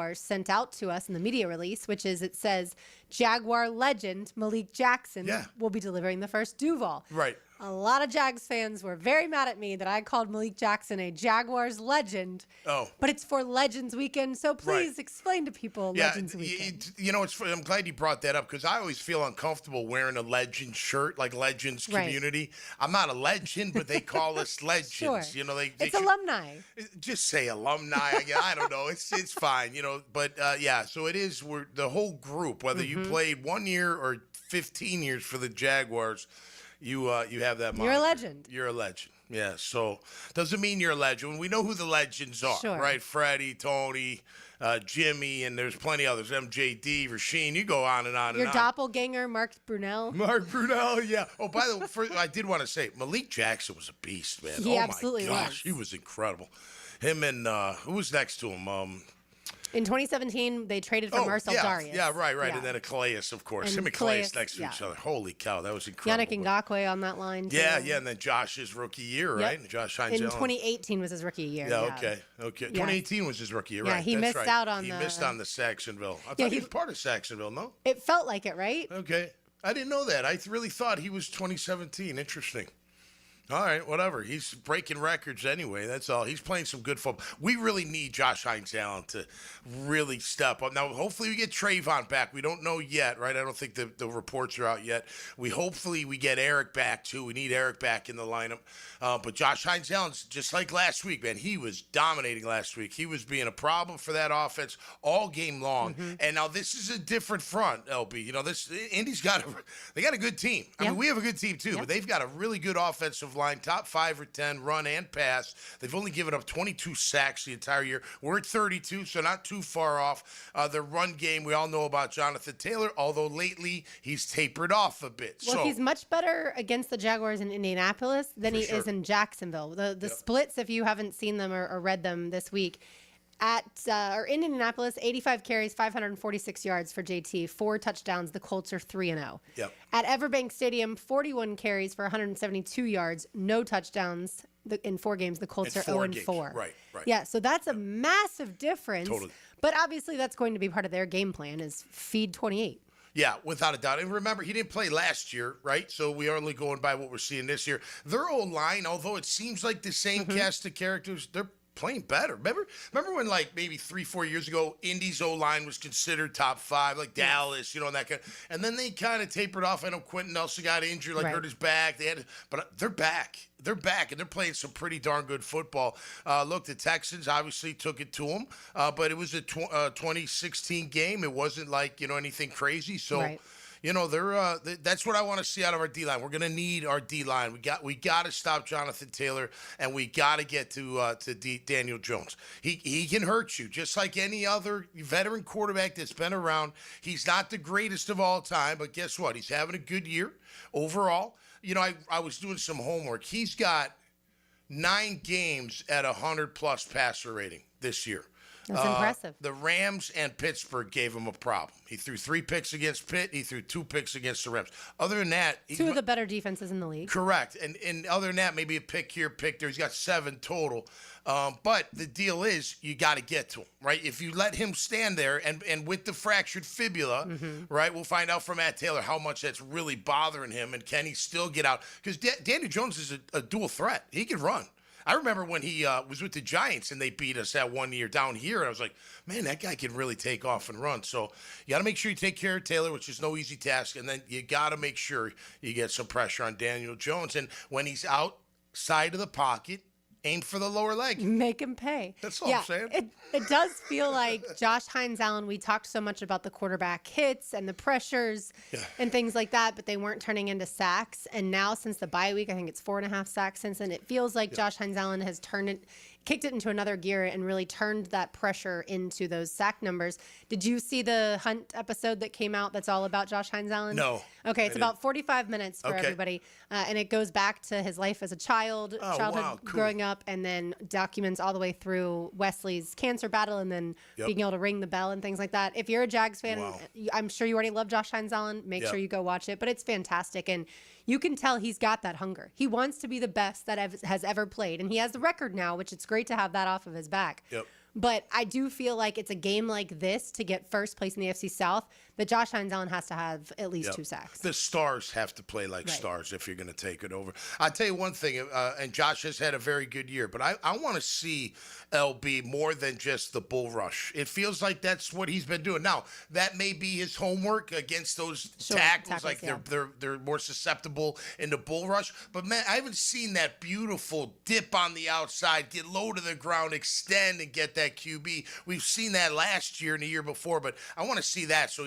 Jaguars sent out to us in the media release, which is, it says, Jaguar legend Malik Jackson will be delivering the first Duval. Right. A lot of Jags fans were very mad at me that I called Malik Jackson a Jaguars legend. Oh. But it's for Legends Weekend, so please explain to people Legends Weekend. You know, I'm glad you brought that up because I always feel uncomfortable wearing a Legend shirt, like Legends community. I'm not a legend, but they call us legends. Sure. You know, it's alumni. Just say alumni. I don't know. It's fine, you know. But, so it is. We're the whole group, whether you played 1 year or 15 years for the Jaguars, you have that moniker. You're a legend. You're a legend. Yeah, so doesn't mean you're a legend. We know who the legends are, right? Freddie, Tony, Jimmy, and there's plenty others. MJD, Rasheen, you go on and on Your doppelganger, Mark Brunell. Mark Brunell, yeah. Oh, by the way, I did want to say, Malik Jackson was a beast, man. He absolutely my gosh, he was incredible. Him and who was next to him? In 2017, they traded for Marcel Darius. Yeah, right. And then a Calais, of course. Him and Calais next to each other. Holy cow, that was incredible. Yannick Ngakoue on that line, too. Yeah, and then Josh's rookie year, right? Yep. Josh Hines. In 2018 was his rookie year. Yeah, okay. 2018 was his rookie year, right? Yeah, he missed out on He missed on the Saxonville. I thought he was part of Saxonville, no? It felt like it, right? Okay. I didn't know that. I really thought he was 2017. Interesting. All right, whatever. He's breaking records anyway. That's all. He's playing some good football. We really need Josh Hines Allen to really step up. Now, hopefully we get Trayvon back. We don't know yet, right? I don't think the reports are out yet. Hopefully we get Eric back, too. We need Eric back in the lineup. But Josh Hines Allen's just like last week, man. He was dominating last week. He was being a problem for that offense all game long. And now this is a different front, LB. You know, Indy's got a good team. I mean, we have a good team, too, but they've got a really good offensive line, top 5 or 10, run and pass. They've only given up 22 sacks the entire year. We're at 32, so not too far off. Their run game, we all know about Jonathan Taylor, although lately he's tapered off a bit. Well, he's much better against the Jaguars in Indianapolis than he is in Jacksonville. The splits, if you haven't seen them or read them this week, in Indianapolis, 85 carries, 546 yards for JT, 4 touchdowns. The Colts are 3-0. Yep. At Everbank Stadium, 41 carries for 172 yards, no touchdowns in 4 games. The Colts are 0-4. Right. Yeah, so that's a massive difference. Totally. But obviously that's going to be part of their game plan is feed 28. Yeah, without a doubt. And remember, he didn't play last year, right? So we are only going by what we're seeing this year. Their O-line, although it seems like the same cast of characters, they're playing better. Remember when, like, maybe 3-4 years ago, Indy's O-line was considered top 5, like Dallas, you know, and that kind of, and then they kind of tapered off. I know Quentin Nelson got injured, hurt his back. But they're back. They're back, and they're playing some pretty darn good football. Look, the Texans obviously took it to them, but it was a 2016 game. It wasn't like, you know, anything crazy. So, you know, that's what I want to see out of our D-line. We're going to need our D-line. We got to stop Jonathan Taylor, and we got to get to Daniel Jones. He can hurt you, just like any other veteran quarterback that's been around. He's not the greatest of all time, but guess what? He's having a good year overall. You know, I was doing some homework. He's got 9 games at 100-plus passer rating this year. That's impressive. The Rams and Pittsburgh gave him a problem. He threw 3 picks against Pitt. He threw 2 picks against the Rams. Other than that, 2 of the better defenses in the league. Correct. And other than that, maybe a pick here, pick there. He's got 7 total. But the deal is, you got to get to him, right? If you let him stand there and with the fractured fibula, right, we'll find out from Matt Taylor how much that's really bothering him, and can he still get out? Because Daniel Jones is a dual threat. He can run. I remember when he was with the Giants and they beat us that 1 year down here. And I was like, man, that guy can really take off and run. So you got to make sure you take care of Taylor, which is no easy task. And then you got to make sure you get some pressure on Daniel Jones. And when he's outside of the pocket, aim for the lower leg. Make him pay. That's all I'm saying. It does feel like Josh Hines Allen, we talked so much about the quarterback hits and the pressures and things like that, but they weren't turning into sacks. And now since the bye week, I think it's 4.5 sacks since then, it feels like Josh Hines Allen has kicked it into another gear and really turned that pressure into those sack numbers. Did you see the Hunt episode that came out that's all about Josh Hines Allen? No. Okay, it's about 45 minutes for everybody. And it goes back to his life as a childhood growing up, and then documents all the way through Wesley's cancer battle and then being able to ring the bell and things like that. If you're a Jags fan, I'm sure you already love Josh Hines Allen. Make sure you go watch it. But it's fantastic. And you can tell he's got that hunger. He wants to be the best that has ever played. And he has the record now, which it's great to have that off of his back. But I do feel like it's a game like this to get first place in the AFC South that Josh Hines Allen has to have at least 2 sacks. The stars have to play like stars if you're going to take it over. I'll tell you one thing, and Josh has had a very good year, but I want to see LB more than just the bull rush. It feels like that's what he's been doing. Now, that may be his homework against those tackles. Like they're more susceptible in the bull rush. But, man, I haven't seen that beautiful dip on the outside, get low to the ground, extend, and get that QB. We've seen that last year and the year before, but I want to see that. So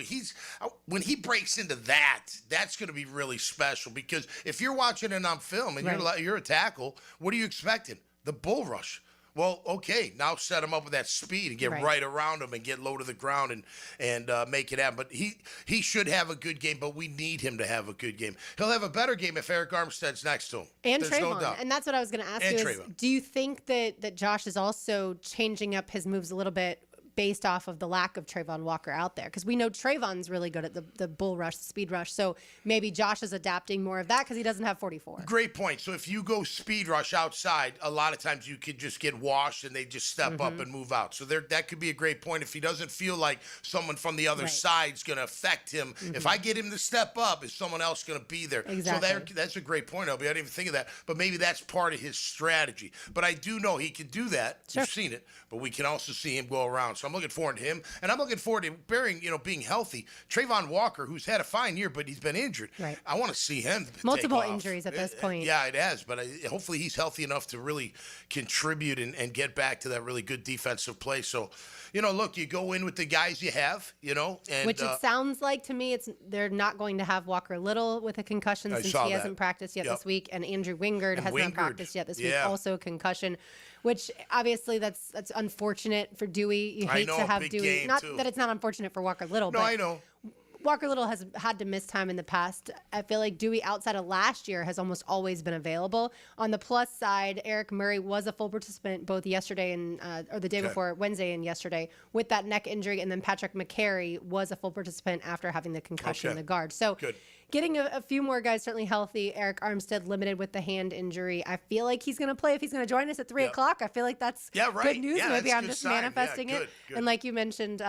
when he breaks into that, that's going to be really special, because if you're watching it on film and you're a tackle, what are you expecting? The bull rush. Well, okay, now set him up with that speed and get right around him and get low to the ground and make it happen. But he should have a good game, but we need him to have a good game. He'll have a better game if Eric Armstead's next to him. And Trayvon. No, and that's what I was going to ask you is, do you think that Josh is also changing up his moves a little bit based off of the lack of Trayvon Walker out there? Because we know Trayvon's really good at the bull rush, the speed rush. So maybe Josh is adapting more of that because he doesn't have 44. Great point. So if you go speed rush outside, a lot of times you could just get washed and they just step up and move out. So that could be a great point. If he doesn't feel like someone from the other side's going to affect him, if I get him to step up, is someone else going to be there? Exactly. So that's a great point, LB. I didn't even think of that. But maybe that's part of his strategy. But I do know he can do that. Sure. We've seen it. But we can also see him go around. So I'm looking forward to him. And I'm looking forward to being healthy. Trayvon Walker, who's had a fine year, but he's been injured. Right. I want to see him multiple injuries at this point. Yeah, it has. But hopefully he's healthy enough to really contribute and get back to that really good defensive play. So, look, you go in with the guys you have, and which it sounds like to me they're not going to have Walker Little with a concussion since he hasn't practiced yet this week, and Andrew Wingard has not practiced yet this week, also a concussion. Which obviously that's unfortunate for Dewey. You hate to have Dewey. Not that it's not unfortunate for Walker Little. No, but I know. Walker Little has had to miss time in the past. I feel like Dewey, outside of last year, has almost always been available. On the plus side, Eric Murray was a full participant both yesterday or the day before, Wednesday and yesterday, with that neck injury. And then Patrick McCary was a full participant after having the concussion in the guard. So getting a few more guys certainly healthy. Eric Armstead limited with the hand injury. I feel like he's going to play if he's going to join us at 3 o'clock. I feel like that's good news. Maybe I'm just manifesting it. Good. And like you mentioned,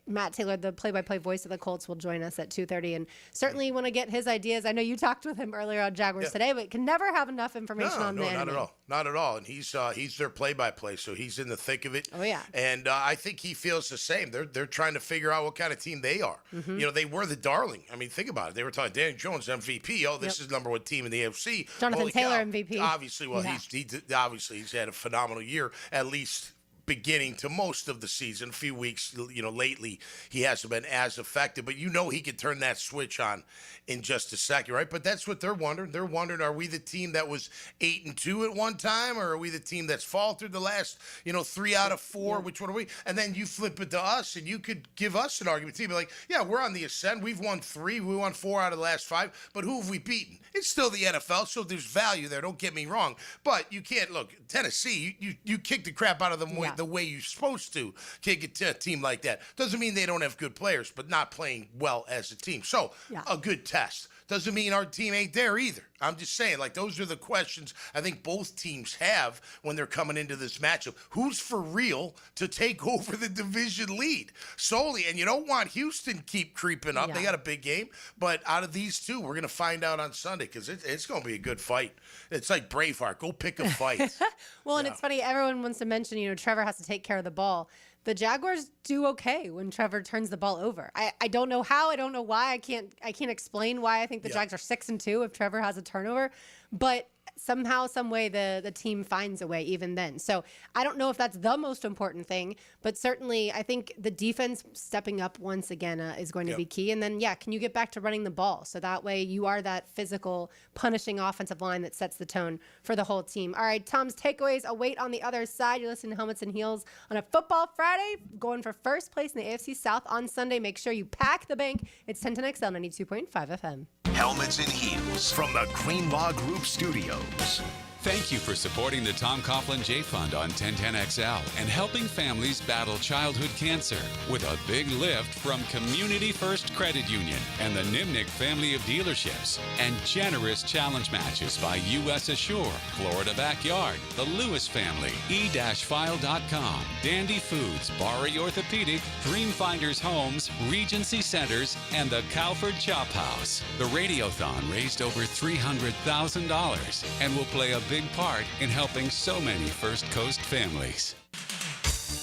Matt Taylor, the play-by-play voice of the Colts, will join us at 2:30. And certainly want to get his ideas. I know you talked with him earlier on Jaguars today, but can never have enough information on the enemy. Not at all. Not at all. And he's their play-by-play, so he's in the thick of it. Oh, yeah. And I think he feels the same. They're trying to figure out what kind of team they are. They were the darling. I mean, think about it. They were talking Daniel Jones MVP. Oh, this is number one team in the AFC. Jonathan Taylor MVP. Obviously, he's had a phenomenal year, at least beginning to most of the season. A few weeks, lately he hasn't been as effective, but he could turn that switch on in just a second, right? But that's what they're wondering. They're wondering, are we the team that was 8-2 at one time, or are we the team that's faltered the last, 3 out of 4? Which one are we? And then you flip it to us, and you could give us an argument. Team like, yeah, we're on the ascent. We've won 3. We won 4 out of the last 5. But who have we beaten? It's still the NFL, so there's value there. Don't get me wrong. But you can't look. Tennessee, you kick the crap out of them the way you're supposed to kick it to a team like that. Doesn't mean they don't have good players, but not playing well as a team. So a good test. Doesn't mean our team ain't there either. I'm just saying, those are the questions I think both teams have when they're coming into this matchup. Who's for real to take over the division lead solely? And you don't want Houston keep creeping up. They got a big game. But out of these two, we're going to find out on Sunday, because it's going to be a good fight. It's like Braveheart. Go pick a fight. Well, and it's funny. Everyone wants to mention, Trevor has to take care of the ball. The Jaguars do okay when Trevor turns the ball over. I don't know how. I don't know why. I can't explain why I think the Jags are 6-2 if Trevor has a turnover. But somehow, some way, the team finds a way even then. So I don't know if that's the most important thing, but certainly I think the defense stepping up once again is going to be key. And then, can you get back to running the ball? So that way you are that physical, punishing offensive line that sets the tone for the whole team. All right, Tom's takeaways await on the other side. You're listening to Helmets and Heels on a Football Friday, going for first place in the AFC South on Sunday. Make sure you pack the bank. It's 1010XL 92.5 FM. Helmets and Heels from the Greenlaw Group Studios. Thank you for supporting the Tom Coughlin J Fund on 1010XL and helping families battle childhood cancer with a big lift from Community First Credit Union and the Nimnick family of dealerships and generous challenge matches by U.S. Assure, Florida Backyard, the Lewis family, e-file.com, Dandy Foods, Bari Orthopedic, Dreamfinders Homes, Regency Centers, and the Cowford Chop House. The Radiothon raised over $300,000 and will play a big part in helping so many First Coast families.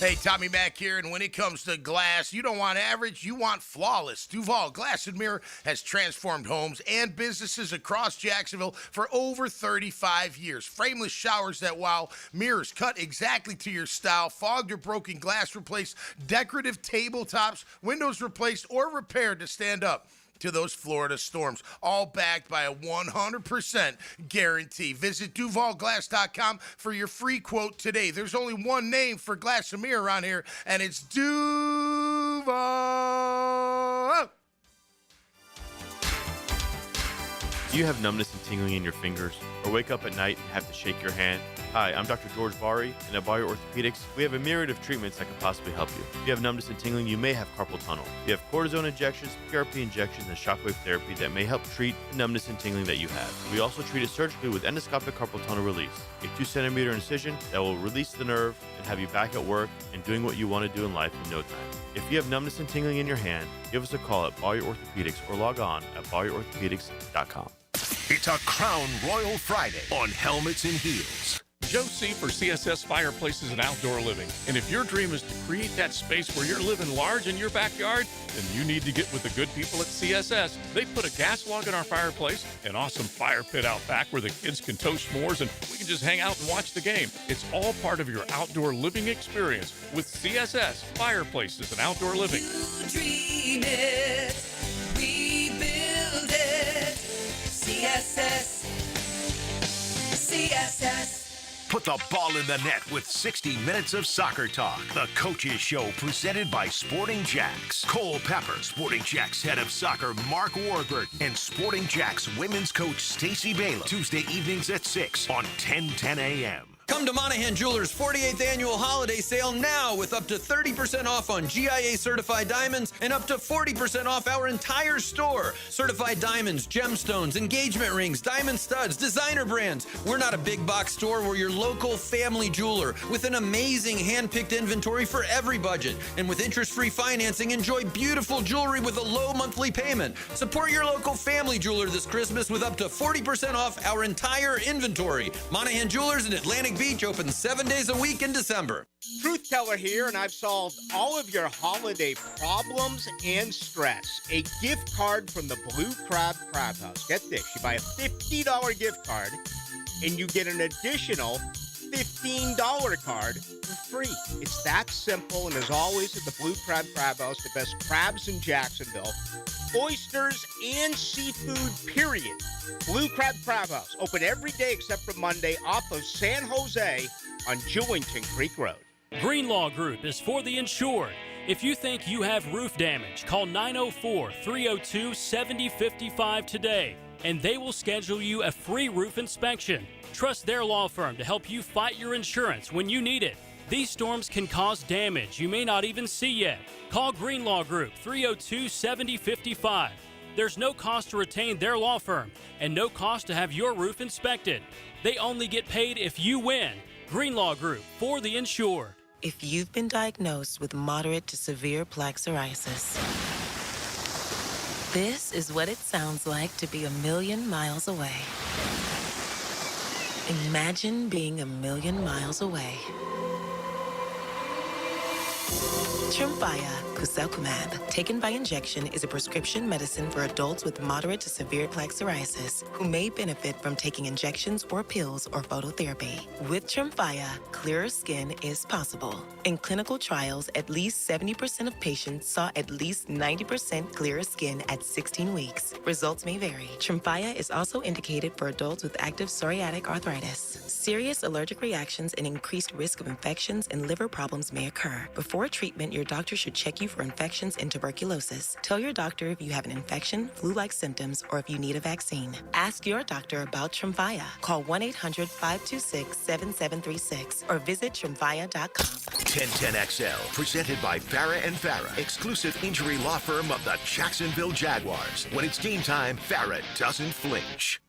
Hey, Tommy Mack here, and when it comes to glass, you don't want average, you want flawless. Duval Glass and Mirror has transformed homes and businesses across Jacksonville for over 35 years. Frameless showers that wow, mirrors cut exactly to your style, fogged or broken glass replaced, decorative tabletops, windows replaced or repaired to stand up to those Florida storms, all backed by a 100% guarantee. Visit DuvalGlass.com for your free quote today. There's only one name for glass and mirror around here, and it's Duval. Do you have numbness and tingling in your fingers, or wake up at night and have to shake your hand? Hi, I'm Dr. George Bari, and at Bari Orthopedics, we have a myriad of treatments that can possibly help you. If you have numbness and tingling, you may have carpal tunnel. We have cortisone injections, PRP injections, and shockwave therapy that may help treat the numbness and tingling that you have. We also treat it surgically with endoscopic carpal tunnel release, a 2-centimeter incision that will release the nerve and have you back at work and doing what you want to do in life in no time. If you have numbness and tingling in your hand, give us a call at Bari Orthopedics or log on at BariOrthopedics.com. It's a Crown Royal Friday on Helmets and Heels. Joe C. for CSS Fireplaces and Outdoor Living. And if your dream is to create that space where you're living large in your backyard, then you need to get with the good people at CSS. They put a gas log in our fireplace, an awesome fire pit out back where the kids can toast s'mores and we can just hang out and watch the game. It's all part of your outdoor living experience with CSS Fireplaces and Outdoor Living. You dream it, we build it. CSS. Put the ball in the net with 60 minutes of soccer talk. The Coaches Show presented by Sporting Jacks. Cole Pepper, Sporting Jacks head of soccer Mark Warburton, and Sporting Jacks women's coach Stacey Baylor. Tuesday evenings at 6 on 1010 a.m. Come to Monahan Jewelers' 48th annual holiday sale now with up to 30% off on GIA certified diamonds and up to 40% off our entire store. Certified diamonds, gemstones, engagement rings, diamond studs, designer brands. We're not a big box store. We're your local family jeweler with an amazing hand-picked inventory for every budget. And with interest-free financing, enjoy beautiful jewelry with a low monthly payment. Support your local family jeweler this Christmas with up to 40% off our entire inventory. Monahan Jewelers in Atlantic Beach open 7 days a week in December. Truth Teller here, and I've solved all of your holiday problems and stress. A gift card from the Blue Crab Crab House. Get this, you buy a $50 gift card, and you get an additional $15 card for free. It's that simple, and as always at the Blue Crab Crab House, the best crabs in Jacksonville, oysters and seafood, period. Blue Crab Crab House, open every day except for Monday off of San Jose on Jewington Creek Road. Greenlaw Group is for the insured. If you think you have roof damage, call 904-302-7055 today, and they will schedule you a free roof inspection. Trust their law firm to help you fight your insurance when you need it. These storms can cause damage you may not even see yet. Call Greenlaw Group, 302-7055. There's no cost to retain their law firm and no cost to have your roof inspected. They only get paid if you win. Greenlaw Group, for the insured. If you've been diagnosed with moderate to severe plaque psoriasis, this is what it sounds like to be 1,000,000 miles away. Imagine being 1,000,000 miles away. Tremfya Kuselkumab, taken by injection, is a prescription medicine for adults with moderate to severe plaque psoriasis who may benefit from taking injections or pills or phototherapy. With Tremfya, clearer skin is possible. In clinical trials, at least 70% of patients saw at least 90% clearer skin at 16 weeks. Results may vary. Tremfya is also indicated for adults with active psoriatic arthritis. Serious allergic reactions and increased risk of infections and liver problems may occur. Before Before treatment, your doctor should check you for infections and tuberculosis. Tell your doctor if you have an infection, flu-like symptoms, or if you need a vaccine. Ask your doctor about Tremfya. Call 1-800-526-7736 or visit Tremfya.com. 1010XL, presented by Farah and Farah, exclusive injury law firm of the Jacksonville Jaguars. When it's game time, Farah doesn't flinch.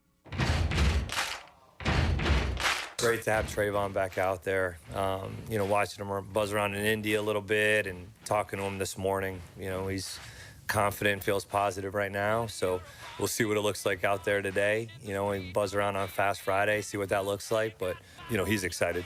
Great to have Trayvon back out there. Watching him buzz around in Indy a little bit and talking to him this morning. He's confident, feels positive right now. So we'll see what it looks like out there today. We buzz around on Fast Friday, see what that looks like. But, he's excited.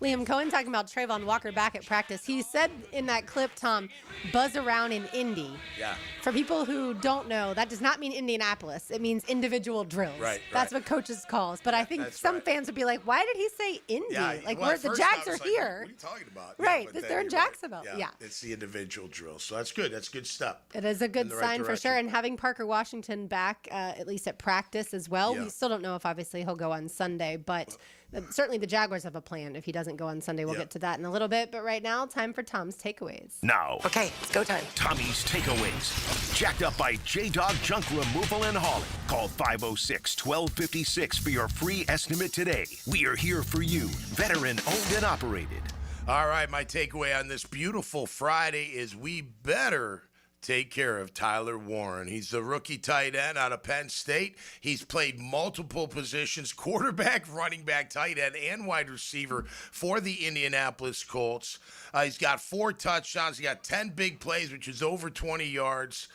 Liam Cohen talking about Trayvon Walker back at practice. He said in that clip, Tom, buzz around in Indy. Yeah. For people who don't know, that does not mean Indianapolis. It means individual drills. Right. That's what coaches calls. But I think some fans would be like, why did he say Indy? Yeah, the Jags are here. What are you talking about? Right. Yeah, They're in Jacksonville. Right. Yeah. It's the individual drill. So that's good. That's good stuff. It is a good In the right sign for sure. And having Parker Washington back, at least at practice as well. Yeah. We still don't know if obviously he'll go on Sunday, but certainly the Jaguars have a plan. If he doesn't go on Sunday, we'll get to that in a little bit. But right now, time for Tom's takeaways. Now, Okay, it's go time. Tommy's takeaways. Jacked up by J-Dog Junk Removal and Hauling. Call 506-1256 for your free estimate today. We are here for you. Veteran owned and operated. All right, my takeaway on this beautiful Friday is we better take care of Tyler Warren. He's the rookie tight end out of Penn State. He's played multiple positions, quarterback, running back, tight end, and wide receiver for the Indianapolis Colts. He's got 4 touchdowns. He got 10 big plays, which is over 20 yards.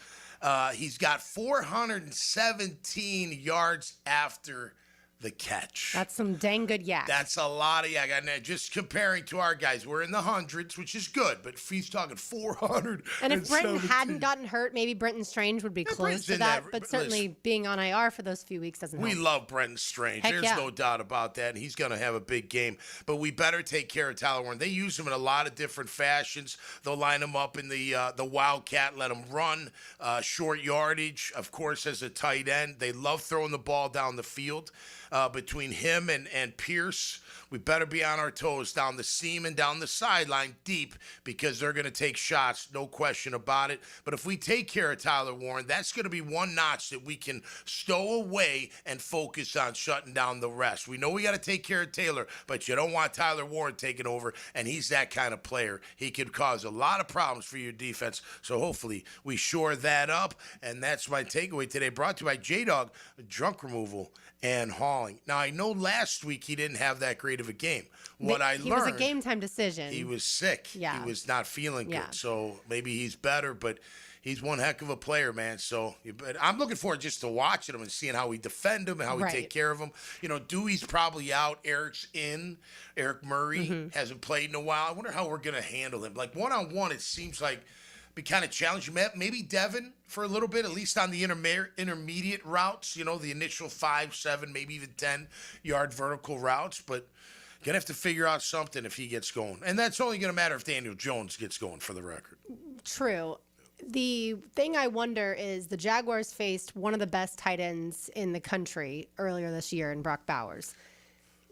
He's got 417 yards after the catch. That's some dang good yak. That's a lot of yak. And just comparing to our guys, we're in the hundreds, which is good, but if he's talking 400. And if Brenton hadn't gotten hurt, maybe Brenton Strange would be close to that. But certainly being on IR for those few weeks doesn't help. We love Brenton Strange. Heck There's yeah. no doubt about that. And he's going to have a big game. But we better take care of Tyler Warren. They use him in a lot of different fashions. They'll line him up in the Wildcat, let him run, short yardage, of course, as a tight end. They love throwing the ball down the field. Between him and Pierce, we better be on our toes down the seam and down the sideline deep because they're going to take shots, no question about it. But if we take care of Tyler Warren, that's going to be one notch that we can stow away and focus on shutting down the rest. We know we got to take care of Taylor, but you don't want Tyler Warren taking over, and he's that kind of player. He could cause a lot of problems for your defense, so hopefully we shore that up, and that's my takeaway today, brought to you by J-Dog, Junk Removal and Hauling. Now, I know last week he didn't have that great of a game. What I learned, he was a game time decision. he was sick. Yeah. He was not feeling Yeah. good. So maybe he's better, but he's one heck of a player, man. So but I'm looking forward just to watching him and seeing how we defend him and how we take care of him. Dewey's probably out. Eric's in. Eric Murray hasn't played in a while. I wonder how we're going to handle him. Like one-on-one, it seems like be kind of challenging. Maybe Devin for a little bit, at least on the intermediate routes, the initial 5, 7, maybe even 10-yard vertical routes. But going to have to figure out something if he gets going. And that's only going to matter if Daniel Jones gets going, for the record. True. The thing I wonder is the Jaguars faced one of the best tight ends in the country earlier this year in Brock Bowers.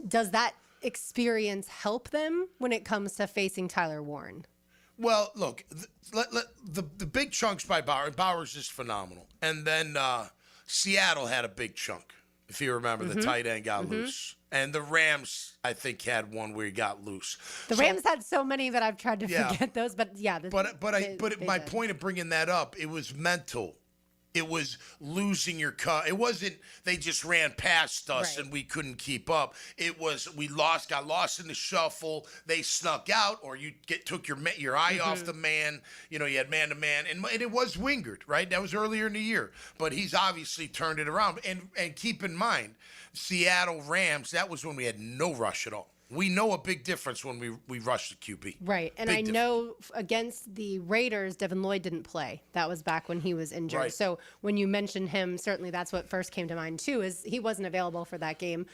Does that experience help them when it comes to facing Tyler Warren? Well, look, the big chunks by Bowers. Bowers is phenomenal. And then Seattle had a big chunk, if you remember. The tight end got loose. And the Rams, I think, had one where he got loose. The Rams had so many that I've tried to forget those. But yeah. But my point of bringing that up, it was mental. It was losing your cut. It wasn't they just ran past us and we couldn't keep up. It was we got lost in the shuffle. They snuck out, or you took your eye off the man. You had man to man, and it was Wingard, right? That was earlier in the year, but he's obviously turned it around. And keep in mind, Seattle Rams. That was when we had no rush at all. We know a big difference when we rush the QB. Right. And I know against the Raiders, Devin Lloyd didn't play. That was back when he was injured. Right. So when you mentioned him, certainly that's what first came to mind too, is he wasn't available for that game.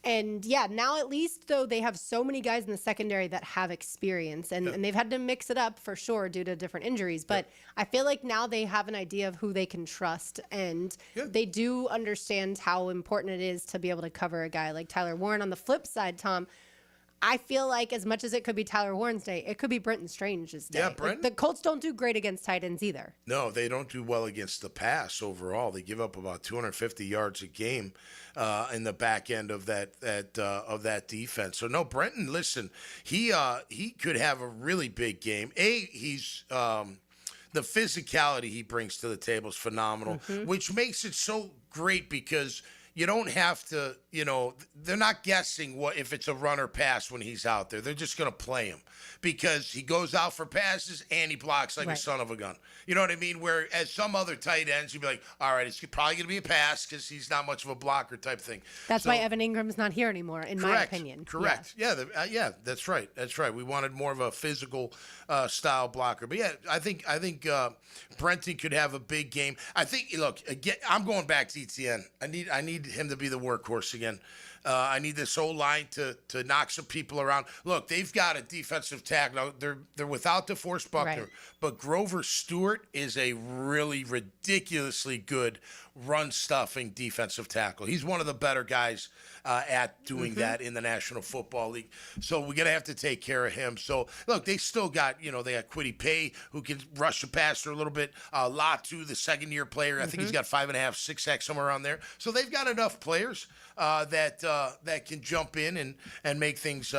And yeah, now at least though they have so many guys in the secondary that have experience and they've had to mix it up for sure due to different injuries. But I feel like now they have an idea of who they can trust and they do understand how important it is to be able to cover a guy like Tyler Warren. On the flip side, Tom, I feel like as much as it could be Tyler Warren's day, it could be Brenton Strange's day. Yeah, Like, Brenton. the Colts don't do great against tight ends either. No, they don't do well against the pass overall. They give up about 250 yards a game in the back end of that defense. So no, Brenton. Listen, he could have a really big game. He's the physicality he brings to the table is phenomenal, which makes it so great because you don't have to, they're not guessing what if it's a run or pass when he's out there. They're just going to play him because he goes out for passes and he blocks like a son of a gun. You know what I mean? Whereas some other tight ends, you'd be like, all right, it's probably going to be a pass because he's not much of a blocker type thing. That's why Evan Ingram's not here anymore, in my opinion. Correct. Yeah, that's right. That's right. We wanted more of a physical style blocker. But yeah, I think Brenton could have a big game. I think, look, again, I'm going back to ETN. I need him to be the workhorse again. I need this whole line to knock some people around. Look, they've got a defensive tackle. Now, they're without DeForest Buckner, but Grover Stewart is a really ridiculously good run-stuffing defensive tackle. He's one of the better guys at doing that in the National Football League. So we're going to have to take care of him. So, look, they still got, they got Kwity Paye, who can rush the passer a little bit. Latu, the second-year player, I think he's got 5.5, 6 sacks, somewhere around there. So they've got enough players that can jump in and make things,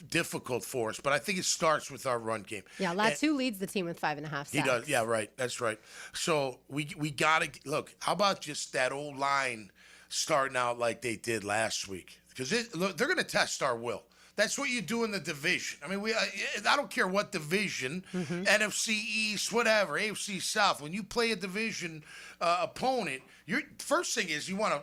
difficult for us. But I think it starts with our run game. Yeah, Latu leads the team with 5.5 sacks. He does. Yeah, right. That's right. So we got to look. How about just that old line starting out like they did last week? Because they're going to test our will. That's what you do in the division. I mean, I don't care what division, NFC East, whatever, AFC South. When you play a division opponent, first thing is you want to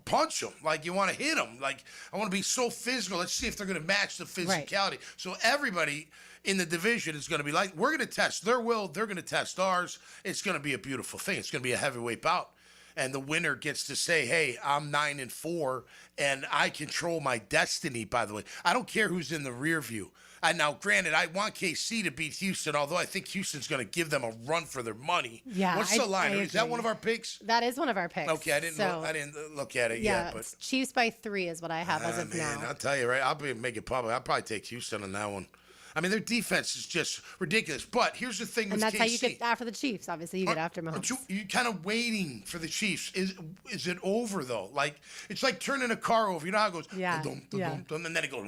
punch them, like you want to hit them. Like, I want to be so physical. Let's see if they're going to match the physicality. Right. So everybody in the division is going to be like, we're going to test their will. They're going to test ours. It's going to be a beautiful thing. It's going to be a heavyweight bout. And the winner gets to say, hey, I'm 9-4, and I control my destiny, by the way. I don't care who's in the rear view. Now, granted, I want KC to beat Houston, although I think Houston's going to give them a run for their money. Yeah, what's the line? Is that one of our picks? That is one of our picks. Okay, I didn't look at it yet. But Chiefs by 3 is what I have as of now. I'll tell you, right? I'll make it public. I'll probably take Houston on that one. I mean, their defense is just ridiculous. But here's the thing with KC. And that's how you get after the Chiefs, obviously. You get after Mahomes. You're kind of waiting for the Chiefs. Is it over, though? Like, it's like turning a car over. You know how it goes? Yeah. And then it goes,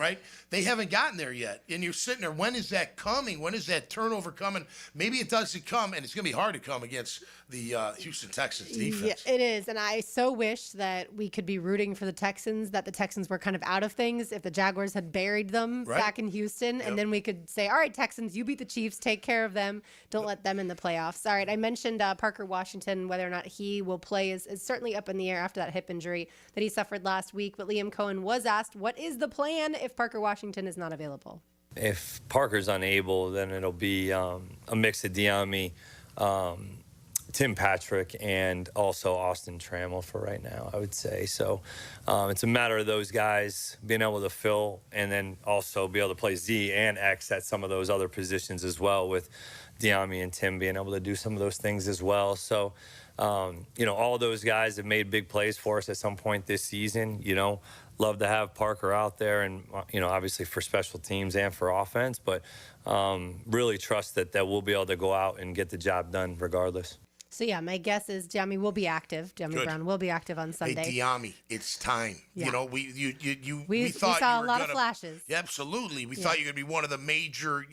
right? They haven't gotten there yet. And you're sitting there, when is that coming? When is that turnover coming? Maybe it doesn't come, and it's going to be hard to come against the Houston Texans defense. Yeah, it is. And I so wish that we could be rooting for the Texans, that the Texans were kind of out of things. If the Jaguars had buried them back in Houston, and then we could say, all right, Texans, you beat the Chiefs, take care of them, don't let them in the playoffs. All right, I mentioned Parker Washington, whether or not he will play is certainly up in the air after that hip injury that he suffered last week. But Liam Cohen was asked, what is the plan if Parker Washington is not available? If Parker's unable, then it'll be a mix of Diami, Tim Patrick, and also Austin Trammell for right now, I would say. So it's a matter of those guys being able to fill and then also be able to play Z and X at some of those other positions as well, with Diami and Tim being able to do some of those things as well. So, all those guys have made big plays for us at some point this season. Love to have Parker out there and, obviously for special teams and for offense, but really trust that we'll be able to go out and get the job done regardless. So, yeah, my guess is Diami will be active. Diami Brown will be active on Sunday. Hey, Diami, it's time. Yeah. We thought saw a lot of flashes. Yeah, absolutely. We thought you were going to be one of the major,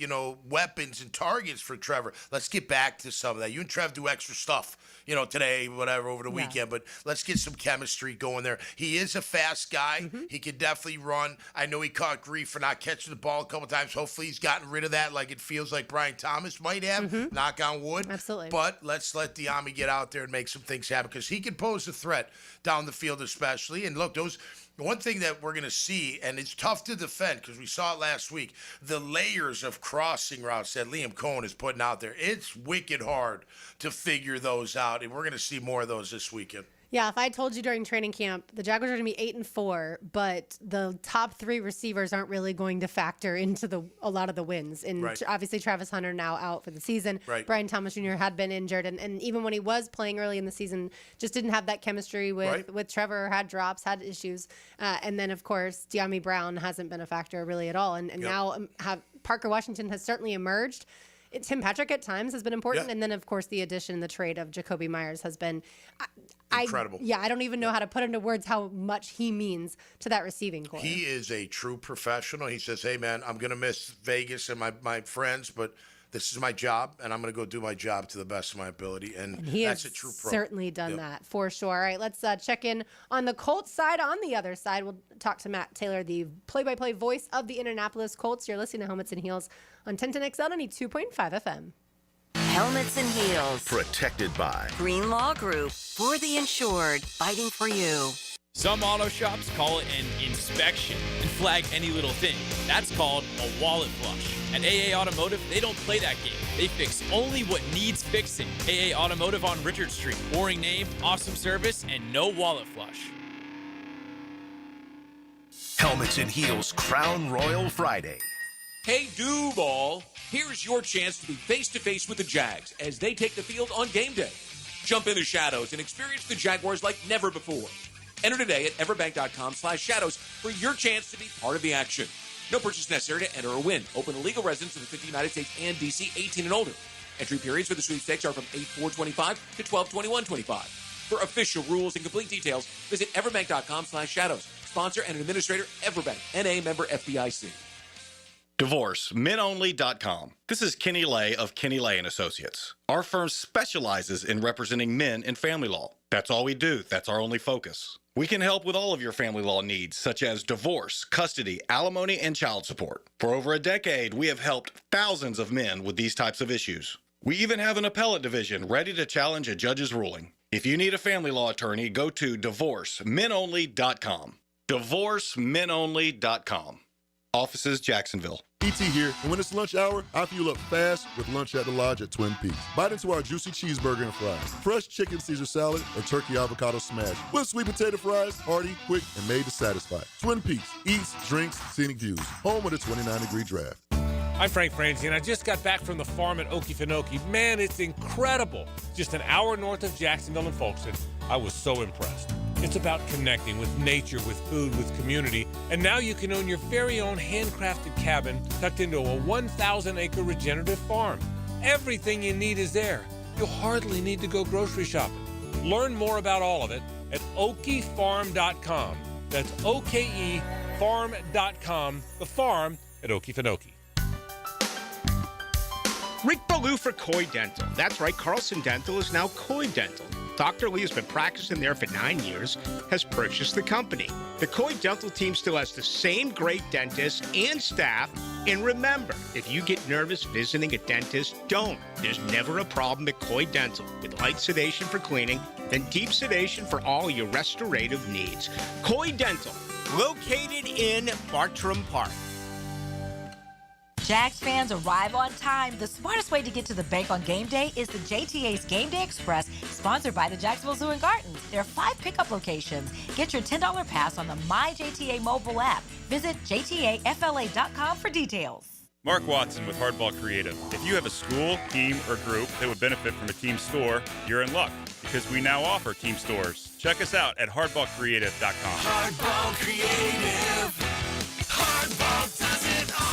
weapons and targets for Trevor. Let's get back to some of that. You and Trev do extra stuff, today, whatever, over the weekend. But let's get some chemistry going there. He is a fast guy. He can definitely run. I know he caught grief for not catching the ball a couple times. Hopefully he's gotten rid of that like it feels like Brian Thomas might have. Knock on wood. Absolutely. But let's let Diami get out there and make some things happen because he can pose a threat down the field especially. And look, one thing that we're going to see, and it's tough to defend because we saw it last week, the layers of crossing routes that Liam Cohen is putting out there. It's wicked hard to figure those out, and we're going to see more of those this weekend. Yeah, if I told you during training camp the Jaguars are going to be 8-4, but the top 3 receivers aren't really going to factor into a lot of the wins. And obviously Travis Hunter now out for the season. Right. Brian Thomas Jr. had been injured, and even when he was playing early in the season, just didn't have that chemistry with Trevor. Had drops, had issues, and then of course De'Ami Brown hasn't been a factor really at all. And now Parker Washington has certainly emerged. Tim Patrick at times has been important, and then of course the addition, the trade of Jacoby Myers has been incredible. I don't even know how to put into words how much he means to that receiving corps. He is a true professional. He says, "Hey man, I'm going to miss Vegas and my friends, but this is my job, and I'm going to go do my job to the best of my ability." And he that's has a true pro. certainly done that for sure. All right, let's check in on the Colts side. On the other side, we'll talk to Matt Taylor, the play-by-play voice of the Indianapolis Colts. You're listening to Helmets and Heels on 1010XL 92.5 FM. Helmets and Heels. Protected by Green Law Group. For the insured. Fighting for you. Some auto shops call it an inspection and flag any little thing. That's called a wallet flush. At AA Automotive, they don't play that game. They fix only what needs fixing. AA Automotive on Richard Street. Boring name, awesome service, and no wallet flush. Helmets and Heels Crown Royal Friday. Hey, Duval, here's your chance to be face-to-face with the Jags as they take the field on game day. Jump in the shadows and experience the Jaguars like never before. Enter today at everbank.com/shadows for your chance to be part of the action. No purchase necessary to enter or win. Open to legal residents of the 50 United States and D.C., 18 and older. Entry periods for the sweepstakes are from 8/4/25 to 12/21/25. For official rules and complete details, visit everbank.com/shadows. Sponsor and administrator, Everbank, N.A. member FDIC. DivorceMenOnly.com. This is Kenny Lay of Kenny Lay & Associates. Our firm specializes in representing men in family law. That's all we do. That's our only focus. We can help with all of your family law needs, such as divorce, custody, alimony, and child support. For over a decade, we have helped thousands of men with these types of issues. We even have an appellate division ready to challenge a judge's ruling. If you need a family law attorney, go to DivorceMenOnly.com. DivorceMenOnly.com. Offices, Jacksonville. E.T. here, and when it's lunch hour, I fuel up fast with lunch at the Lodge at Twin Peaks. Bite into our juicy cheeseburger and fries, fresh chicken Caesar salad, or turkey avocado smash, with sweet potato fries, hearty, quick, and made to satisfy. Twin Peaks, eats, drinks, scenic views, home of the 29-degree draft. I'm Frank Franzi, and I just got back from the farm at Okefenokee. Man, it's incredible. Just an hour north of Jacksonville and Folkestone. I was so impressed. It's about connecting with nature, with food, with community, and now you can own your very own handcrafted cabin tucked into a 1,000-acre regenerative farm. Everything you need is there. You'll hardly need to go grocery shopping. Learn more about all of it at okefarm.com. That's OKEfarm.com, the farm at Okefenokee. Rick Ballou for Coy Dental. That's right, Carlson Dental is now Coy Dental. Dr. Lee has been practicing there for 9 years, has purchased the company. The Coy Dental team still has the same great dentist and staff. And remember, if you get nervous visiting a dentist, don't. There's never a problem at Coy Dental. With light sedation for cleaning, then deep sedation for all your restorative needs. Coy Dental, located in Bartram Park. Jags fans, arrive on time. The smartest way to get to the bank on game day is the JTA's Game Day Express, sponsored by the Jacksonville Zoo and Gardens. There are 5 pickup locations. Get your $10 pass on the MyJTA mobile app. Visit jtafla.com for details. Mark Watson with Hardball Creative. If you have a school, team, or group that would benefit from a team store, you're in luck because we now offer team stores. Check us out at hardballcreative.com. Hardball Creative. Hardball does it all.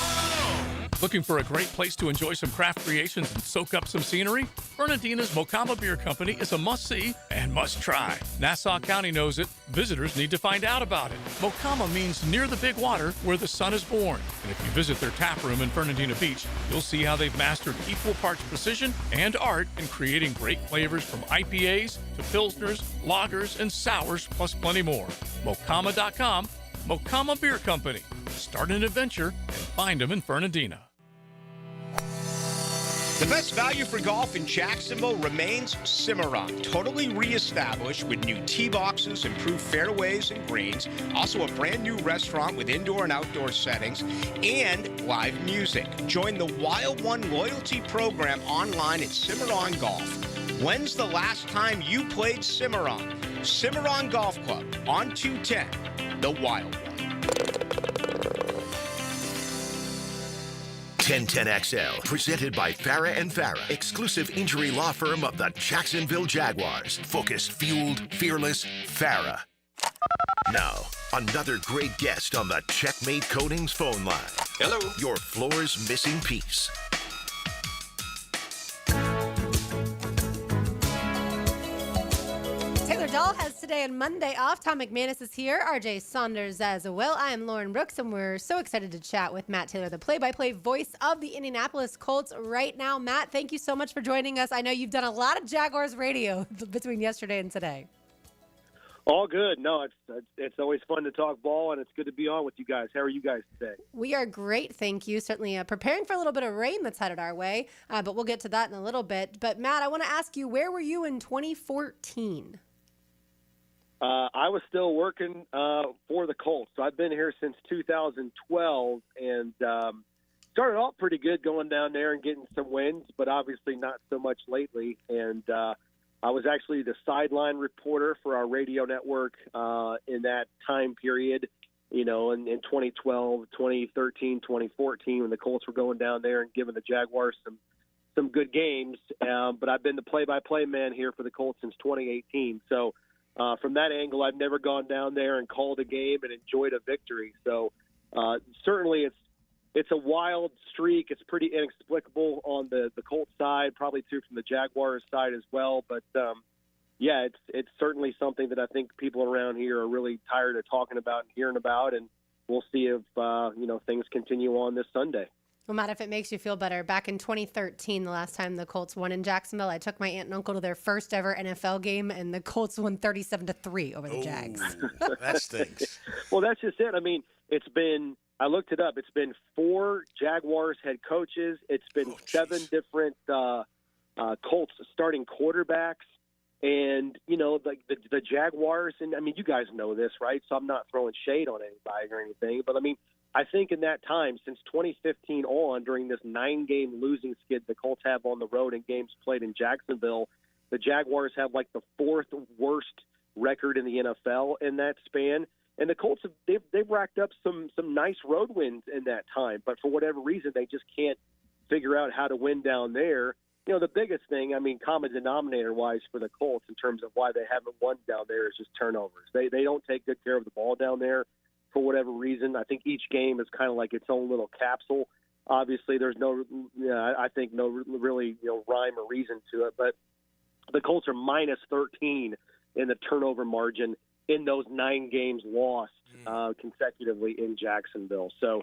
Looking for a great place to enjoy some craft creations and soak up some scenery? Fernandina's Mocama Beer Company is a must-see and must-try. Nassau County knows it. Visitors need to find out about it. Mocama means near the big water where the sun is born. And if you visit their tap room in Fernandina Beach, you'll see how they've mastered equal parts precision and art in creating great flavors from IPAs to Pilsners, lagers, and sours, plus plenty more. Mocama.com, Mocama Beer Company. Start an adventure and find them in Fernandina. The best value for golf in Jacksonville remains Cimarron, totally reestablished with new tee boxes, improved fairways and greens, also a brand new restaurant with indoor and outdoor settings, and live music. Join the Wild One loyalty program online at Cimarron Golf. When's the last time you played Cimarron? Cimarron Golf Club on 210, the Wild One. 1010XL, presented by Farah and Farah, exclusive injury law firm of the Jacksonville Jaguars. Focused, fueled, fearless, Farah. Now, another great guest on the Checkmate Coatings phone line. Hello. Your floor's missing piece. Taylor Dahl has today and Monday off. Tom McManus is here. RJ Saunders as well. I am Lauren Brooks, and we're so excited to chat with Matt Taylor, the play-by-play voice of the Indianapolis Colts right now. Matt, thank you so much for joining us. I know you've done a lot of Jaguars radio between yesterday and today. All good. No, it's always fun to talk ball, and it's good to be on with you guys. How are you guys today? We are great, thank you. Certainly preparing for a little bit of rain that's headed our way, but we'll get to that in a little bit. But, Matt, I want to ask you, where were you in 2014? I was still working for the Colts. So I've been here since 2012, and started off pretty good going down there and getting some wins, but obviously not so much lately. And I was actually the sideline reporter for our radio network in that time period, in 2012, 2013, 2014, when the Colts were going down there and giving the Jaguars some good games. But I've been the play-by-play man here for the Colts since 2018. So from that angle, I've never gone down there and called a game and enjoyed a victory. So certainly it's a wild streak. It's pretty inexplicable on the Colts side, probably too from the Jaguars side as well. But yeah, it's certainly something that I think people around here are really tired of talking about and hearing about, and we'll see if things continue on this Sunday. Well, Matt, if it makes you feel better, back in 2013, the last time the Colts won in Jacksonville, I took my aunt and uncle to their first ever NFL game, and the Colts won 37-3 over the Jags. That stinks. Well, that's just it. I mean, I looked it up. It's been 4 Jaguars head coaches. It's been 7 different Colts starting quarterbacks. And, the Jaguars, and I mean, you guys know this, right? So I'm not throwing shade on anybody or anything. But, I mean, I think in that time, since 2015 on, during this 9-game losing skid the Colts have on the road in games played in Jacksonville, the Jaguars have like the 4th worst record in the NFL in that span. And the Colts, they've racked up some nice road wins in that time. But for whatever reason, they just can't figure out how to win down there. The biggest thing, I mean, common denominator-wise for the Colts in terms of why they haven't won down there is just turnovers. They don't take good care of the ball down there for whatever reason. I think each game is kind of like its own little capsule. Obviously, there's no really rhyme or reason to it. But the Colts are minus 13 in the turnover margin in those 9 games lost consecutively in Jacksonville. So,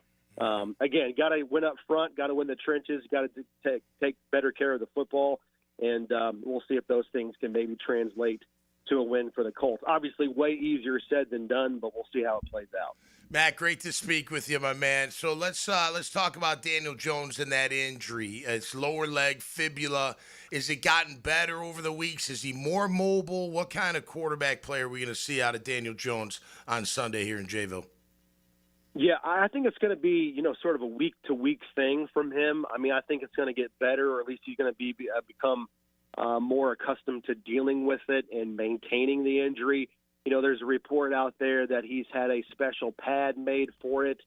again, got to win up front, got to win the trenches, got to take better care of the football, and we'll see if those things can maybe translate to a win for the Colts. Obviously, way easier said than done, but we'll see how it plays out. Matt, great to speak with you, my man. So let's talk about Daniel Jones and that injury. It's lower leg fibula. Is it gotten better over the weeks? Is he more mobile? What kind of quarterback player are we going to see out of Daniel Jones on Sunday here in Jayville? Yeah, I think it's going to be, sort of a week-to-week thing from him. I mean, I think it's going to get better, or at least he's going to become more accustomed to dealing with it and maintaining the injury. There's a report out there that he's had a special pad made for it.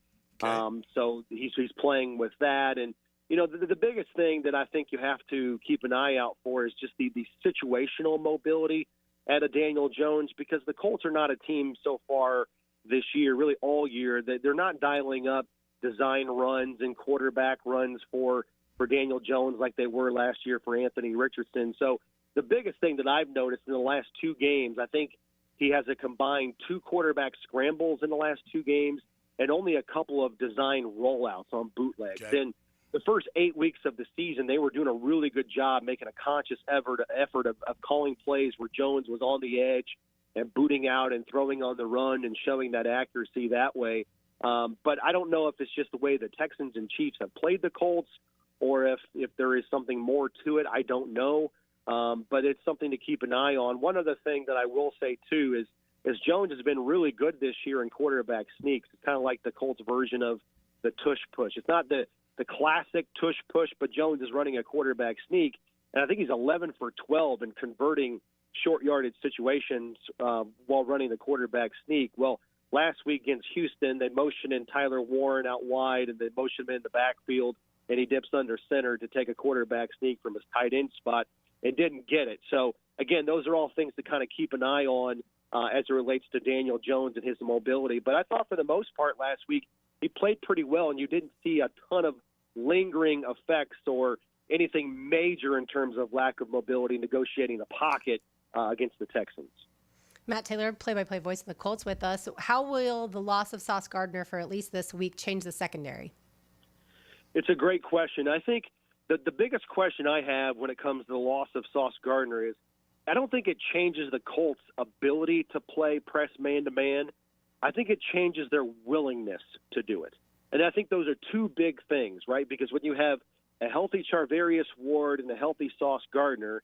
Okay. So he's playing with that. And, the biggest thing that I think you have to keep an eye out for is just the situational mobility at a Daniel Jones, because the Colts are not a team so far this year, really all year, that they're not dialing up design runs and quarterback runs for Daniel Jones like they were last year for Anthony Richardson. So the biggest thing that I've noticed in the last 2 games, I think he has a combined 2 quarterback scrambles in the last 2 games and only a couple of design rollouts on bootlegs. Okay. And the first 8 weeks of the season, they were doing a really good job making a conscious effort of calling plays where Jones was on the edge and booting out and throwing on the run and showing that accuracy that way. But I don't know if it's just the way the Texans and Chiefs have played the Colts or if there is something more to it. I don't know. But it's something to keep an eye on. One other thing that I will say, too, is Jones has been really good this year in quarterback sneaks. It's kind of like the Colts version of the tush push. It's not the classic tush push, but Jones is running a quarterback sneak. And I think he's 11 for 12 in converting short yardage situations while running the quarterback sneak. Well, last week against Houston, they motioned in Tyler Warren out wide, and they motioned him in the backfield, and he dips under center to take a quarterback sneak from his tight end spot and didn't get it. So, again, those are all things to kind of keep an eye on as it relates to Daniel Jones and his mobility. But I thought for the most part last week he played pretty well, and you didn't see a ton of lingering effects or anything major in terms of lack of mobility negotiating the pocket against the Texans. Matt Taylor, play-by-play voice of the Colts with us. How will the loss of Sauce Gardner for at least this week change the secondary? It's a great question. I think the biggest question I have when it comes to the loss of Sauce Gardner is I don't think it changes the Colts' ability to play press man-to-man. I think it changes their willingness to do it. And I think those are two big things, right? Because when you have a healthy Charvarius Ward and a healthy Sauce Gardner,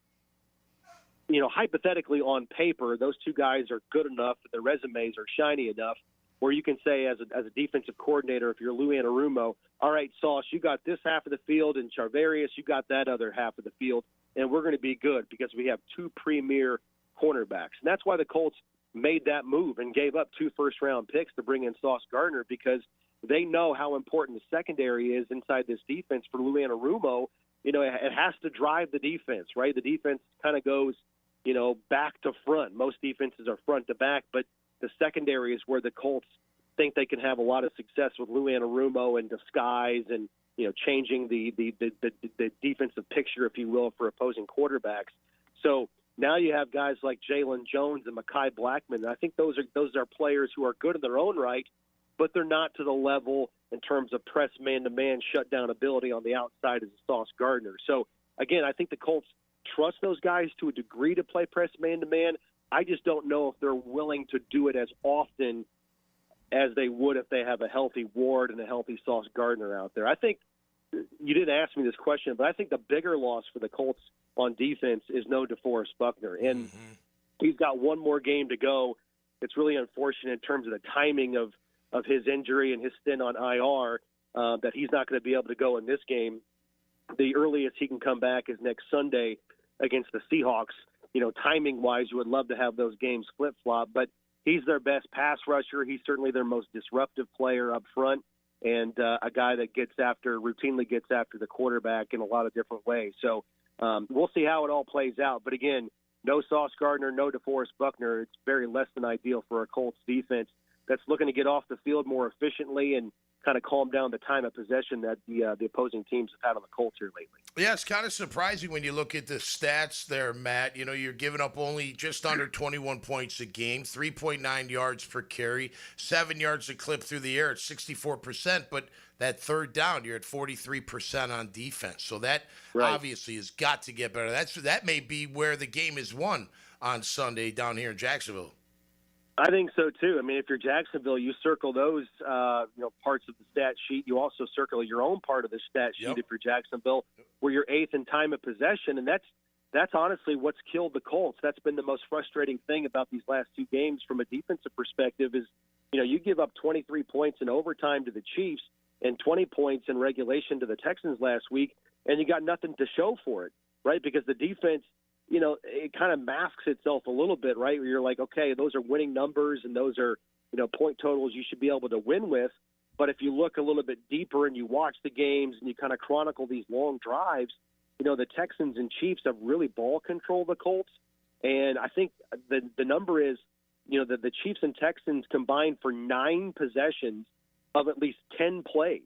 hypothetically on paper, those two guys are good enough, their resumes are shiny enough, where you can say as a defensive coordinator, if you're Lou Anarumo, all right, Sauce, you got this half of the field, and Charvarius, you got that other half of the field, and we're going to be good because we have two premier cornerbacks. And that's why the Colts made that move and gave up 2 first-round picks to bring in Sauce Gardner, because they know how important the secondary is inside this defense for Lou Anarumo. It has to drive the defense, right? The defense kind of goes, back to front. Most defenses are front to back, but the secondary is where the Colts think they can have a lot of success with Lou Anarumo and disguise and, changing the defensive picture, if you will, for opposing quarterbacks. So now you have guys like Jalen Jones and Mekhi Blackman. I think those are players who are good in their own right, but they're not to the level in terms of press man-to-man shutdown ability on the outside as Sauce Gardner. So, again, I think the Colts trust those guys to a degree to play press man-to-man. I just don't know if they're willing to do it as often as they would if they have a healthy Ward and a healthy Sauce Gardner out there. I think you didn't ask me this question, but I think the bigger loss for the Colts on defense is no DeForest Buckner. And he's got one more game to go. It's really unfortunate in terms of the timing of his injury and his stint on IR that he's not going to be able to go in this game. The earliest he can come back is next Sunday against the Seahawks. Timing-wise, you would love to have those games flip-flop, but he's their best pass rusher. He's certainly their most disruptive player up front, and a guy that routinely gets after the quarterback in a lot of different ways. So we'll see how it all plays out. But again, no Sauce Gardner, no DeForest Buckner. It's very less than ideal for a Colts defense that's looking to get off the field more efficiently and kind of calm down the time of possession that the opposing teams have had on the Colts here lately. Yeah, it's kind of surprising when you look at the stats there, Matt. You're giving up only just under 21 points a game, 3.9 yards per carry, 7 yards a clip through the air at 64%, but that third down, you're at 43% on defense. So that obviously has got to get better. That may be where the game is won on Sunday down here in Jacksonville. I think so, too. I mean, if you're Jacksonville, you circle those parts of the stat sheet. You also circle your own part of the stat sheet if you're Jacksonville, where you're 8th in time of possession. And that's honestly what's killed the Colts. That's been the most frustrating thing about these last 2 games from a defensive perspective is, you give up 23 points in overtime to the Chiefs and 20 points in regulation to the Texans last week, and you got nothing to show for it, right? Because the defense – it kind of masks itself a little bit, right? Where you're like, okay, those are winning numbers and those are, point totals you should be able to win with. But if you look a little bit deeper and you watch the games and you kind of chronicle these long drives, the Texans and Chiefs have really ball controlled the Colts. And I think the number is, the Chiefs and Texans combined for 9 possessions of at least 10 plays.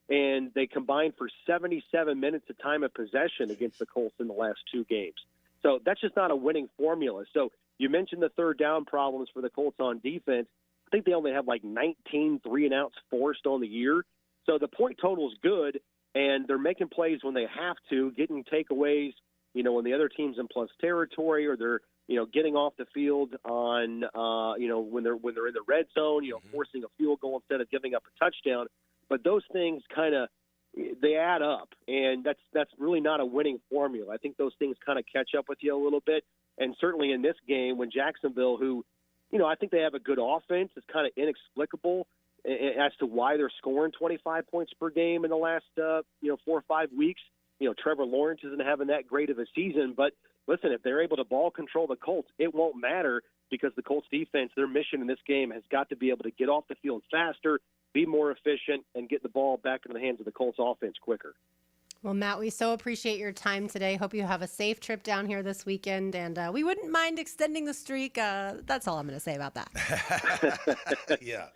And they combined for 77 minutes of time of possession against the Colts in the last 2 games. So that's just not a winning formula. So you mentioned the third down problems for the Colts on defense. I think they only have like 19 3-and-outs forced on the year. So the point total is good, and they're making plays when they have to, getting takeaways, when the other team's in plus territory, or they're, getting off the field on, when they're in the red zone, forcing a field goal instead of giving up a touchdown. But those things kind of, they add up, and that's really not a winning formula. I think those things kind of catch up with you a little bit, and certainly in this game when Jacksonville, who, I think they have a good offense, is kind of inexplicable as to why they're scoring 25 points per game in the last 4 or 5 weeks. Trevor Lawrence isn't having that great of a season, but listen, if they're able to ball control the Colts, it won't matter because the Colts defense, their mission in this game has got to be able to get off the field faster, be more efficient, and get the ball back into the hands of the Colts offense quicker. Well, Matt, we so appreciate your time today. Hope you have a safe trip down here this weekend, and we wouldn't mind extending the streak. That's all I'm going to say about that. Yeah.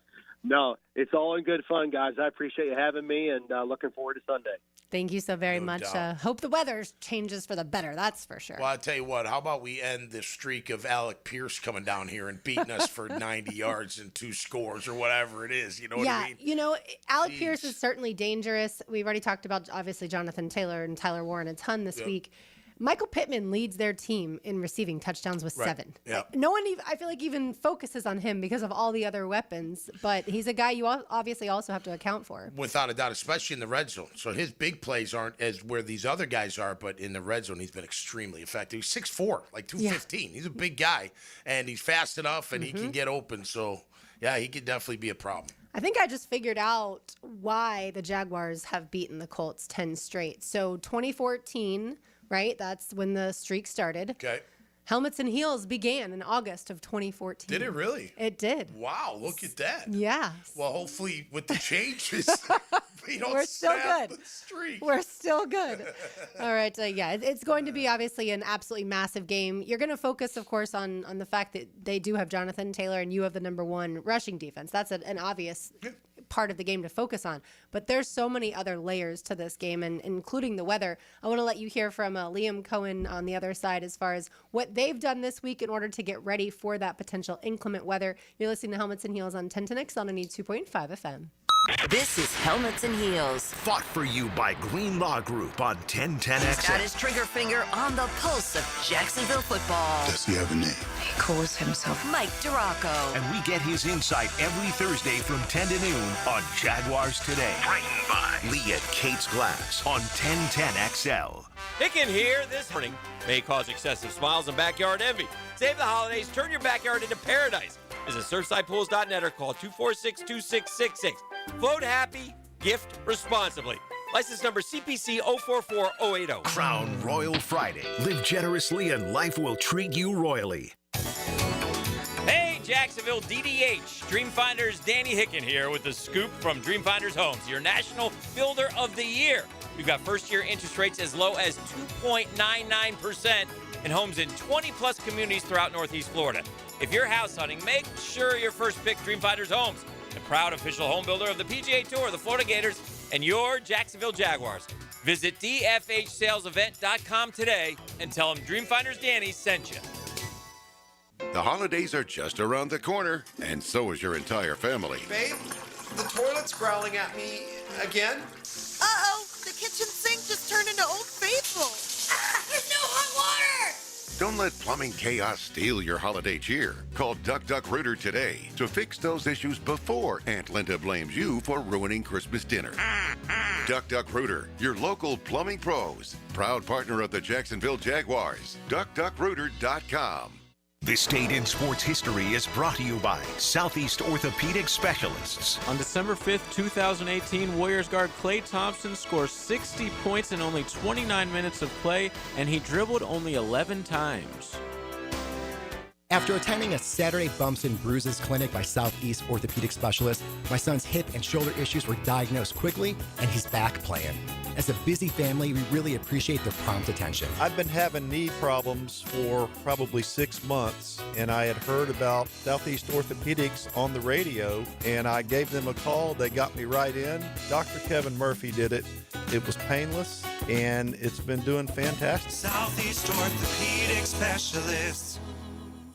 No, it's all in good fun, guys. I appreciate you having me, and looking forward to Sunday. Thank you so very much. Hope the weather changes for the better, that's for sure. Well, I'll tell you what, how about we end the streak of Alec Pierce coming down here and beating us for 90 yards and 2 scores or whatever it is, you know what I mean? You know, Alec Pierce is certainly dangerous. We've already talked about, obviously, Jonathan Taylor and Tyler Warren a ton this week. Michael Pittman leads their team in receiving touchdowns with 7. Yeah. No one, I feel like, even focuses on him because of all the other weapons, but he's a guy you obviously also have to account for. Without a doubt, especially in the red zone. So his big plays aren't as where these other guys are, but in the red zone, he's been extremely effective. He's 6'4", like 215. He's a big guy, and he's fast enough, and he can get open. So, yeah, he could definitely be a problem. I think I just figured out why the Jaguars have beaten the Colts 10 straight. So 2014... right? That's when the streak started. Okay. Helmets and Heels began in August of 2014. Did it really? It did. Wow, look at that. Yeah. Well, hopefully with the changes, we don't We're still snap good. the streak. We're still good. All right. It's going to be obviously an absolutely massive game. You're going to focus, of course, on the fact that they do have Jonathan Taylor and you have the number 1 rushing defense. That's an obvious part of the game to focus on. But there's so many other layers to this game, and including the weather. I want to let you hear from Liam Cohen on the other side as far as what they've done this week in order to get ready for that potential inclement weather. You're listening to Helmets and Heels on 1010X on 92.5 FM. This is Helmets and Heels. Fought for you by Green Law Group on 1010X. He's got his trigger finger on the pulse of Jacksonville football. Does he have a name? He calls himself Mike Duraco. And we get his insight every Thursday from 10 to noon on Jaguars Today. Written by Lee at Kate's Glass on 1010XL. Picking here this morning may cause excessive smiles and backyard envy. Save the holidays. Turn your backyard into paradise. Visit SurfsidePools.net or call 246-2666. Float happy, gift responsibly. License number CPC 044080. Crown Royal Friday. Live generously and life will treat you royally. Hey, Jacksonville DDH. Dreamfinders Danny Hicken here with the scoop from Dreamfinders Homes, your national builder of the year. We've got first-year interest rates as low as 2.99% in homes in 20-plus communities throughout Northeast Florida. If you're house hunting, make sure your first pick Dreamfinders Homes, the proud official home builder of the PGA Tour, the Florida Gators, and your Jacksonville Jaguars. Visit dfhsalesevent.com today and tell them Dreamfinders Danny sent you. The holidays are just around the corner, and so is your entire family. Babe, the toilet's growling at me again. Uh-oh, the kitchen sink just turned into Old Faithful. There's no hot water! Don't let plumbing chaos steal your holiday cheer. Call Duck Duck Rooter today to fix those issues before Aunt Linda blames you for ruining Christmas dinner. Duck Duck Rooter, your local plumbing pros. Proud partner of the Jacksonville Jaguars. DuckDuckRooter.com. This Date in Sports History is brought to you by Southeast Orthopedic Specialists. On December 5th, 2018, Warriors guard Klay Thompson scores 60 points in only 29 minutes of play, and he dribbled only 11 times. After attending a Saturday Bumps and Bruises clinic by Southeast Orthopedic Specialists, my son's hip and shoulder issues were diagnosed quickly, and he's back playing. As a busy family, we really appreciate their prompt attention. I've been having knee problems for probably 6 months, and I had heard about Southeast Orthopedics on the radio, and I gave them a call. They got me right in. Dr. Kevin Murphy did it. It was painless, and it's been doing fantastic. Southeast Orthopedic Specialists.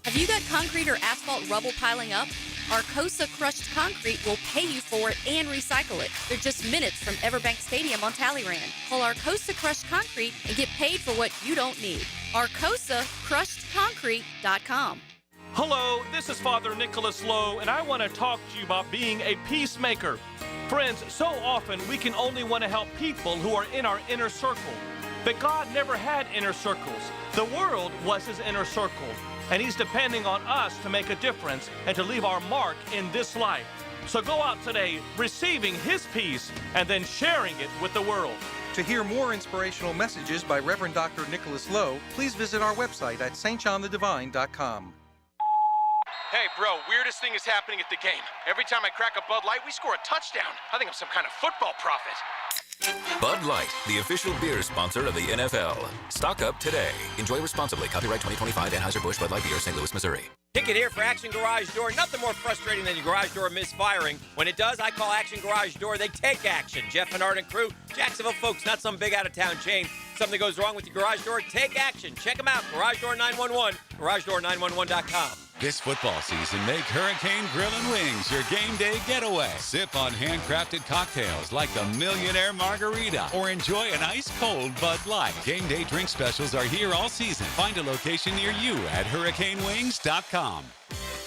Have you got concrete or asphalt rubble piling up? Arcosa Crushed Concrete will pay you for it and recycle it. They're just minutes from Everbank Stadium on Talleyrand. Call Arcosa Crushed Concrete and get paid for what you don't need. ArcosaCrushedConcrete.com. Hello, this is Father Nicholas Lowe, and I want to talk to you about being a peacemaker. Friends, so often we can only want to help people who are in our inner circle. But God never had inner circles. The world was his inner circle. And he's depending on us to make a difference and to leave our mark in this life. So go out today receiving his peace and then sharing it with the world. To hear more inspirational messages by Reverend Dr. Nicholas Lowe, please visit our website at stjohnthedivine.com. Hey, bro, weirdest thing is happening at the game. Every time I crack a Bud Light, we score a touchdown. I think I'm some kind of football prophet. Bud Light, the official beer sponsor of the NFL. Stock up today. Enjoy responsibly. Copyright 2025 Anheuser-Busch Bud Light Beer, St. Louis, Missouri. Kick it here for Action Garage Door. Nothing more frustrating than your garage door misfiring. When it does, I call Action Garage Door. They take action. Jeff and Art and crew, Jacksonville folks, not some big out-of-town chain. Something goes wrong with your garage door, take action. Check them out. Garage Door 911, garagedoor911.com. This football season, make Hurricane Grill and Wings your game day getaway. Sip on handcrafted cocktails like the Millionaire Margarita or enjoy an ice-cold Bud Light. Game day drink specials are here all season. Find a location near you at hurricanewings.com.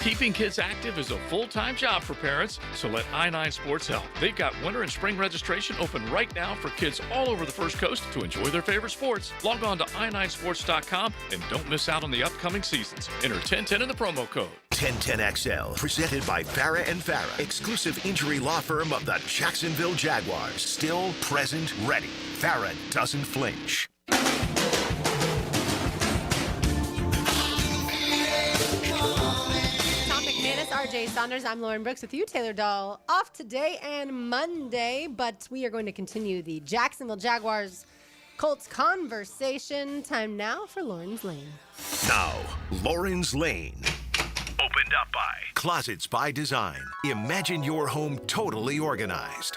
Keeping kids active is a full-time job for parents, so let I-9 Sports help. They've got winter and spring registration open right now for kids all over the First Coast to enjoy their favorite sports. Log on to i9sports.com and don't miss out on the upcoming seasons. Enter 1010 in the promo code. 1010XL, presented by Farah and Farah, exclusive injury law firm of the Jacksonville Jaguars. Still, present, ready. Farah doesn't flinch. RJ Saunders. I'm Lauren Brooks with you, Taylor Dahl. Off today and Monday, but we are going to continue the Jacksonville Jaguars Colts conversation. Time now for Lauren's Lane. Now, Lauren's Lane. Opened up by Closets by Design. Imagine your home totally organized.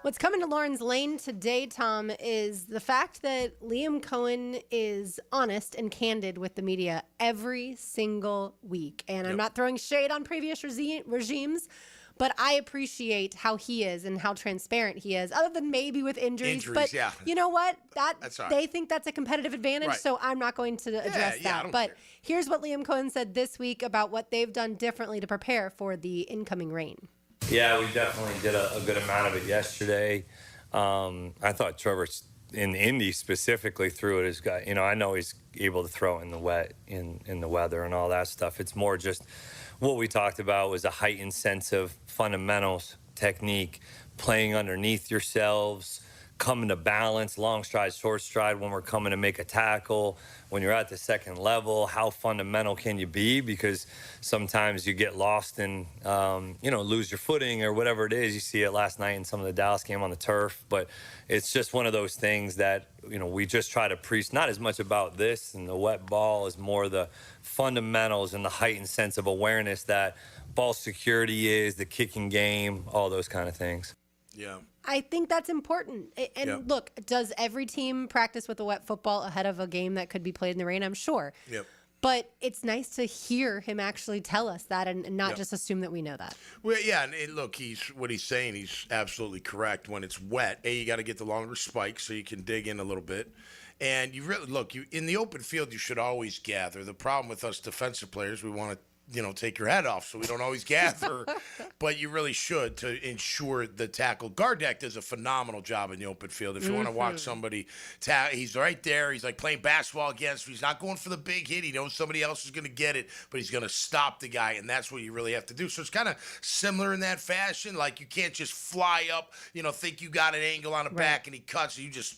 What's coming to Lauren's Lane today, Tom, is the fact that Liam Cohen is honest and candid with the media every single week. And I'm not throwing shade on previous regimes, but I appreciate how he is and how transparent he is, other than maybe with injuries. But yeah. You know what? That's all right. They think that's a competitive advantage, Right. so I'm not going to address I that. don't But care. here's what Liam Cohen said this week about what they've done differently to prepare for the incoming rain. Yeah, we definitely did a good amount of it yesterday. I thought Trevor in Indy specifically threw it as guy. You know, I know he's able to throw in the wet, in the weather and all that stuff. It's more just what we talked about was a heightened sense of fundamentals, technique, playing underneath yourselves, coming to balance, long stride, short stride when we're coming to make a tackle. When you're at the second level, how fundamental can you be? Because sometimes you get lost and, lose your footing or whatever it is. You see it last night in some of the Dallas game on the turf. But it's just one of those things that, we just try to preach, not as much about this and the wet ball as more the fundamentals and the heightened sense of awareness that ball security is, the kicking game, all those kind of things. Yeah. I think that's important. And look, does every team practice with a wet football ahead of a game that could be played in the rain? I'm sure. Yep. But it's nice to hear him actually tell us that and not just assume that we know that. Well, yeah, and look, what he's saying, he's absolutely correct. When it's wet, you got to get the longer spikes so you can dig in a little bit. And you really, in the open field, you should always gather. The problem with us defensive players, we want to, take your head off, so we don't always gather. But you really should to ensure the tackle. Guard deck does a phenomenal job in the open field. If you want to watch somebody, he's right there. He's like playing basketball against. He's not going for the big hit. He knows somebody else is going to get it, but he's going to stop the guy, and that's what you really have to do. So it's kind of similar in that fashion. Like you can't just fly up, think you got an angle on the back, and he cuts. You just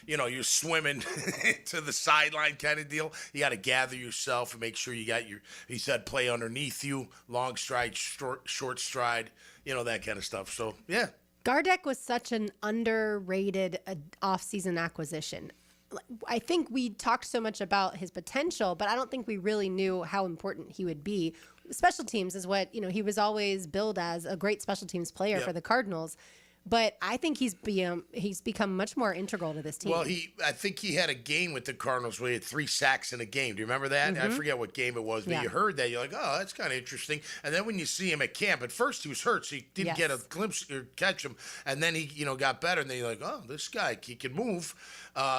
you're swimming to the sideline kind of deal. You got to gather yourself and make sure you got he said, play underneath you, long stride, short stride, that kind of stuff. So, yeah. Gardeck was such an underrated offseason acquisition. I think we talked so much about his potential, but I don't think we really knew how important he would be. Special teams is what, he was always billed as a great special teams player for the Cardinals. But I think he's become much more integral to this team. Well, I think he had a game with the Cardinals where he had 3 sacks in a game. Do you remember that? I forget what game it was, but you heard that. You're like, oh, that's kind of interesting. And then when you see him at camp, at first he was hurt, so you didn't get a glimpse or catch him. And then he, got better, and then you're like, oh, this guy, he can move.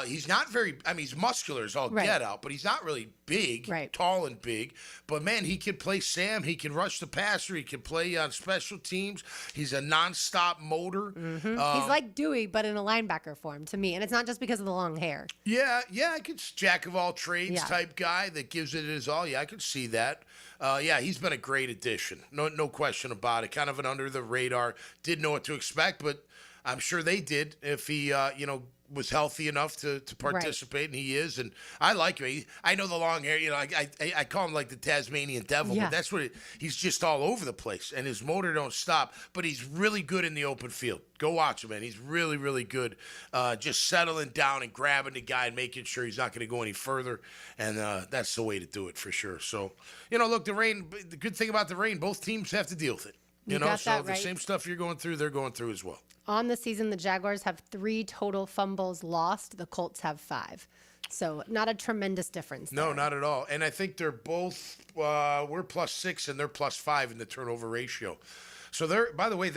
He's not very, he's muscular as all get out, but he's not really big, tall and big. But, man, he can play Sam. He can rush the passer. He can play on special teams. He's a nonstop motor. He's like Dewey, but in a linebacker form to me. And it's not just because of the long hair. Yeah, I could jack of all trades type guy that gives it his all. Yeah, I could see that. He's been a great addition. No question about it. Kind of an under the radar. Didn't know what to expect, but I'm sure they did if he, was healthy enough to participate, and he is. And I like him. I know the long hair. I call him like the Tasmanian devil, but that's what he's just all over the place, and his motor don't stop. But he's really good in the open field. Go watch him, man. He's really, really good. Just settling down and grabbing the guy and making sure he's not going to go any further. And that's the way to do it for sure. So, look, the rain, the good thing about the rain, both teams have to deal with it. You got so that the right. same stuff you're going through, they're going through as well. On the season, the Jaguars have 3 total fumbles lost. The Colts have 5. So not a tremendous difference there. No, not at all. And I think they're both, we're +6 and they're +5 in the turnover ratio. So by the way,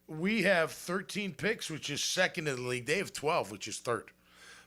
we have 13 picks, which is second in the league. They have 12, which is third.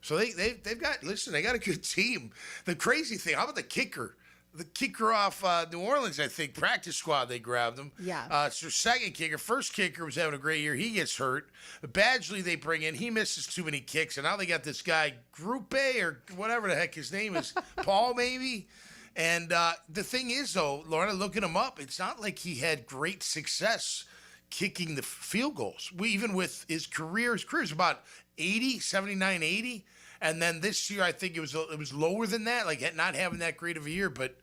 So they've got, they got a good team. The crazy thing, how about the kicker? The kicker off New Orleans, I think, practice squad, they grabbed him. Yeah. It's their second kicker. First kicker was having a great year. He gets hurt. Badgley they bring in. He misses too many kicks. And now they got this guy, Grupe, or whatever the heck his name is, Paul maybe. And the thing is, though, Lorna, looking him up, it's not like he had great success kicking the field goals. Even with his career is about 80, 79, 80. And then this year, I think it was lower than that, like not having that great of a year. But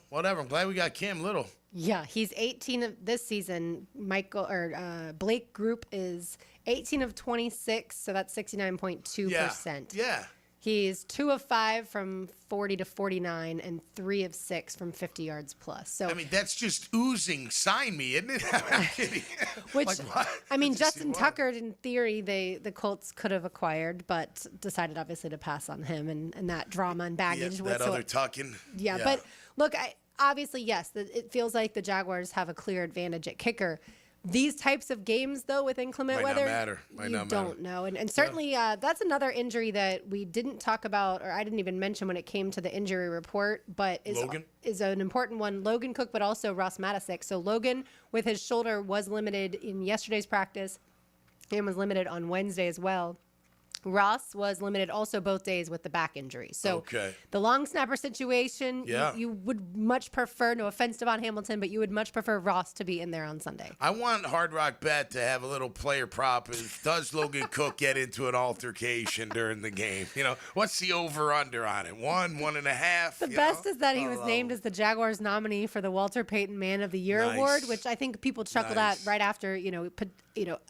whatever. I'm glad we got Cam Little. Yeah, he's 18 of this season. Blake Group is 18 of 26, so that's 69.2%. Yeah. He's 2 of 5 from 40 to 49 and 3 of 6 from 50 yards plus. So that's just oozing. Sign me, isn't it? I'm kidding. Which Justin Tucker, in theory, the Colts could have acquired, but decided obviously to pass on him and that drama and baggage. That other tucking. Yeah, but look, obviously, yes, it feels like the Jaguars have a clear advantage at kicker. These types of games, though, with inclement weather, you don't know. And certainly that's another injury that we didn't talk about, or I didn't even mention when it came to the injury report, but is an important one. Logan Cook, but also Ross Matisic. So Logan, with his shoulder, was limited in yesterday's practice and was limited on Wednesday as well. Ross was limited also both days with the back injury. So the long snapper situation, you would much prefer, no offense to Von Hamilton, but you would much prefer Ross to be in there on Sunday. I want Hard Rock Bet to have a little player prop. Does Logan Cook get into an altercation during the game? What's the over-under on it? 1, 1.5? The best is that he was named as the Jaguars nominee for the Walter Payton Man of the Year Award, which I think people chuckled at right after,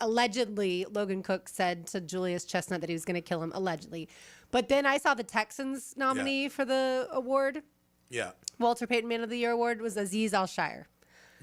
allegedly Logan Cook said to Julius Chestnut that he was going to kill him, allegedly. But then I saw the Texans nominee for the award. Yeah. Walter Payton Man of the Year Award was Azeez Al-Shire.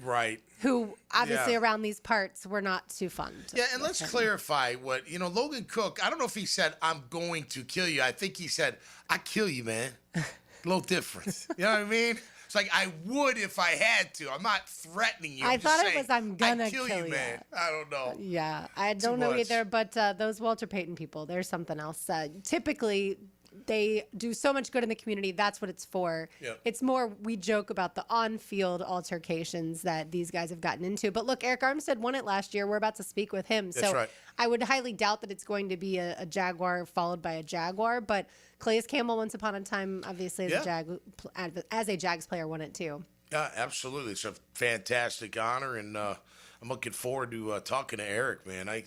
Right. Who obviously around these parts were not too fun. And let's clarify what, Logan Cook, I don't know if he said, I'm going to kill you. I think he said, I kill you, man. A little different. You know what I mean? It's like I would if I had to. I'm not threatening you. I thought it was I'm gonna kill you, man. I don't know. Yeah, I don't know either. But those Walter Payton people, there's something else. Typically, they do so much good in the community. That's what it's for. Yep. It's more we joke about the on-field altercations that these guys have gotten into. But look, Eric Armstead won it last year. We're about to speak with him. That's right. I would highly doubt that it's going to be a Jaguar followed by a Jaguar. But Calais Campbell, once upon a time, obviously as a Jags player, won it too. Yeah, absolutely. It's a fantastic honor, and I'm looking forward to talking to Eric, man. I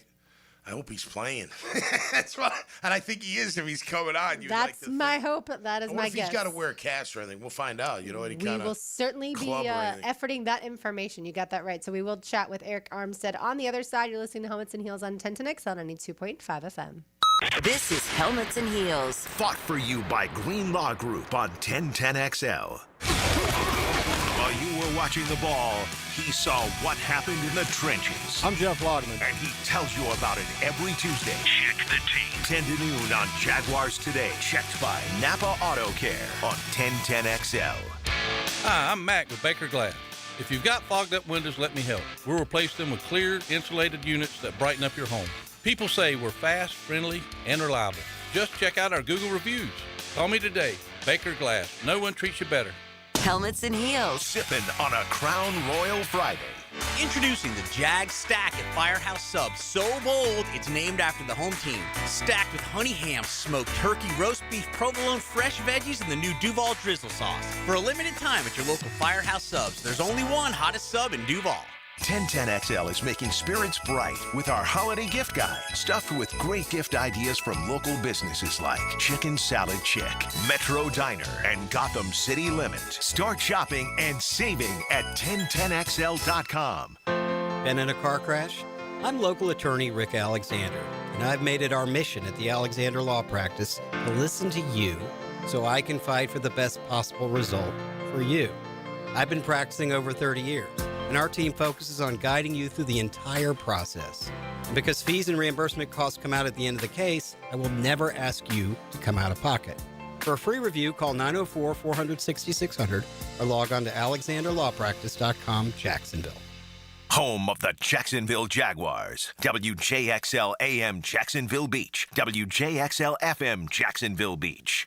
hope he's playing. That's right. And I think he is if he's coming on. That's my hope. That is my guess. If he's got to wear a cast or anything, we'll find out. We will certainly be efforting that information. You got that right. So we will chat with Eric Armstead. On the other side, you're listening to Helmets and Heels on 1010XL 92.5 FM. This is Helmets and Heels. Fought for you by Greenlaw Group on 1010XL. While you were watching the ball, he saw what happened in the trenches. I'm Jeff Laudman. And he tells you about it every Tuesday. Check the tape. 10 to noon on Jaguars Today. Checked by Napa Auto Care on 1010XL. Hi, I'm Mac with Baker Glass. If you've got fogged up windows, let me help. We'll replace them with clear, insulated units that brighten up your home. People say we're fast, friendly, and reliable. Just check out our Google reviews. Call me today. Baker Glass. No one treats you better. Helmets and Heels. Sipping on a Crown Royal Friday. Introducing the Jag Stack at Firehouse Subs. So bold, it's named after the home team. Stacked with honey ham, smoked turkey, roast beef, provolone, fresh veggies, and the new Duval drizzle sauce. For a limited time at your local Firehouse Subs, there's only one hottest sub in Duval. 1010XL is making spirits bright with our holiday gift guide, stuffed with great gift ideas from local businesses like Chicken Salad Chick, Metro Diner, and Gotham City Limit. Start shopping and saving at 1010XL.com. Been in a car crash? I'm local attorney Rick Alexander, and I've made it our mission at the Alexander Law Practice to listen to you so I can fight for the best possible result for you. I've been practicing over 30 years, and our team focuses on guiding you through the entire process. And because fees and reimbursement costs come out at the end of the case, I will never ask you to come out of pocket. For a free review, call 904-400-6600 or log on to alexanderlawpractice.com, Jacksonville. Home of the Jacksonville Jaguars. WJXL AM Jacksonville Beach. WJXL FM Jacksonville Beach.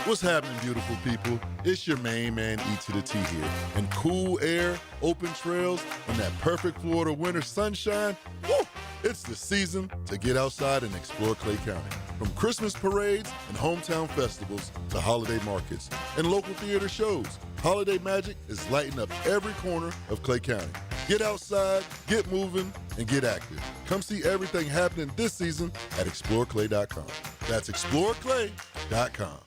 What's happening, beautiful people? It's your main man, E to the T here. And cool air, open trails, and that perfect Florida winter sunshine, woo! It's the season to get outside and explore Clay County. From Christmas parades and hometown festivals to holiday markets and local theater shows, holiday magic is lighting up every corner of Clay County. Get outside, get moving, and get active. Come see everything happening this season at exploreclay.com. That's exploreclay.com.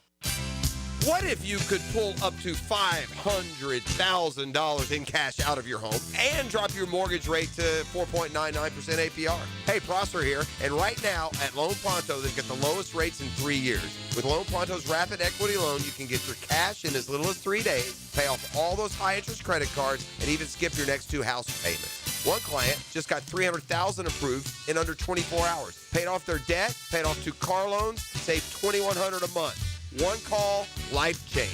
What if you could pull up to $500,000 in cash out of your home and drop your mortgage rate to 4.99% APR? Hey, Prosser here, and right now at Loan Pronto, they've got the lowest rates in 3 years. With Loan Pronto's rapid equity loan, you can get your cash in as little as 3 days, pay off all those high-interest credit cards, and even skip your next 2 house payments. One client just got $300,000 approved in under 24 hours. Paid off their debt, paid off 2 car loans, saved $2,100 a month. One call, life change.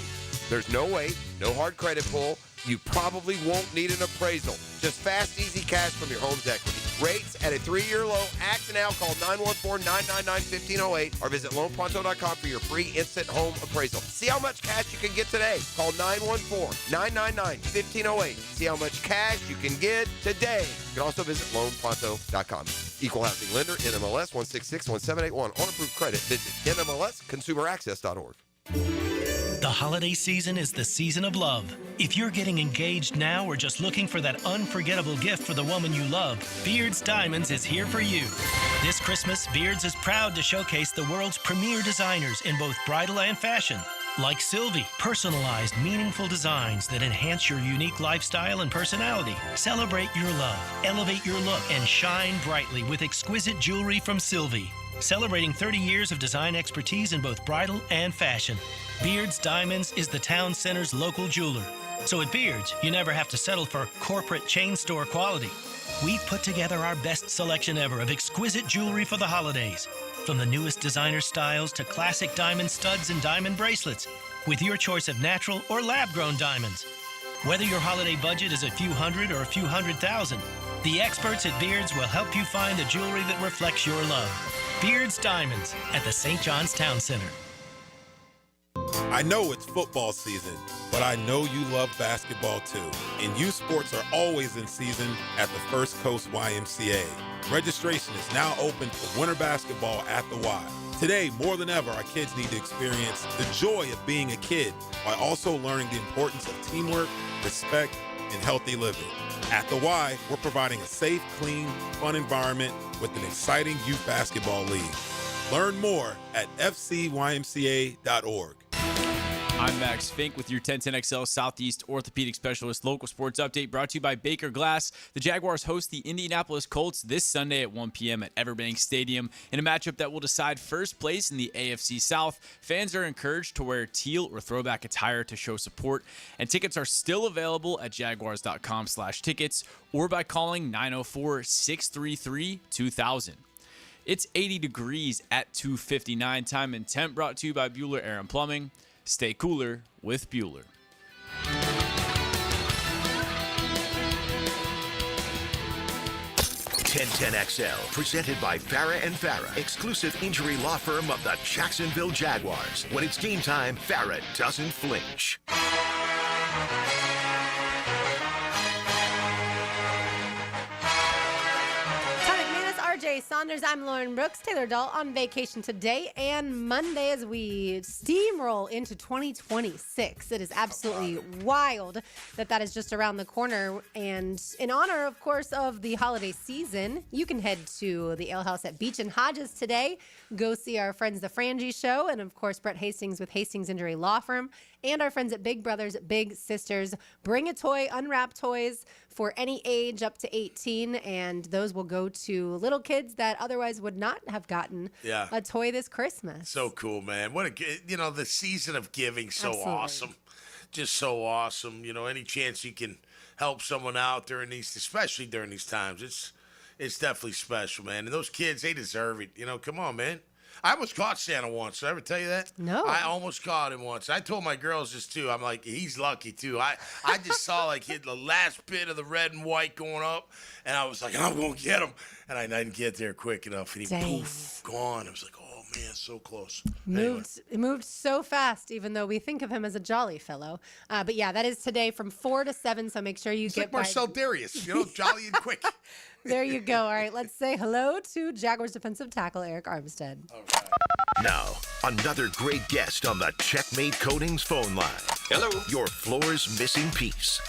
There's no wait, no hard credit pull. You probably won't need an appraisal. Just fast, easy cash from your home's equity. Rates at a 3-year low. Act now. Call 914-999-1508 or visit loanpronto.com for your free instant home appraisal. See how much cash you can get today. Call 914-999-1508. See how much cash you can get today. You can also visit loanpronto.com. Equal housing lender, NMLS 1661781. On approved credit, visit NMLSconsumeraccess.org. The holiday season is the season of love. If you're getting engaged now or just looking for that unforgettable gift for the woman you love, Beards Diamonds is here for you. This Christmas, Beards is proud to showcase the world's premier designers in both bridal and fashion. Like Sylvie, personalized, meaningful designs that enhance your unique lifestyle and personality. Celebrate your love, elevate your look, and shine brightly with exquisite jewelry from Sylvie. Celebrating 30 years of design expertise in both bridal and fashion. Beards Diamonds is the town center's local jeweler. So at Beards, you never have to settle for corporate chain store quality. We've put together our best selection ever of exquisite jewelry for the holidays. From the newest designer styles to classic diamond studs and diamond bracelets, with your choice of natural or lab-grown diamonds. Whether your holiday budget is a few hundred or a few $100,000, the experts at Beards will help you find the jewelry that reflects your love. Beards Diamonds at the St. John's Town Center. I know it's football season, but I know you love basketball too. And youth sports are always in season at the First Coast YMCA. Registration is now open for winter basketball at the Y. Today, more than ever, our kids need to experience the joy of being a kid while also learning the importance of teamwork, respect, and healthy living. At the Y, we're providing a safe, clean, fun environment with an exciting youth basketball league. Learn more at fcymca.org. I'm Max Fink with your 1010XL Southeast Orthopedic Specialist local sports update brought to you by Baker Glass. The Jaguars host the Indianapolis Colts this Sunday at 1 p.m. at Everbank Stadium in a matchup that will decide first place in the AFC South. Fans are encouraged to wear teal or throwback attire to show support, and tickets are still available at jaguars.com/tickets or by calling 904-633-2000. It's 80 degrees at 2:59. Time and temp brought to you by Bueller Air and Plumbing. Stay cooler with Bueller. 1010XL, presented by Farah and Farah, exclusive injury law firm of the Jacksonville Jaguars. When it's game time, Farah doesn't flinch. Desiree Saunders. I'm Lauren Brooks. Taylor Dahl on vacation today and Monday as we steamroll into 2026. It is absolutely wild that is just around the corner. And in honor, of course, of the holiday season, you can head to the Ale House at Beach and Hodges today. Go see our friends, The Frangie Show, and of course, Brett Hastings with Hastings Injury Law Firm, and our friends at Big Brothers Big Sisters. Bring a toy, unwrap toys for any age up to 18, and those will go to little kids that otherwise would not have gotten a toy this Christmas. So cool, man. The season of giving, so Absolutely. awesome. Just so awesome. Any chance you can help someone out especially during these times, it's definitely special, man. And those kids, they deserve it. Come on, man. I almost caught Santa once. Did I ever tell you that? No. I almost caught him once. I told my girls this too. I'm like, he's lucky too. I just saw the last bit of the red and white going up, and I was like, I'm going to get him. And I didn't get there quick enough, and he poof, gone. I was like, oh man, so close. It moved so fast, even though we think of him as a jolly fellow. But yeah, that is today from 4 to 7, so make sure you It's get like Marcel Darius, jolly and quick. There you go. All right, let's say hello to Jaguars defensive tackle Eric Armstead. Now, another great guest on the Checkmate Coatings phone line. Hello. Your floor's missing piece.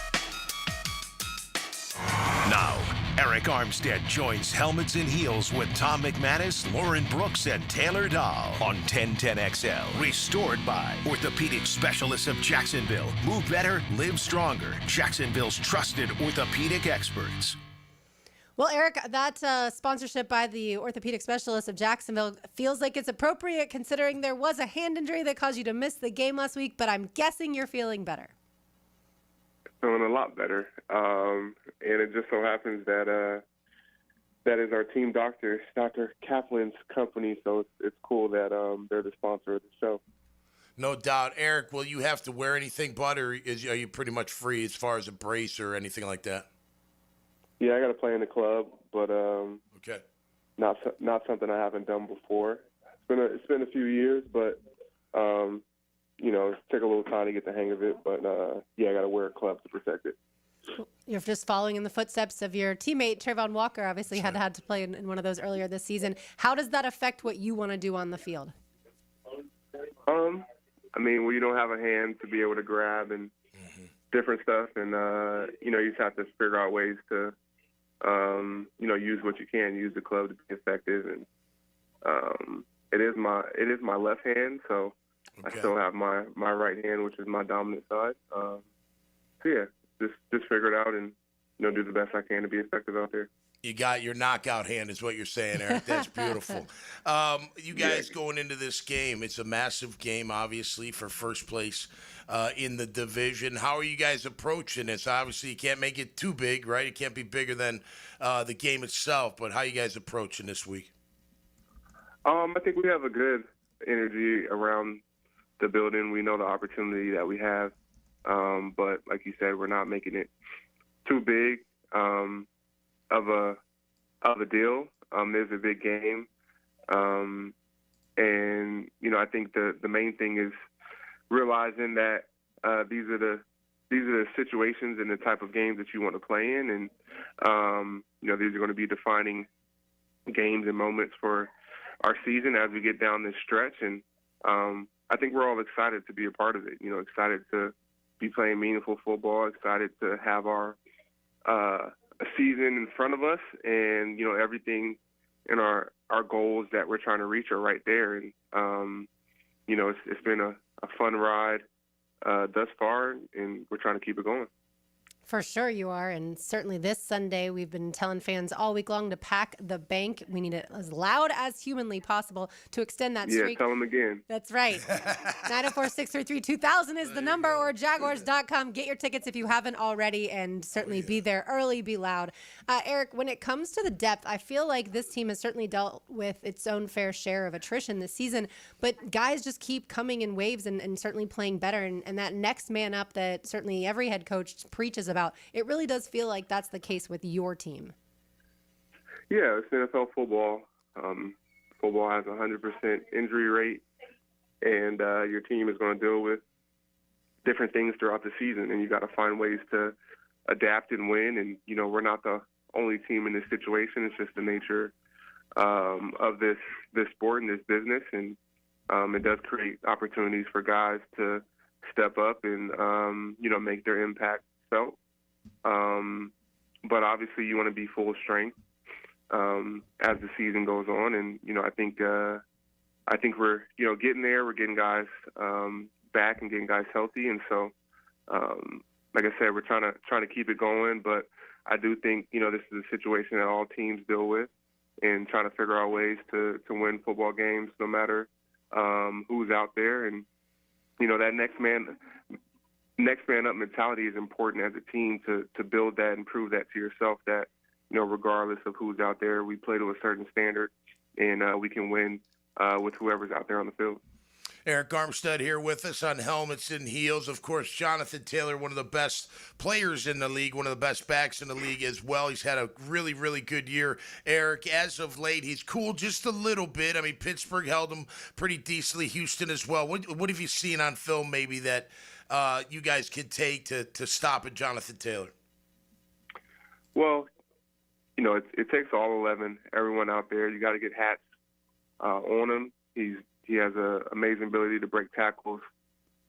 Now, Eric Armstead joins Helmets and Heels with Tom McManus, Lauren Brooks, and Taylor Dahl on 1010XL. Restored by Orthopedic Specialists of Jacksonville. Move better, live stronger. Jacksonville's trusted orthopedic experts. Well, Eric, that sponsorship by the Orthopedic Specialists of Jacksonville feels like it's appropriate considering there was a hand injury that caused you to miss the game last week, but I'm guessing you're feeling better. Feeling a lot better. And it just so happens that that is our team doctor, Dr. Kaplan's company, so it's cool that they're the sponsor of the show. No doubt. Eric, will you have to wear anything, bud, or are you pretty much free as far as a brace or anything like that? Yeah, I got to play in the club, but okay, not something I haven't done before. It's been a few years, but it took a little time to get the hang of it. But I got to wear a club to protect it. You're just following in the footsteps of your teammate Trayvon Walker. Obviously, had to play in one of those earlier this season. How does that affect what you want to do on the field? You don't have a hand to be able to grab and different stuff, and you just have to figure out ways to use what you can, use the club to be effective. And it is my left hand, so I still have my right hand, which is my dominant side. Just figure it out and do the best I can to be effective out there. You got your knockout hand is what you're saying, Eric. That's beautiful. You guys going into this game, it's a massive game, obviously, for first place in the division. How are you guys approaching this? Obviously, you can't make it too big, right? It can't be bigger than the game itself, but how are you guys approaching this week? I think we have a good energy around the building. We know the opportunity that we have, but like you said, we're not making it too big of a deal. There's a big game, and I think the main thing is realizing that these are the situations and the type of games that you want to play in, and these are going to be defining games and moments for our season as we get down this stretch. And I think we're all excited to be a part of it. Excited to be playing meaningful football, excited to have our a season in front of us, and everything in our goals that we're trying to reach are right there. And it's been a fun ride thus far, and we're trying to keep it going. For sure you are, and certainly this Sunday we've been telling fans all week long to pack the bank. We need it as loud as humanly possible to extend that streak. Yeah, tell them again. That's right. 904-633-2000 is the number, or Jaguars.com. Get your tickets if you haven't already, and certainly be there early, be loud. Eric, when it comes to the depth, I feel like this team has certainly dealt with its own fair share of attrition this season, but guys just keep coming in waves and certainly playing better, and that next man up that certainly every head coach preaches about, it really does feel like that's the case with your team. Yeah, it's NFL football. Football has a 100% injury rate, and your team is going to deal with different things throughout the season, and you got to find ways to adapt and win. And we're not the only team in this situation. It's just the nature of this sport and this business, and it does create opportunities for guys to step up and make their impact felt. But obviously, you want to be full strength as the season goes on, and I think we're getting there. We're getting guys back and getting guys healthy, and so like I said, we're trying to keep it going. But I do think this is a situation that all teams deal with, and trying to figure out ways to win football games no matter who's out there. And that next man up mentality is important as a team to build that and prove that to yourself that regardless of who's out there, we play to a certain standard, and we can win with whoever's out there on the field. Eric Armstead here with us on Helmets and Heels. Of course, Jonathan Taylor, one of the best players in the league, one of the best backs in the league as well. He's had a really, really good year. Eric, as of late, he's cooled just a little bit. I mean, Pittsburgh held him pretty decently. Houston as well. What have you seen on film maybe that you guys could take to stop at Jonathan Taylor? Well, it takes all 11, everyone out there. You got to get hats on him. He has an amazing ability to break tackles.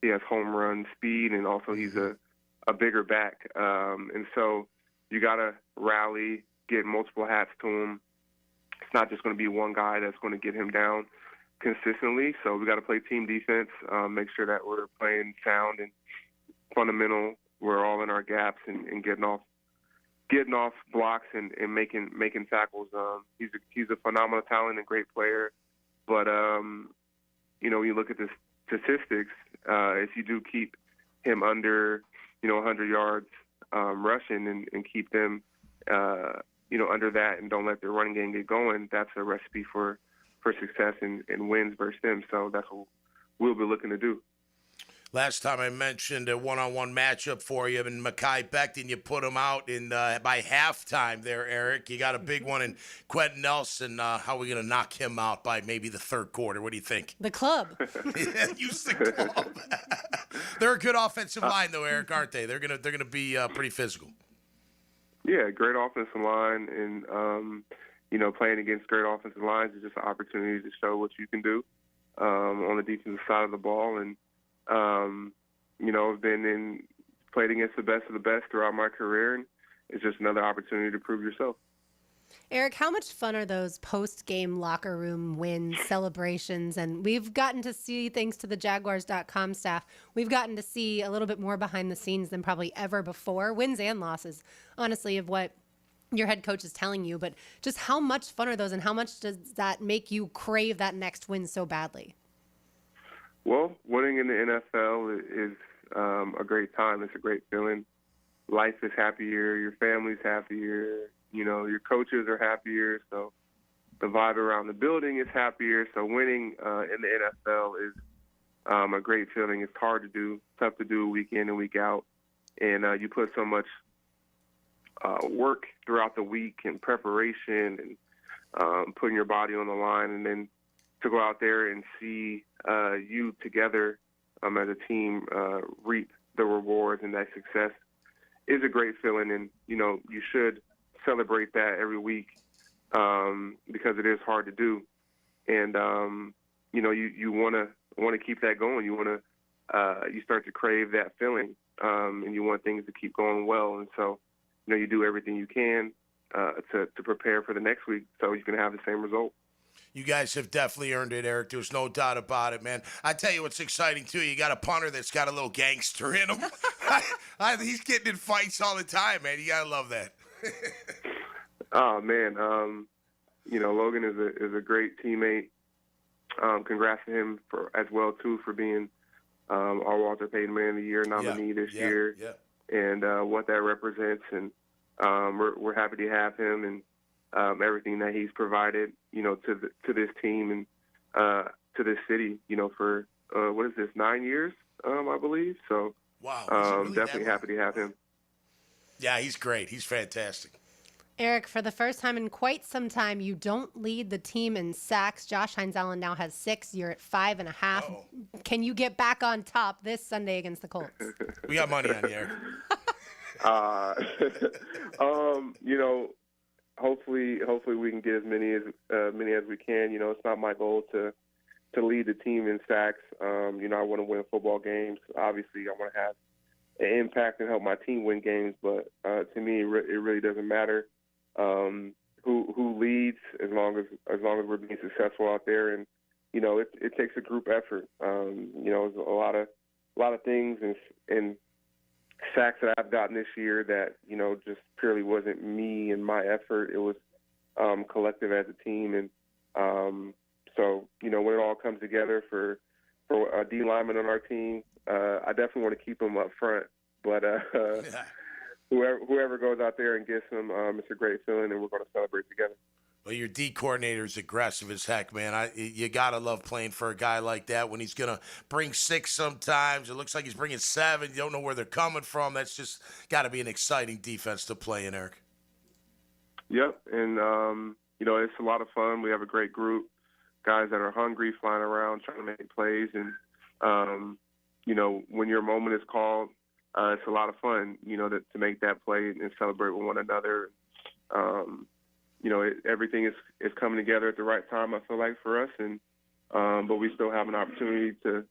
He has home run speed, and also he's a bigger back. And so you got to rally, get multiple hats to him. It's not just going to be one guy that's going to get him down consistently. So we got to play team defense, make sure that we're playing sound and fundamental. We're all in our gaps and getting off blocks and making tackles. He's a phenomenal talent and great player. But when you look at the statistics, if you do keep him under 100 yards rushing and keep them under that and don't let their running game get going, that's a recipe for success and wins versus them. So that's what we'll be looking to do. Last time I mentioned a one-on-one matchup for you, and Mekhi Becton, you put him out by halftime there, Eric. You got a big one in Quentin Nelson. How are we going to knock him out by maybe the third quarter? What do you think? The club. Use the club. They're a good offensive line, though, Eric, aren't they? They're gonna be pretty physical. Yeah, great offensive line, and playing against great offensive lines is just an opportunity to show what you can do on the defensive side of the ball. And I've played against the best of the best throughout my career, and it's just another opportunity to prove yourself. Eric, how much fun are those post-game locker room wins, celebrations? And we've gotten to see, thanks to the Jaguars.com staff, we've gotten to see a little bit more behind the scenes than probably ever before, wins and losses, honestly, of what your head coach is telling you. But just how much fun are those, and how much does that make you crave that next win so badly? Well, winning in the NFL is a great time. It's a great feeling. Life is happier. Your family's happier. Your coaches are happier. So the vibe around the building is happier. So winning in the NFL is a great feeling. It's hard to do, tough to do week in and week out. And you put so much work throughout the week and preparation and putting your body on the line, and then to go out there and see you together as a team reap the rewards and that success is a great feeling. And, you should celebrate that every week because it is hard to do. And, you want to keep that going. You want to you start to crave that feeling, and you want things to keep going well. And so, you do everything you can to prepare for the next week so you can have the same result. You guys have definitely earned it, Eric. There's no doubt about it, man. I tell you what's exciting, too. You got a punter that's got a little gangster in him. He's getting in fights all the time, man. You got to love that. Oh, man. Logan is a great teammate. Congrats to him as well, too, for being our Walter Payton Man of the Year nominee this year. Yeah. And what that represents. And we're happy to have him and everything that he's provided, to this team and to this city, for what is this, 9 years, I believe. So, wow, really definitely happy to have him. Yeah, he's great. He's fantastic. Eric, for the first time in quite some time, you don't lead the team in sacks. Josh Hines Allen now has 6. You're at 5.5. Uh-oh. Can you get back on top this Sunday against the Colts? We got money on you, Eric. hopefully we can get as many as we can. You know, it's not my goal to lead the team in sacks. You know, I want to win football games. Obviously, I want to have an impact and help my team win games. But to me, it really doesn't matter who leads, as long as we're being successful out there. And you know, it takes a group effort. You know, there's a lot of things and sacks that I've gotten this year that, you know, just purely wasn't me and my effort. It was collective as a team. And so, you know, when it all comes together for a D lineman on our team, I definitely want to keep him up front. But whoever goes out there and gets him, it's a great feeling, and we're going to celebrate together. Well, your D coordinator is aggressive as heck, man. You got to love playing for a guy like that when he's going to bring 6 sometimes. It looks like he's bringing 7. You don't know where they're coming from. That's just got to be an exciting defense to play in, Eric. Yep, and, you know, it's a lot of fun. We have a great group, guys that are hungry, flying around, trying to make plays. And, you know, when your moment is called, it's a lot of fun, you know, to make that play and celebrate with one another. You know, everything is coming together at the right time, I feel like, for us. And but we still have an opportunity to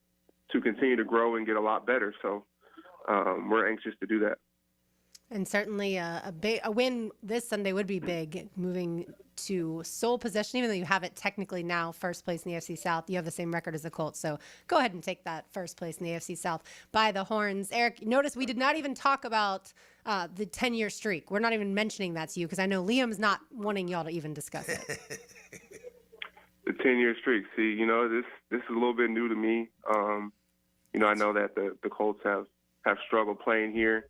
continue to grow and get a lot better. So we're anxious to do that. And certainly a win this Sunday would be big, moving to sole possession, even though you have it technically now first place in the AFC South. You have the same record as the Colts. So go ahead and take that first place in the AFC South by the horns. Eric, notice we did not even talk about the 10-year streak. We're not even mentioning that to you because I know Liam's not wanting y'all to even discuss it. The 10-year streak. See, you know, this is a little bit new to me. You know, I know that the Colts have struggled playing here.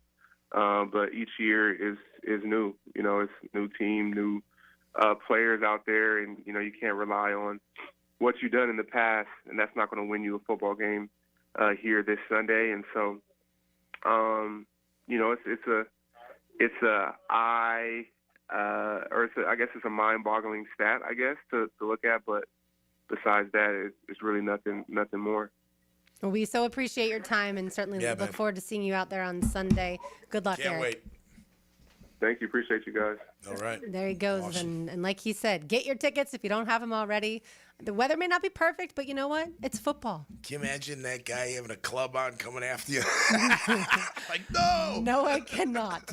But each year is new. You know, it's a new team, new players out there, and you know you can't rely on what you've done in the past, and that's not going to win you a football game here this Sunday. And so, you know, I guess it's a mind-boggling stat, I guess, to look at. But besides that, it's really nothing more. Well, we so appreciate your time and certainly look forward to seeing you out there on Sunday. Good luck, Eric. Can't wait. Thank you. Appreciate you guys. All right. There he goes. Awesome. And like he said, get your tickets if you don't have them already. The weather may not be perfect, but you know what? It's football. Can you imagine that guy having a club on coming after you? Like, no! No, I cannot.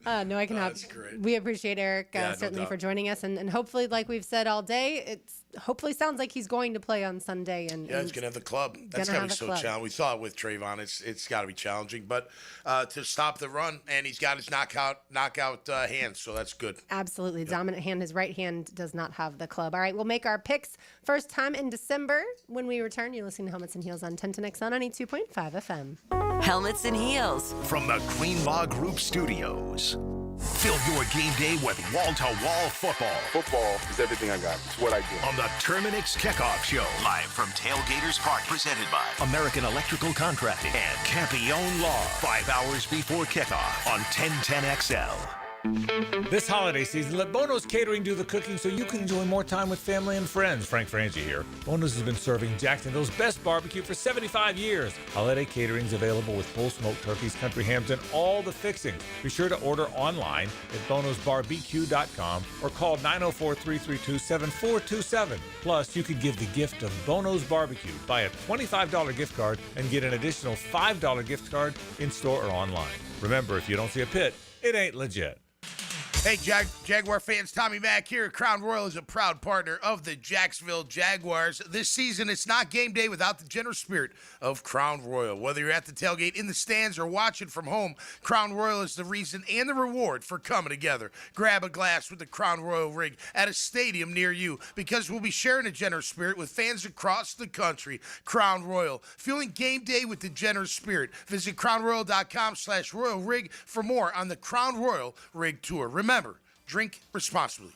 No, I cannot. That's great. We appreciate Eric certainly for joining us. And hopefully, like we've said all day, it's hopefully sounds like he's going to play on Sunday. And he's going to have the club. That's got to be so challenging. We saw it with Trayvon. It's got to be challenging. But to stop the run, and he's got his knockout hands, so that's good. Absolutely. Dominant hand. His right hand does not have the club. All right, we'll make our picks first time in December. When we return, you're listening to Helmets and Heels on 1010X on 92.5 FM. Helmets and Heels. From the Greenlaw Group Studios. Fill your game day with wall-to-wall football. Football is everything I got. It's what I do. On the Terminix Kickoff Show. Live from Tailgaters Park. Presented by American Electrical Contracting and Campione Law. 5 hours before kickoff on 1010XL. This holiday season, let Bono's Catering do the cooking so you can enjoy more time with family and friends. Frank Frangie here. Bono's has been serving Jacksonville's best barbecue for 75 years. Holiday catering's available with full smoked turkeys, country hams, and all the fixings. Be sure to order online at bonosbarbecue.com or call 904-332-7427. Plus, you could give the gift of Bono's Barbecue. Buy a $25 gift card and get an additional $5 gift card in store or online. Remember, if you don't see a pit, it ain't legit. Hey, Jaguar fans, Tommy Mack here. Crown Royal is a proud partner of the Jacksonville Jaguars. This season, it's not game day without the generous spirit of Crown Royal. Whether you're at the tailgate, in the stands, or watching from home, Crown Royal is the reason and the reward for coming together. Grab a glass with the Crown Royal rig at a stadium near you because we'll be sharing a generous spirit with fans across the country. Crown Royal, fueling game day with the generous spirit. Visit crownroyal.com/Royal Rig for more on the Crown Royal Rig Tour. Remember, drink responsibly.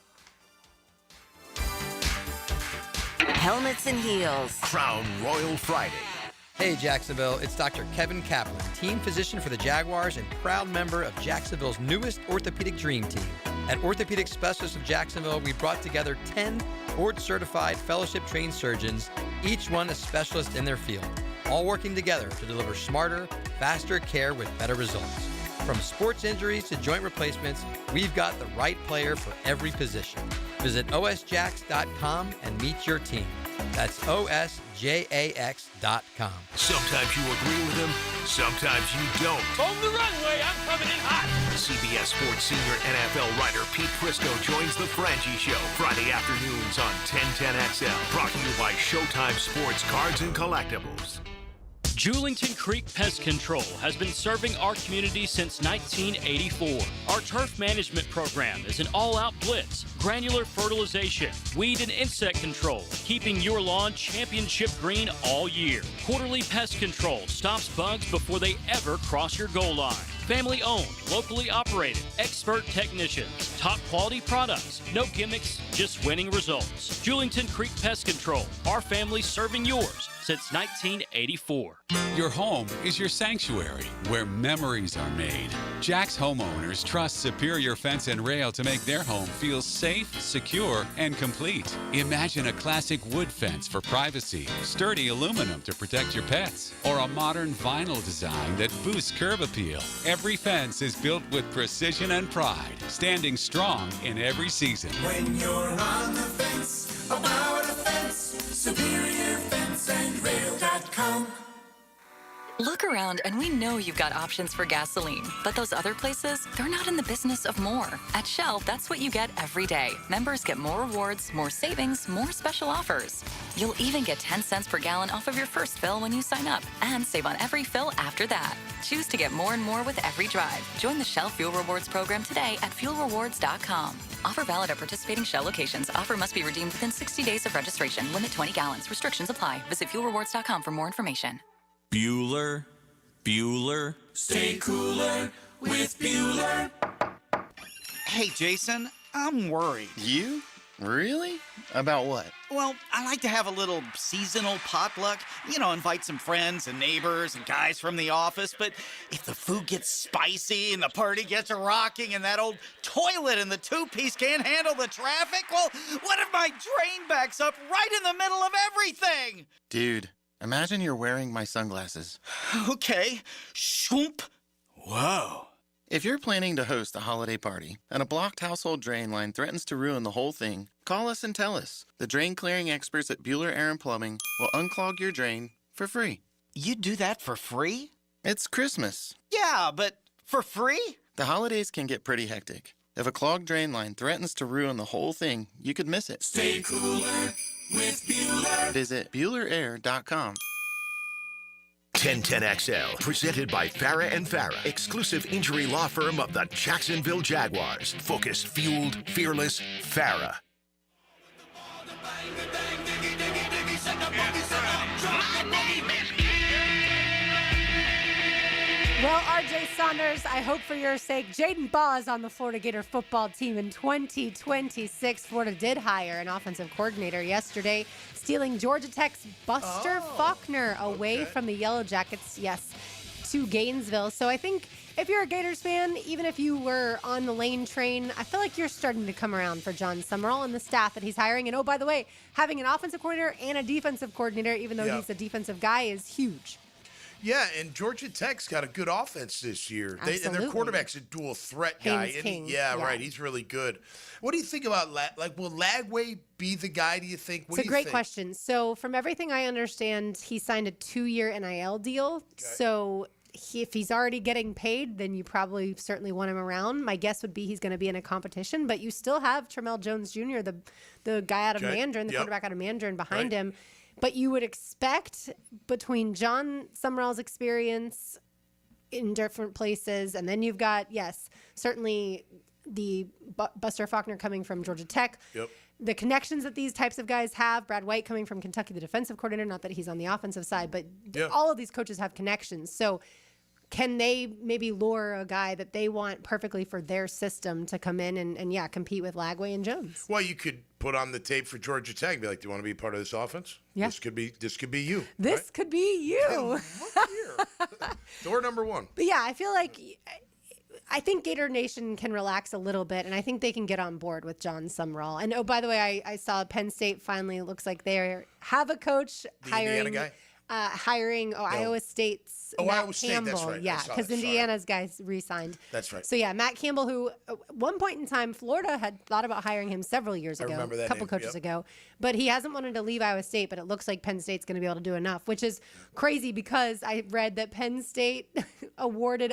Helmets and Heels. Crown Royal Friday. Hey, Jacksonville. It's Dr. Kevin Kaplan, team physician for the Jaguars and proud member of Jacksonville's newest orthopedic dream team. At Orthopedic Specialists of Jacksonville, we brought together 10 board-certified, fellowship-trained surgeons, each one a specialist in their field, all working together to deliver smarter, faster care with better results. From sports injuries to joint replacements, we've got the right player for every position. Visit osjax.com and meet your team. That's osjax.com. Sometimes you agree with him, sometimes you don't. On the runway, I'm coming in hot. CBS Sports senior NFL writer Pete Prisco joins the Frangie Show Friday afternoons on 1010XL. Brought to you by Showtime Sports Cards and Collectibles. Julington Creek Pest Control has been serving our community since 1984. Our turf management program is an all-out blitz, granular fertilization, weed and insect control, keeping your lawn championship green all year. Quarterly pest control stops bugs before they ever cross your goal line. Family owned, locally operated, expert technicians, top quality products, no gimmicks, just winning results. Julington Creek Pest Control, our family serving yours since 1984. Your home is your sanctuary where memories are made. Jack's homeowners trust Superior Fence and Rail to make their home feel safe, secure, and complete. Imagine a classic wood fence for privacy, sturdy aluminum to protect your pets, or a modern vinyl design that boosts curb appeal. Every fence is built with precision and pride, standing strong in every season. When you're on the fence, about a fence, SuperiorFenceandRail.com. Look around and we know you've got options for gasoline, but those other places, they're not in the business of more. At Shell, that's what you get every day. Members get more rewards, more savings, more special offers. You'll even get 10 cents per gallon off of your first fill when you sign up and save on every fill after that. Choose to get more and more with every drive. Join the Shell Fuel Rewards program today at fuelrewards.com. Offer valid at participating Shell locations. Offer must be redeemed within 60 days of registration. Limit 20 gallons. Restrictions apply. Visit fuelrewards.com for more information. Bueller. Stay cooler with Bueller. Hey, Jason, I'm worried. You? Really? About what? Well, I like to have a little seasonal potluck. You know, invite some friends and neighbors and guys from the office. But if the food gets spicy and the party gets rocking and that old toilet in the two-piece can't handle the traffic, well, what if my drain backs up right in the middle of everything? Dude, imagine you're wearing my sunglasses. Okay. Shoomp. Whoa. If you're planning to host a holiday party and a blocked household drain line threatens to ruin the whole thing, call us and tell us. The drain clearing experts at Bueller Air & Plumbing will unclog your drain for free. You do that for free? It's Christmas. Yeah, but for free? The holidays can get pretty hectic. If a clogged drain line threatens to ruin the whole thing, you could miss it. Stay cooler with Bueller. Visit BuellerAir.com. 1010XL, presented by Farah & Farah, exclusive injury law firm of the Jacksonville Jaguars. Focused, fueled, fearless, Farah. Well, RJ Saunders, I hope for your sake, Jaden Baugh is on the Florida Gator football team in 2026. Florida did hire an offensive coordinator yesterday, stealing Georgia Tech's Buster Faulkner away from the Yellow Jackets, to Gainesville. So I think if you're a Gators fan, even if you were on the Lane train, I feel like you're starting to come around for John Summerall and the staff that he's hiring. And oh, by the way, having an offensive coordinator and a defensive coordinator, even though he's a defensive guy, is huge. Yeah, and Georgia Tech's got a good offense this year. And their quarterback's a dual threat guy. Right. He's really good. What do you think about will Lagway be the guy, do you think? It's a great question. So from everything I understand, he signed a 2-year NIL deal. Okay. So if he's already getting paid, then you probably certainly want him around. My guess would be he's going to be in a competition, but you still have Tramel Jones Jr., the guy out of Mandarin, the quarterback out of Mandarin behind him. But you would expect between John Summerall's experience in different places, and then you've got, certainly the Buster Faulkner coming from Georgia Tech. Yep. The connections that these types of guys have, Brad White coming from Kentucky, the defensive coordinator, not that he's on the offensive side, but all of these coaches have connections. So can they maybe lure a guy that they want perfectly for their system to come in and compete with Lagway and Jones? Well, you could put on the tape for Georgia Tech and be like, do you want to be part of this offense? Yeah. This could be you. This could be you. Look here. Door number one. But yeah, I think Gator Nation can relax a little bit, and I think they can get on board with John Summerall. And, oh, by the way, I saw Penn State finally looks like they have a coach hiring. Indiana guy? hiring Iowa State's Matt Campbell. That's right. Yeah, because Indiana's guys re-signed. That's right. So yeah, Matt Campbell, who at one point in time, Florida had thought about hiring him several years ago, a couple coaches ago, but he hasn't wanted to leave Iowa State. But it looks like Penn State's going to be able to do enough, which is crazy because I read that Penn State awarded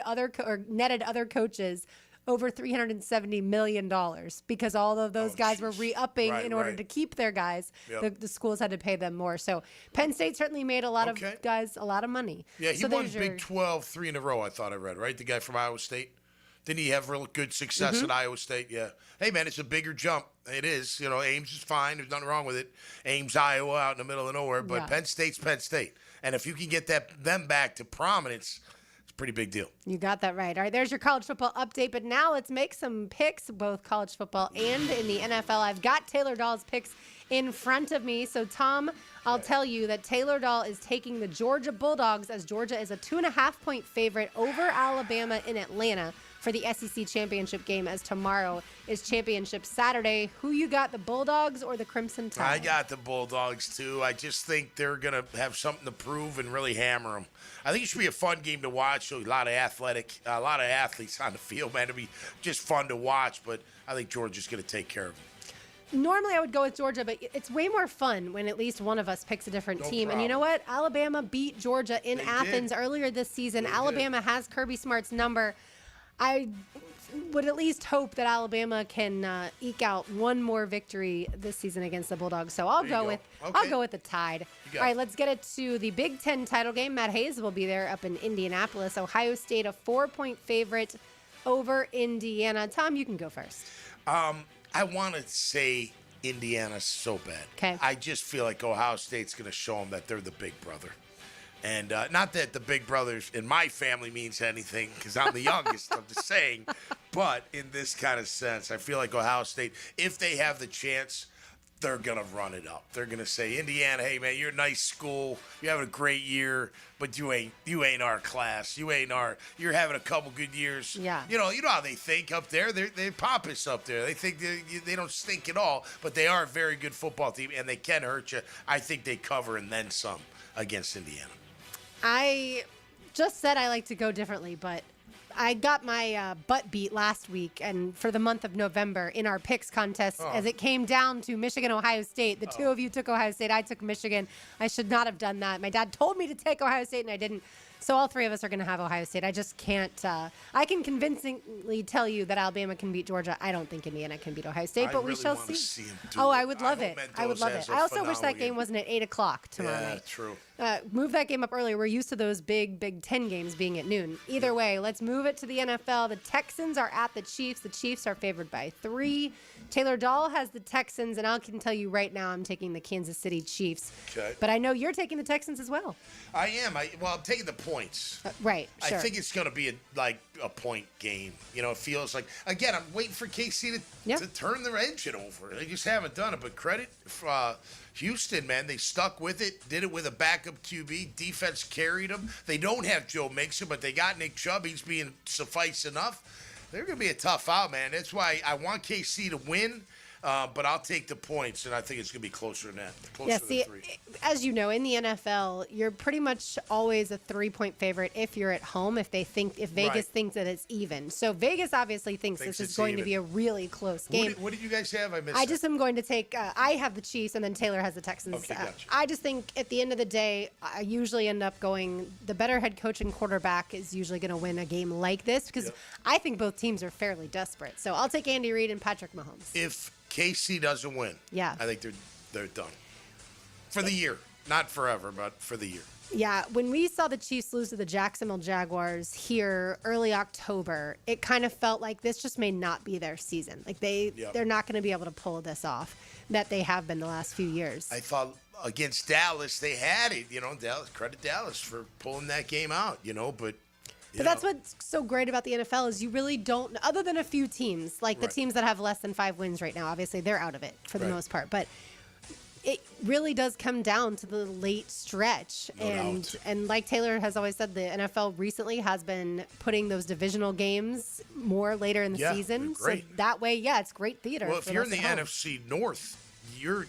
netted other coaches over $370 million because all of those guys were re-upping in order to keep their guys. Yep. The schools had to pay them more. So Penn State certainly made a lot of guys a lot of money. Yeah, he so won Big 12 3 in a row, I thought I read, right? The guy from Iowa State. Didn't he have real good success at Iowa State? Yeah. Hey, man, it's a bigger jump. It is. You know, Ames is fine. There's nothing wrong with it. Ames, Iowa, out in the middle of nowhere. But Penn State's Penn State. And if you can get them back to prominence, it's a pretty big deal. You got that right. All right, there's your college football update. But now let's make some picks, both college football and in the NFL. I've got Taylor Dahl's picks in front of me. So, Tom, I'll tell you that Taylor Dahl is taking the Georgia Bulldogs as Georgia is a 2.5-point favorite over Alabama in Atlanta for the SEC championship game, as tomorrow is championship Saturday. Who you got, the Bulldogs or the Crimson Tide? I got the Bulldogs, too. I just think they're going to have something to prove and really hammer them. I think it should be a fun game to watch. So a lot of athletes on the field, man. It'll be just fun to watch, but I think Georgia's going to take care of them. Normally I would go with Georgia, but it's way more fun when at least one of us picks a different team. Problem. And you know what? Alabama beat Georgia in Athens earlier this season. Alabama has Kirby Smart's number. I would at least hope that Alabama can eke out one more victory this season against the Bulldogs. So I'll go with the Tide. All right, let's get it to the Big Ten title game. Matt Hayes will be there up in Indianapolis. Ohio State, a 4-point favorite over Indiana. Tom, you can go first. I want to say Indiana so bad. Okay. I just feel like Ohio State's going to show them that they're the big brother. And not that the big brothers in my family means anything because I'm the youngest, I'm just saying. But in this kind of sense, I feel like Ohio State, if they have the chance, they're going to run it up. They're going to say, Indiana, hey, man, you're a nice school. You're having a great year, but you ain't our class. You're having a couple good years. Yeah. You know how they think up there. They're pompous up there. They think they don't stink at all, but they are a very good football team, and they can hurt you. I think they cover and then some against Indiana. I just said I like to go differently, but I got my butt beat last week, and for the month of November in our picks contest, as it came down to Michigan, Ohio State. The two of you took Ohio State. I took Michigan. I should not have done that. My dad told me to take Ohio State, and I didn't. So all three of us are going to have Ohio State. I just can't. I can convincingly tell you that Alabama can beat Georgia. I don't think Indiana can beat Ohio State, but we shall see. I would love it. I would love it. I also wish that game wasn't at 8 o'clock tomorrow night. True. Move that game up earlier. We're used to those big Big Ten games being at noon. Either way, let's move it to the NFL. The Texans are at the Chiefs. The Chiefs are favored by 3. Taylor Dahl has the Texans, and I can tell you right now I'm taking the Kansas City Chiefs. Okay. But I know you're taking the Texans as well. I am. I'm taking the points. Right, sure. I think it's going to be a point game. You know, it feels like, again, I'm waiting for KC to turn their engine over. They just haven't done it. But credit for Houston, man. They stuck with it, did it with a backup QB. Defense carried them. They don't have Joe Mixon, but they got Nick Chubb. He's being suffice enough. They're going to be a tough out, man. That's why I want KC to win. But I'll take the points, and I think it's going to be closer than that. Closer to 3. As you know, in the NFL, you're pretty much always a 3-point favorite if you're at home, if Vegas thinks that it's even. So Vegas obviously thinks this is going to be a really close game. What did you guys have? I just am going to take, I have the Chiefs, and then Taylor has the Texans. Okay, gotcha. I just think at the end of the day, I usually end up going, the better head coach and quarterback is usually going to win a game like this, because I think both teams are fairly desperate. So I'll take Andy Reid and Patrick Mahomes. If KC doesn't win, I think they're done for the year, not forever, but for the year. Yeah, when we saw the Chiefs lose to the Jacksonville Jaguars here early October, it kind of felt like this just may not be their season. Like they're not going to be able to pull this off that they have been the last few years. I thought against Dallas they had it. You know, credit Dallas for pulling that game out. You know, but that's what's so great about the NFL is you really don't, other than a few teams, like the teams that have less than 5 wins right now, obviously they're out of it for the most part. But it really does come down to the late stretch. And like Taylor has always said, the NFL recently has been putting those divisional games more later in the season. So that way, it's great theater. Well, if you're in the NFC North, you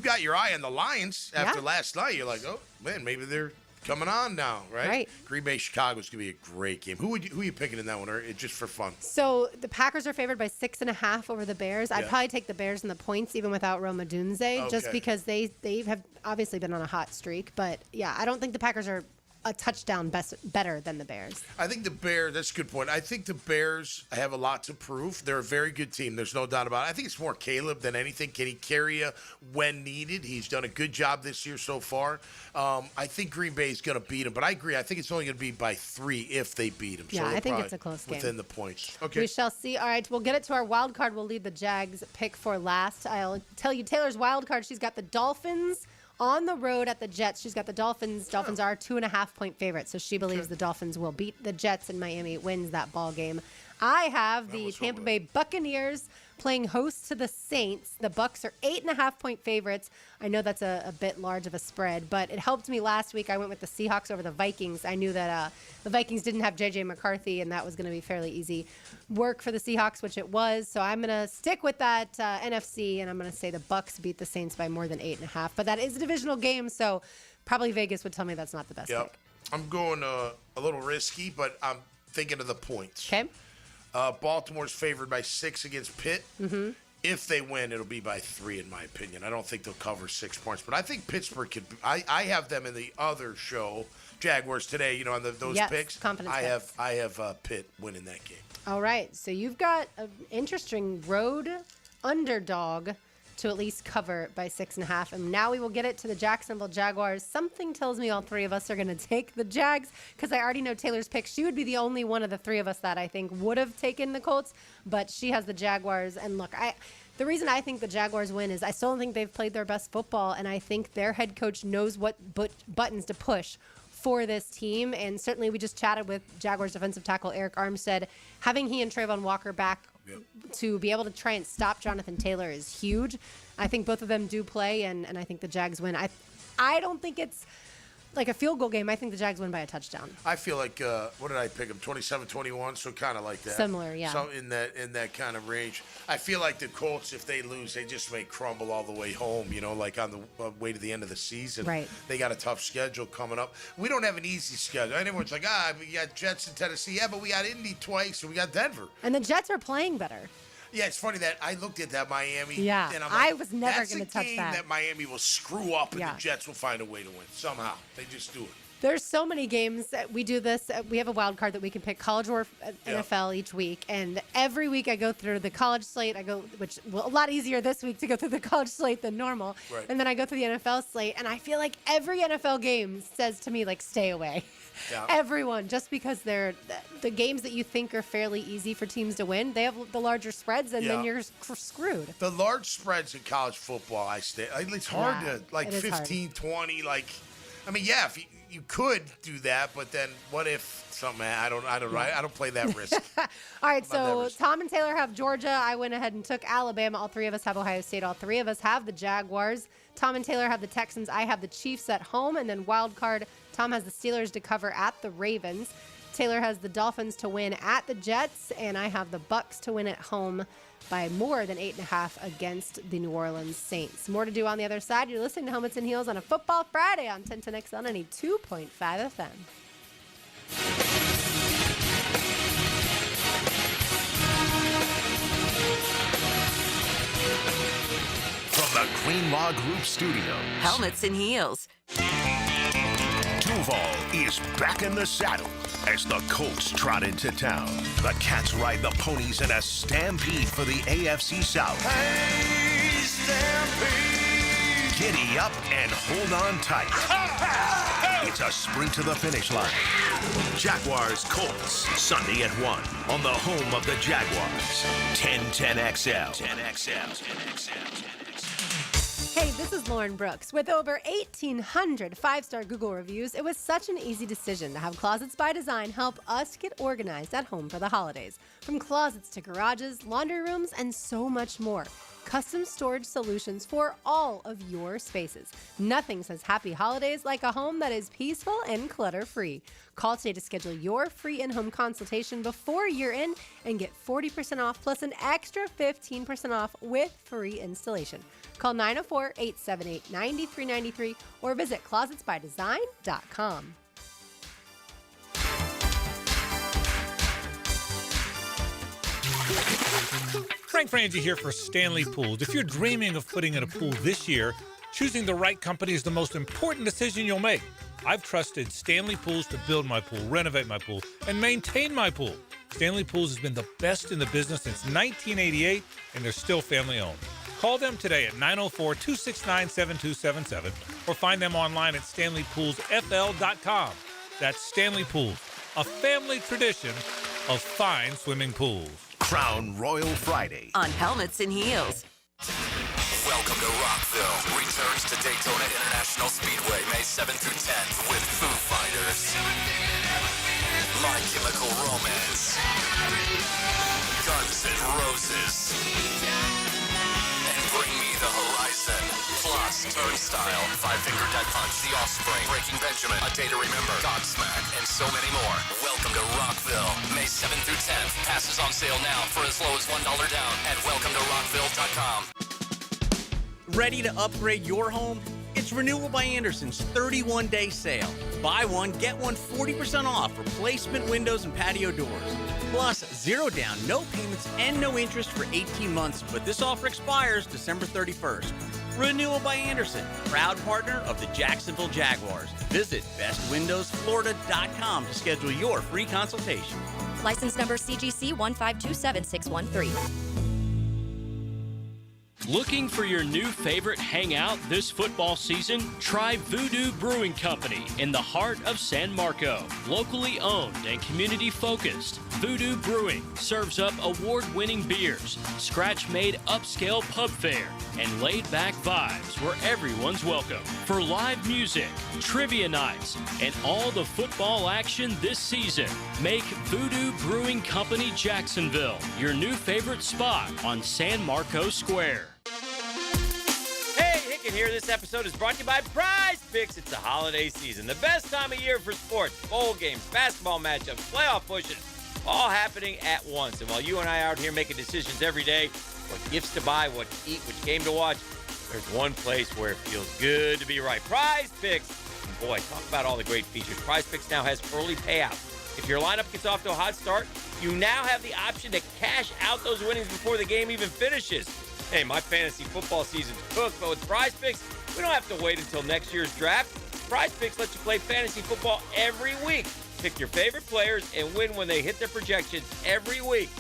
got your eye on the Lions after last night. You're like, oh, man, maybe they're coming on now, right? Right. Green Bay, Chicago's going to be a great game. Who are you picking in that one, or just for fun? So the Packers are favored by 6.5 over the Bears. I'd Yeah. probably take the Bears in the points even without Roma Dunze, just Okay. because they have obviously been on a hot streak. But yeah, I don't think the Packers are a touchdown better than the Bears. I think the Bears, that's a good point. I think the Bears have a lot to prove. They're a very good team. There's no doubt about it. I think it's more Caleb than anything. Can he carry you when needed? He's done a good job this year so far. I think Green Bay is going to beat him, but I agree. I think it's only going to be by 3 if they beat him. Yeah, so I think probably it's a close game. within the points. Okay. We shall see. All right, we'll get it to our wild card. We'll leave the Jags pick for last. I'll tell you Taylor's wild card. She's got the Dolphins on the road at the Jets. She's got the Dolphins. Dolphins are 2.5-point favorites, so she believes the Dolphins will beat the Jets and Miami wins that ball game. I have the Tampa Bay Buccaneers playing host to the Saints. The Bucs are 8.5-point favorites. I know that's a bit large of a spread, but it helped me last week. I went with the Seahawks over the Vikings. I knew that the Vikings didn't have J.J. McCarthy, and that was going to be fairly easy work for the Seahawks, which it was. So I'm going to stick with that NFC, and I'm going to say the Bucs beat the Saints by more than 8.5. But that is a divisional game, so probably Vegas would tell me that's not the best pick. I'm going a little risky, but I'm thinking of the points. Okay. Baltimore's favored by 6 against Pitt. Mm-hmm. If they win, it'll be by 3, in my opinion. I don't think they'll cover 6 points, but I think Pittsburgh could. I have them in the other show, Jaguars today. On those Yes, picks. confidence picks. I have Pitt winning that game. All right, so you've got an interesting road underdog to at least cover by 6.5. And now we will get it to the Jacksonville Jaguars. Something tells me all three of us are going to take the Jags because I already know Taylor's pick. She would be the only one of the three of us that I think would have taken the Colts, but she has the Jaguars. And look, the reason I think the Jaguars win is I still don't think they've played their best football, and I think their head coach knows what buttons to push for this team. And certainly we just chatted with Jaguars defensive tackle Eric Armstead. Having he and Trayvon Walker back to be able to try and stop Jonathan Taylor is huge. I think both of them do play, and I think the Jags win. I don't think it's like a field goal game. I think the Jags win by a touchdown. I feel like, what did I pick them? 27-21, so kind of like that. Similar, yeah. So in that kind of range. I feel like the Colts, if they lose, they just may crumble all the way home, like on the way to the end of the season. Right. They got a tough schedule coming up. We don't have an easy schedule. Everyone's like, we got Jets in Tennessee. Yeah, but we got Indy twice, and we got Denver. And the Jets are playing better. Yeah, it's funny that I looked at that Miami. Yeah, and I'm like, I was never going to touch game that. that Miami will screw up, and Yeah. the Jets will find a way to win somehow. They just do it. There's so many games that we do this. We have a wild card that we can pick college or NFL each week. And every week I go through the college slate. Which a lot easier this week to go through the college slate than normal. Right. And then I go through the NFL slate. And I feel like every NFL game says to me, like, stay away. Yeah. Everyone, just because they're the games that you think are fairly easy for teams to win, they have the larger spreads, and then you're screwed. The large spreads in college football, it's hard Yeah, to, like, it is 15, 20, like, I mean, yeah, if you could do that, but then what if something, I don't play that risk. All right, About so that risk. Tom and Taylor have Georgia. I went ahead and took Alabama. All three of us have Ohio State. All three of us have the Jaguars. Tom and Taylor have the Texans. I have the Chiefs at home. And then wild card, Tom has the Steelers to cover at the Ravens. Taylor has the Dolphins to win at the Jets. And I have the Bucs to win at home by more than 8.5 against the New Orleans Saints. More to do on the other side. You're listening to Helmets and Heels on a Football Friday on 1010XL 92.5 FM. From the Greenlaw Group Studios, Helmets and Heels. Duval is back in the saddle as the Colts trot into town. The Cats ride the ponies in a stampede for the AFC South. Hey, Stampede! Giddy up and hold on tight. It's a sprint to the finish line. Jaguars Colts, Sunday at 1 on the home of the Jaguars. 1010XL. 10XL. Hey, this is Lauren Brooks. With over 1,800 five-star Google reviews, it was such an easy decision to have Closets by Design help us get organized at home for the holidays. From closets to garages, laundry rooms, and so much more. custom storage solutions for all of your spaces. Nothing says happy holidays like a home that is peaceful and clutter-free. Call today to schedule your free in-home consultation before year end and get 40% off plus an extra 15% off with free installation. Call 904-878-9393 or visit closetsbydesign.com. Frank Frangie here for Stanley Pools. If you're dreaming of putting in a pool this year, choosing the right company is the most important decision you'll make. I've trusted Stanley Pools to build my pool, renovate my pool, and maintain my pool. Stanley Pools has been the best in the business since 1988, and they're still family-owned. Call them today at 904-269-7277 or find them online at stanleypoolsfl.com. That's Stanley Pools, a family tradition of fine swimming pools. Crown Royal Friday. On Helmets and Heels. Welcome to Rockville. Returns to Daytona International Speedway May 7th through 10th with Foo Fighters, My Chemical Romance, Guns N' Roses, and Bring Me the Horizon. Plus, Turnstile, Five Finger Death Punch, The Offspring, Breaking Benjamin, A Day to Remember, Godsmack, and so many more. Welcome to Rockville, May 7th through 10th. Passes on sale now for as low as $1 down at welcometorockville.com. Ready to upgrade your home? It's Renewal by Anderson's 31-day sale. Buy one, get one 40% off replacement windows and patio doors. Plus, 0 down, no payments, and no interest for 18 months. But this offer expires December 31st. Renewal by Anderson, proud partner of the Jacksonville Jaguars. Visit bestwindowsflorida.com to schedule your free consultation. License number CGC 1527613. Looking for your new favorite hangout this football season? Try Voodoo Brewing Company in the heart of San Marco. Locally owned and community focused, Voodoo Brewing serves up award-winning beers, scratch-made upscale pub fare, and laid-back vibes where everyone's welcome. For live music, trivia nights, and all the football action this season, make Voodoo Brewing Company Jacksonville your new favorite spot on San Marco Square. Hey, Hicken here. This episode is brought to you by Prize Picks. It's the holiday season, the best time of year for sports, bowl games, basketball matchups, playoff pushes, all happening at once. And while you and I are out here making decisions every day, what gifts to buy, what to eat, which game to watch, there's one place where it feels good to be right. Prize Picks. And boy, talk about all the great features. Prize Picks now has early payouts. If your lineup gets off to a hot start, you now have the option to cash out those winnings before the game even finishes. Hey, my fantasy football season's cooked, but with Prize Picks, we don't have to wait until next year's draft. Prize Picks lets you play fantasy football every week. Pick your favorite players and win when they hit their projections every week.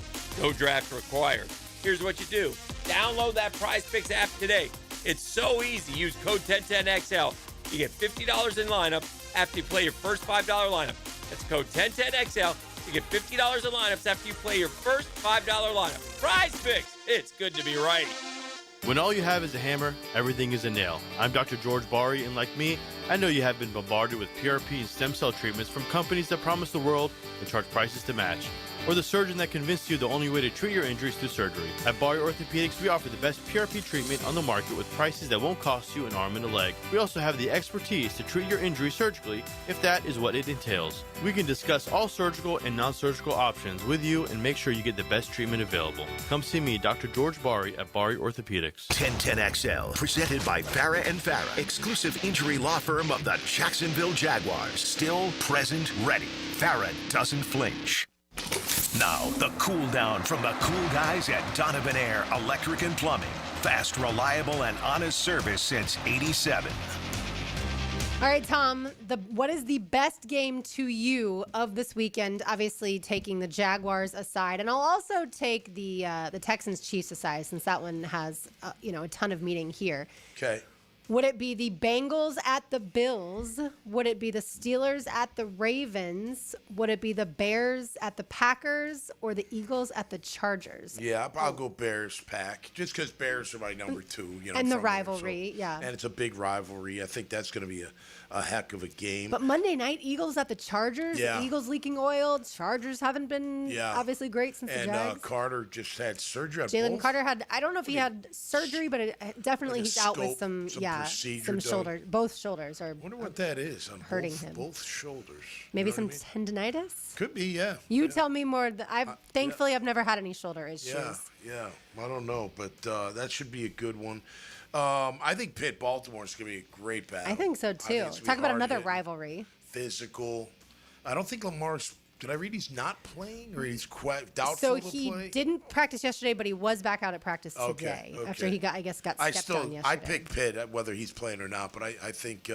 No draft required. Here's what you do. Download that Prize Picks app today. It's so easy. Use code 1010XL. You get $50 in lineup after you play your first $5 lineup. That's code 1010XL. You get $50 in lineups after you play your first $5 lineup. Prize Picks. It's good to be right. When all you have is a hammer, everything is a nail. I'm Dr. George Bari, and like me, I know you have been bombarded with PRP and stem cell treatments from companies that promise the world and charge prices to match. Or the surgeon that convinced you the only way to treat your injuries through surgery. At Bari Orthopedics, we offer the best PRP treatment on the market with prices that won't cost you an arm and a leg. We also have the expertise to treat your injury surgically, if that is what it entails. We can discuss all surgical and non-surgical options with you and make sure you get the best treatment available. Come see me, Dr. George Bari at Bari Orthopedics. 1010XL, presented by Farah & Farah, exclusive injury law firm of the Jacksonville Jaguars. Still, present, ready. Farah doesn't flinch. Now, the cool down from the cool guys at Donovan Air Electric and Plumbing. Fast, reliable, and honest service since '87. All right, Tom, what is the best game to you of this weekend? Obviously, taking the Jaguars aside, and I'll also take the Texans-Chiefs aside, since that one has a ton of meaning here. Okay. Would it be the Bengals at the Bills? Would it be the Steelers at the Ravens? Would it be the Bears at the Packers or the Eagles at the Chargers? Yeah, I'll go Bears Pack, just because Bears are my number 2. You know, And the from there, rivalry, yeah. And it's a big rivalry. I think that's going to be a heck of a game. But Monday night, Eagles at the Chargers. Yeah. The Eagles leaking oil. Chargers haven't been obviously great since the Jags. And Carter just had surgery on Jalen both. Carter had, I don't know if he had surgery, but definitely Like a he's out with scope, some procedure done. shoulders. Both shoulders are. I wonder what that is on hurting him. both shoulders. Maybe You know some tendinitis? Could be, yeah. You tell me more. Thankfully, I've never had any shoulder issues. Yeah. I don't know, but that should be a good one. I think Pitt-Baltimore is going to be a great battle. I think so, too. Talk about another rivalry. Physical. I don't think Lamar's... Did I read he's not playing or he's doubtful So to play? he didn't practice yesterday, but he was back out at practice today after he got stepped on yesterday. I pick Pitt whether he's playing or not, but I think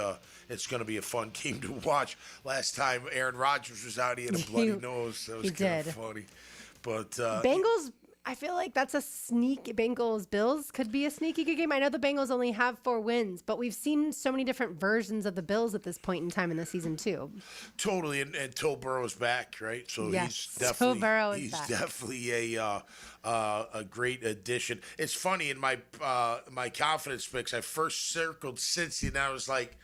it's going to be a fun game to watch. Last time Aaron Rodgers was out, he had a bloody nose. That was kind of funny. But Bengals, I feel like that's a sneak. Bengals-Bills could be a sneaky good game. I know the Bengals only have 4 wins, but we've seen so many different versions of the Bills at this point in time in the season, too. Totally, and Toe Burrow's back, right? So yes, he's definitely Toe Burrow is back. definitely a great addition. It's funny in my my confidence picks, I first circled Cincy, and I was like,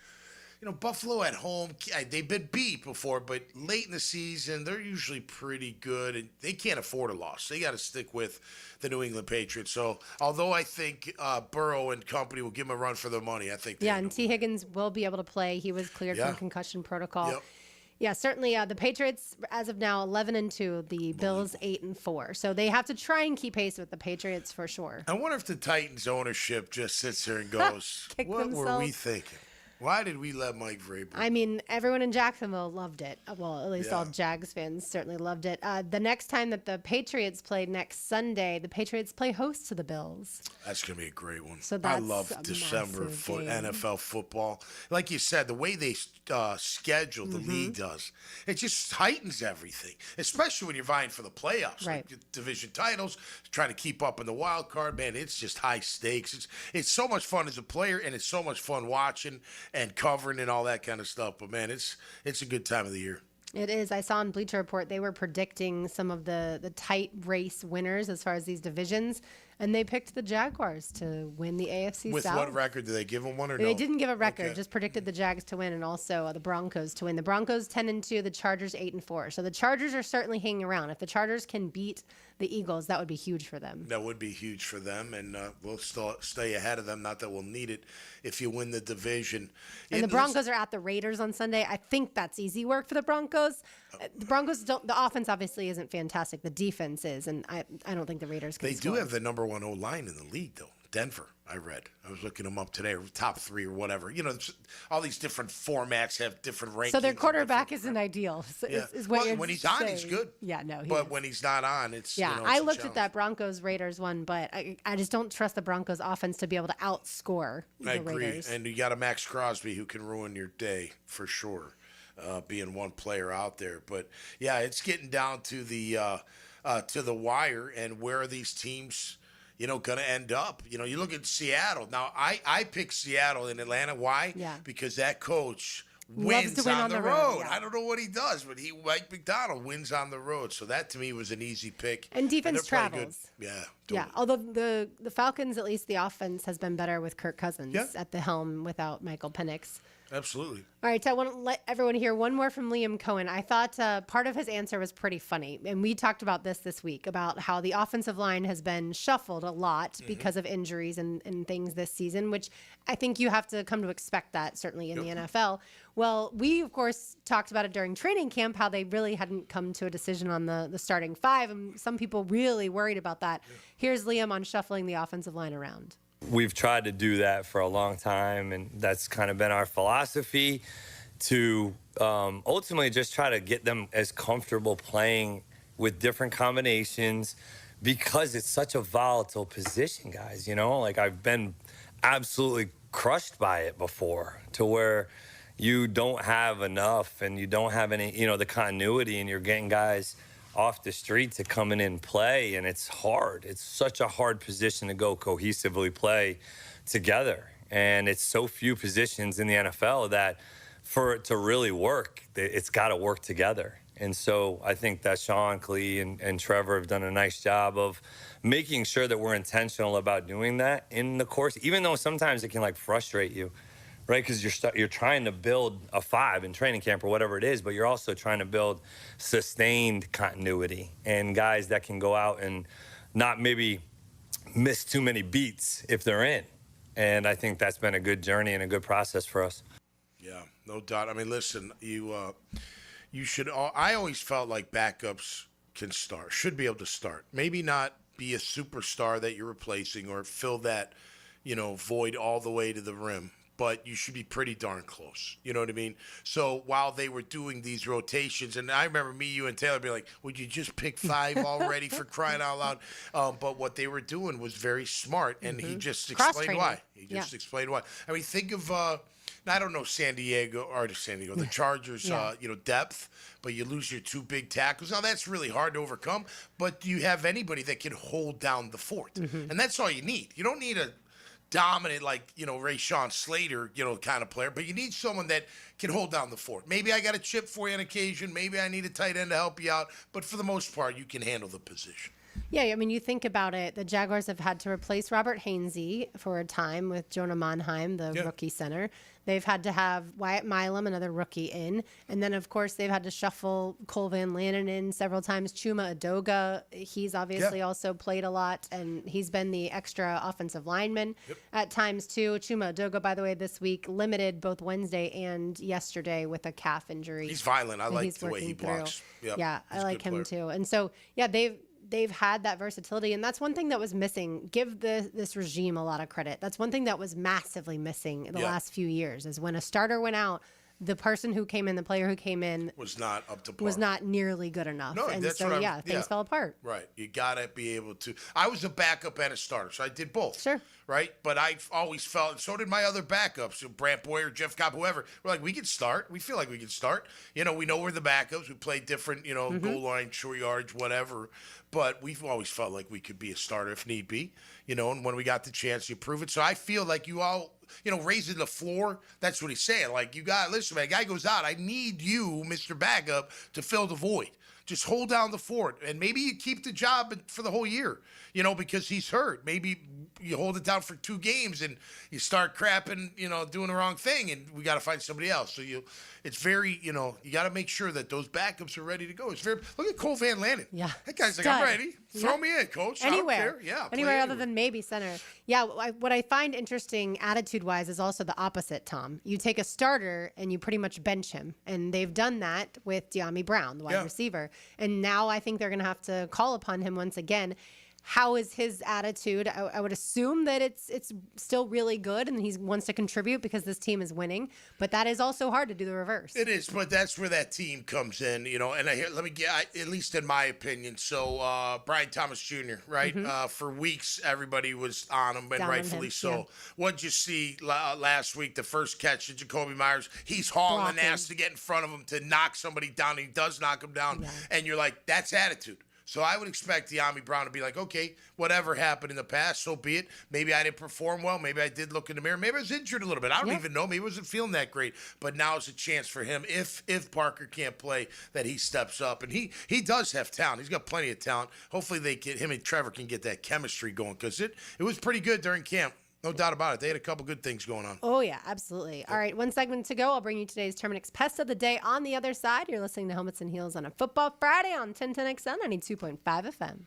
Buffalo at home, they've been beat before, but late in the season, they're usually pretty good, and they can't afford a loss. They got to stick with the New England Patriots. So, although I think Burrow and company will give them a run for their money, I think and T. Higgins will be able to play. He was cleared from concussion protocol. Yep. Yeah, certainly. The Patriots, as of now, 11-2. The Bills 8-4. So they have to try and keep pace with the Patriots for sure. I wonder if the Titans ownership just sits here and goes, "What were we thinking? Why did we let Mike Vrabel?" I mean, everyone in Jacksonville loved it. Well, at least all Jags fans certainly loved it. The next time that the Patriots play next Sunday, the Patriots play host to the Bills. That's going to be a great one. So I love December NFL football. Like you said, the way they schedule, the league does, it just heightens everything, especially when you're vying for the playoffs. Right. Like division titles, trying to keep up in the wild card. Man, it's just high stakes. It's so much fun as a player, and it's so much fun watching and covering and all that kind of stuff. But, man, it's a good time of the year. It is. I saw on Bleacher Report they were predicting some of the tight race winners as far as these divisions, and they picked the Jaguars to win the AFC With South. what record? Did they give them one or no? They didn't give a record, Okay. just predicted the Jags to win and also the Broncos to win. The Broncos 10-2, the Chargers 8-4. So the Chargers are certainly hanging around. If the Chargers can beat the Eagles, that would be huge for them. That would be huge for them, and we'll still stay ahead of them. Not that we'll need it if you win the division. And the Broncos are at the Raiders on Sunday. I think that's easy work for the Broncos. The Broncos don't. The offense obviously isn't fantastic. The defense is, and I don't think the Raiders can. They score. do have the number 1 O-line in the league, though. Denver, I read. I was looking them up today, or top 3 or whatever. All these different formats have different rankings. So their quarterback isn't ideal. Is what you're when he's on, he's saying. good. Yeah, no. But when he's not on, it's yeah. it's I a looked at challenge. that Broncos Raiders one, but I just don't trust the Broncos offense to be able to outscore the I agree, Raiders. and you got a Max Crosby who can ruin your day for sure, being one player out there. But yeah, it's getting down to the wire, and where are these teams? Going to end up. You look at Seattle. Now, I pick Seattle in Atlanta. Why? Yeah. Because that coach Loves to wins win on the road. yeah. I don't know what he does, but Mike McDonald wins on the road. So that, to me, was an easy pick. And defense they're playing travels. good. Yeah. Yeah, totally. although the Falcons, at least the offense, has been better with Kirk Cousins at the helm without Michael Penix. Absolutely. All right, so I want to let everyone hear one more from Liam Cohen. I thought part of his answer was pretty funny, and we talked about this week, about how the offensive line has been shuffled a lot because of injuries and things this season, which I think you have to come to expect that, certainly in the NFL. Well, we, of course, talked about it during training camp, how they really hadn't come to a decision on the starting 5, and some people really worried about that. Here's Liam on shuffling the offensive line around. We've tried to do that for a long time, and that's kind of been our philosophy, to ultimately just try to get them as comfortable playing with different combinations, because it's such a volatile position, guys. Like, I've been absolutely crushed by it before, to where you don't have enough and you don't have any, the continuity, and you're getting guys off the street to come in and play, and it's hard. It's such a hard position to go cohesively play together. And it's so few positions in the NFL that for it to really work, it's got to work together. And so I think that Sean, Klee, and Trevor have done a nice job of making sure that we're intentional about doing that in the course, even though sometimes it can like frustrate you, right? Because you're trying to build a 5 in training camp or whatever it is, but you're also trying to build sustained continuity and guys that can go out and not maybe miss too many beats if they're in. And I think that's been a good journey and a good process for us. Yeah, no doubt. I mean, listen, you should. I always felt like backups can start, should be able to start. Maybe not be a superstar that you're replacing or fill that, void all the way to the rim, but you should be pretty darn close. You know what I mean? So while they were doing these rotations, and I remember me, you, and Taylor be like, would you just pick 5 already for crying out loud? But what they were doing was very smart, and he just explained why. He just explained why. I mean, think of, I don't know, the Chargers, depth, but you lose your 2 big tackles. Now, that's really hard to overcome, but do you have anybody that can hold down the fort? And that's all you need. You don't need a dominant, Rashawn Slater, kind of player, but you need someone that can hold down the fort. Maybe I got a chip for you on occasion. Maybe I need a tight end to help you out, but for the most part, you can handle the position. Yeah, I mean, you think about it, the Jaguars have had to replace Robert Hainsey for a time with Jonah Monheim, the rookie center. They've had to have Wyatt Milam, another rookie, in. And then, of course, they've had to shuffle Cole Van Lannon in several times. Chuma Edoga, he's obviously also played a lot, and he's been the extra offensive lineman at times, too. Chuma Edoga, by the way, this week limited both Wednesday and yesterday with a calf injury. He's violent. I like the way he blocks. Yeah, I like him, too. And so, yeah, they've had that versatility, and that's one thing that was missing. Give this regime a lot of credit. That's one thing that was massively missing in the last few years, is when a starter went out, the person who came in, the player who came in, was not up to par. Was not nearly good enough. No, and that's so, what things fell apart. Right. You got to be able to. I was a backup and a starter, so I did both. Sure. Right? But I always felt, and so did my other backups, Brant Boyer, Jeff Cobb, whoever. We're like, we can start. We feel like we can start. We know we're the backups. We play different, goal line, short yards, whatever. But we've always felt like we could be a starter if need be, and when we got the chance, you prove it. So I feel like you all, raising the floor, that's what he's saying. Like, listen, man, a guy goes out, I need you, Mr. Backup, to fill the void. Just hold down the fort, and maybe you keep the job for the whole year, because he's hurt. Maybe you hold it down for 2 games and you start crapping, doing the wrong thing, and we got to find somebody else. So it's very, you got to make sure that those backups are ready to go. Look at Cole Van Lannon. Yeah. That guy's like, I'm ready. Throw me in, coach. Anywhere. I don't care. Yeah. Anywhere other than maybe center. Yeah. What I find interesting attitude-wise is also the opposite, Tom. You take a starter and you pretty much bench him. And they've done that with De'Ami Brown, the wide receiver. And now I think they're going to have to call upon him once again. How is his attitude? I would assume that it's still really good and he wants to contribute because this team is winning. But that is also hard to do the reverse. It is, but that's where that team comes in, and let me get, at least in my opinion. So Brian Thomas Jr., right? For weeks, everybody was on him, and rightfully so. Yeah. What'd you see last week? The first catch to Jacoby Myers. He's hauling ass to get in front of him to knock somebody down. He does knock him down. Yeah. And you're like, that's attitude. So I would expect De'Ami Brown to be like, okay, whatever happened in the past, so be it. Maybe I didn't perform well. Maybe I did look in the mirror. Maybe I was injured a little bit. I don't even know. Maybe I wasn't feeling that great. But now is a chance for him, if Parker can't play, that he steps up. And he does have talent. He's got plenty of talent. Hopefully him and Trevor can get that chemistry going, because it was pretty good during camp. No doubt about it. They had a couple good things going on. Oh, yeah, absolutely. All right, one segment to go. I'll bring you today's Terminix Pest of the Day. On the other side, you're listening to Helmets and Heels on a Football Friday on 1010XL 92.5 FM.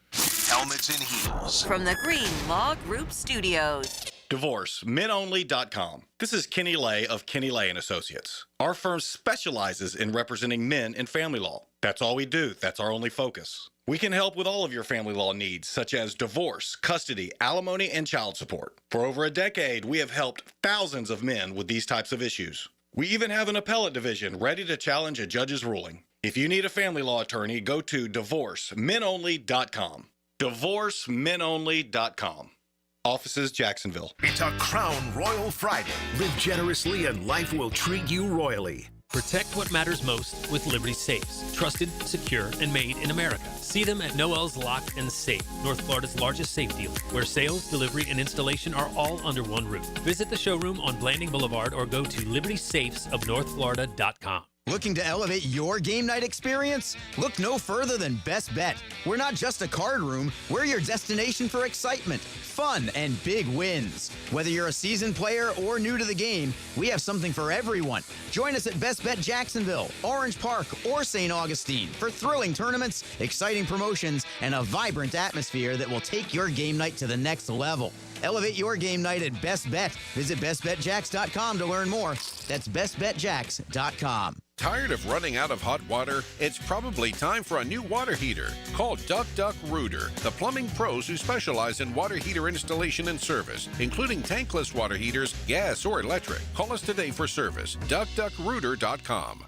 Helmets and Heels. From the Green Law Group Studios. DivorceMenOnly.com. This is Kenny Lay of Kenny Lay & Associates. Our firm specializes in representing men in family law. That's all we do. That's our only focus. We can help with all of your family law needs, such as divorce, custody, alimony, and child support. For over a decade, we have helped thousands of men with these types of issues. We even have an appellate division ready to challenge a judge's ruling. If you need a family law attorney, go to DivorceMenOnly.com. DivorceMenOnly.com. Offices, Jacksonville. It's a Crown Royal Friday. Live generously and life will treat you royally. Protect what matters most with Liberty Safes. Trusted, secure, and made in America. See them at Noel's Lock and Safe, North Florida's largest safe dealer, where sales, delivery, and installation are all under one roof. Visit the showroom on Blanding Boulevard or go to libertysafesofnorthflorida.com. Looking to elevate your game night experience? Look no further than Best Bet. We're not just a card room, we're your destination for excitement, fun, and big wins. Whether you're a seasoned player or new to the game, we have something for everyone. Join us at Best Bet Jacksonville, Orange Park, or St. Augustine for thrilling tournaments, exciting promotions, and a vibrant atmosphere that will take your game night to the next level. Elevate your game night at Best Bet. Visit bestbetjacks.com to learn more. That's bestbetjacks.com. Tired of running out of hot water? It's probably time for a new water heater. Call Duck Duck Rooter, the plumbing pros who specialize in water heater installation and service, including tankless water heaters, gas or electric. Call us today for service. DuckDuckRooter.com.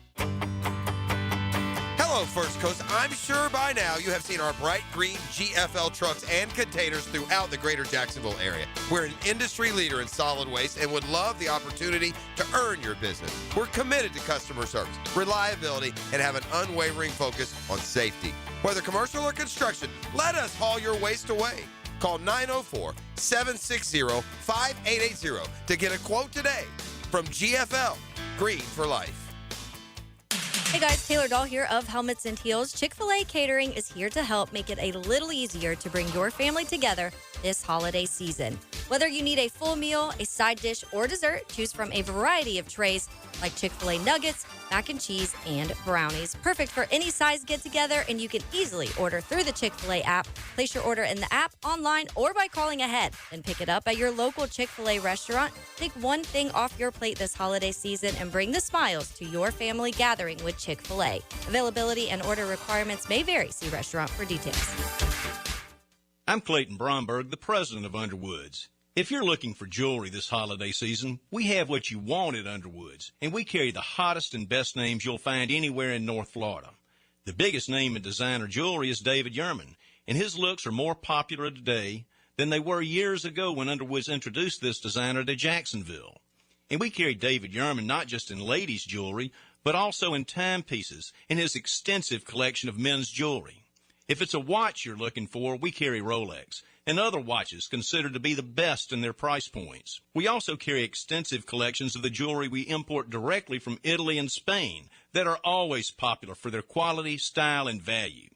Hello, First Coast. I'm sure by now you have seen our bright green GFL trucks and containers throughout the greater Jacksonville area. We're an industry leader in solid waste and would love the opportunity to earn your business. We're committed to customer service, reliability, and have an unwavering focus on safety. Whether commercial or construction, let us haul your waste away. Call 904-760-5880 to get a quote today. From GFL, Green for Life. Hey guys, Taylor Dahl here of Helmets and Heels. Chick-fil-A Catering is here to help make it a little easier to bring your family together this holiday season. Whether you need a full meal, a side dish, or dessert, choose from a variety of trays like Chick-fil-A nuggets, mac and cheese, and brownies. Perfect for any size get-together, and you can easily order through the Chick-fil-A app. Place your order in the app, online, or by calling ahead. Then pick it up at your local Chick-fil-A restaurant. Take one thing off your plate this holiday season and bring the smiles to your family gathering with Chick-fil-A. Availability and order requirements may vary. See restaurant for details. I'm Clayton Bromberg, the president of Underwoods. If you're looking for jewelry this holiday season, we have what you want at Underwoods, and we carry the hottest and best names you'll find anywhere in North Florida. The biggest name in designer jewelry is David Yurman, and his looks are more popular today than they were years ago when Underwoods introduced this designer to Jacksonville. And we carry David Yurman not just in ladies' jewelry, but also in timepieces in his extensive collection of men's jewelry. If it's a watch you're looking for, we carry Rolex and other watches considered to be the best in their price points. We also carry extensive collections of the jewelry we import directly from Italy and Spain that are always popular for their quality, style, and value.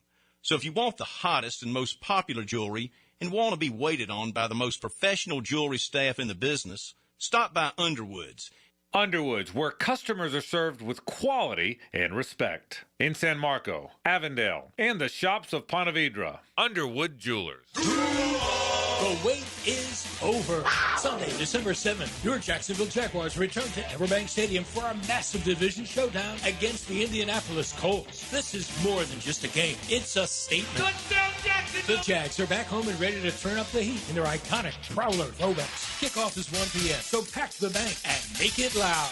So if you want the hottest and most popular jewelry and want to be waited on by the most professional jewelry staff in the business, stop by Underwoods. Underwoods, where customers are served with quality and respect. In San Marco, Avondale, and the shops of Ponte Vedra. Underwood Jewelers. The wait is over. Sunday, December 7th, your Jacksonville Jaguars return to Everbank Stadium for a massive division showdown against the Indianapolis Colts. This is more than just a game. It's a statement. Touchdown, Jacksonville! The Jags are back home and ready to turn up the heat in their iconic Prowler throwbacks. Kickoff is 1 p.m., so pack the bank and make it loud.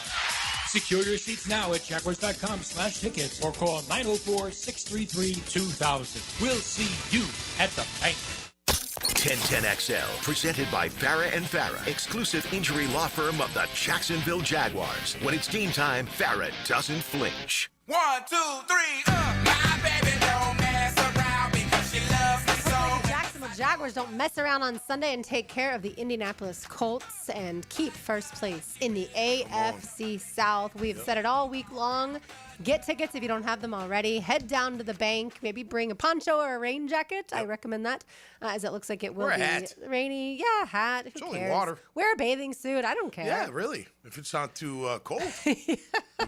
Secure your seats now at Jaguars.com/tickets or call 904-633-2000. We'll see you at the bank. 1010XL, presented by Farah & Farah, exclusive injury law firm of the Jacksonville Jaguars. When it's game time, Farah doesn't flinch. 1, 2, 3, my baby don't mess around because she loves me so. The Jacksonville Jaguars don't mess around on Sunday and take care of the Indianapolis Colts and keep first place in the AFC South. We've said it all week long. Get tickets if you don't have them already. Head down to the bank. Maybe bring a poncho or a rain jacket. Yep. I recommend that, as it looks like it will be rainy. Yeah, hat. Who cares? Only water. Wear a bathing suit. I don't care. Yeah, really. If it's not too cold.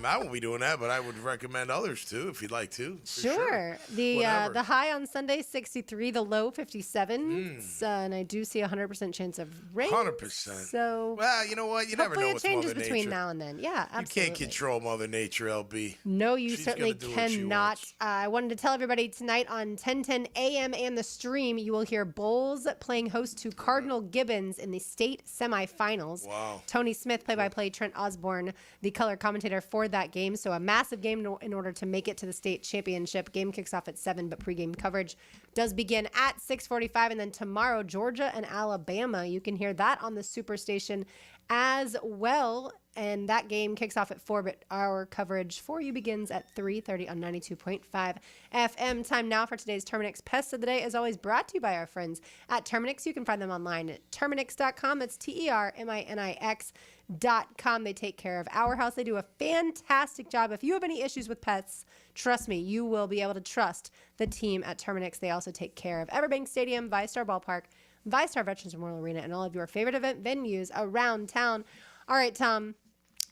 I won't be doing that, but I would recommend others too if you'd like to. Sure. The high on Sunday, 63. The low, 57. And I do see a 100% chance of rain. 100%. So, well, you know what? You never know what's hopefully it changes Mother between Nature. now and then. Yeah, absolutely. You can't control Mother Nature, LB. No, you She's certainly gonna do what she cannot. wants. I wanted to tell everybody tonight on 1010 a.m. and the stream, you will hear Bulls playing host to Cardinal Gibbons in the state semifinals. Wow. Tony Smith, play-by-play, Trent Osborne, the color commentator for that game. So a massive game in order to make it to the state championship. Game kicks off at 7, but pregame coverage does begin at 6:45, and then tomorrow, Georgia and Alabama. You can hear that on the Superstation as well. And that game kicks off at 4, but our coverage for you begins at 3:30 on 92.5 FM. Time now for today's Terminix Pest of the Day, as always brought to you by our friends at Terminix. You can find them online at Terminix.com. That's TERMINIX.com. They take care of our house. They do a fantastic job. If you have any issues with pets, trust me, you will be able to trust the team at Terminix. They also take care of Everbank Stadium, ViStar Ballpark, ViStar Veterans Memorial Arena, and all of your favorite event venues around town. All right, Tom.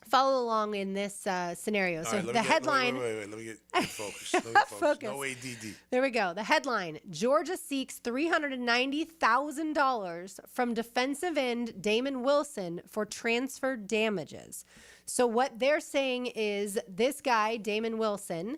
Follow along in this scenario. All So right, the headline. Wait. Let me get focused. Let me focus. Focus. No ADD. There we go. The headline: Georgia seeks $390,000 from defensive end Damon Wilson for transfer damages. So what they're saying is this guy, Damon Wilson,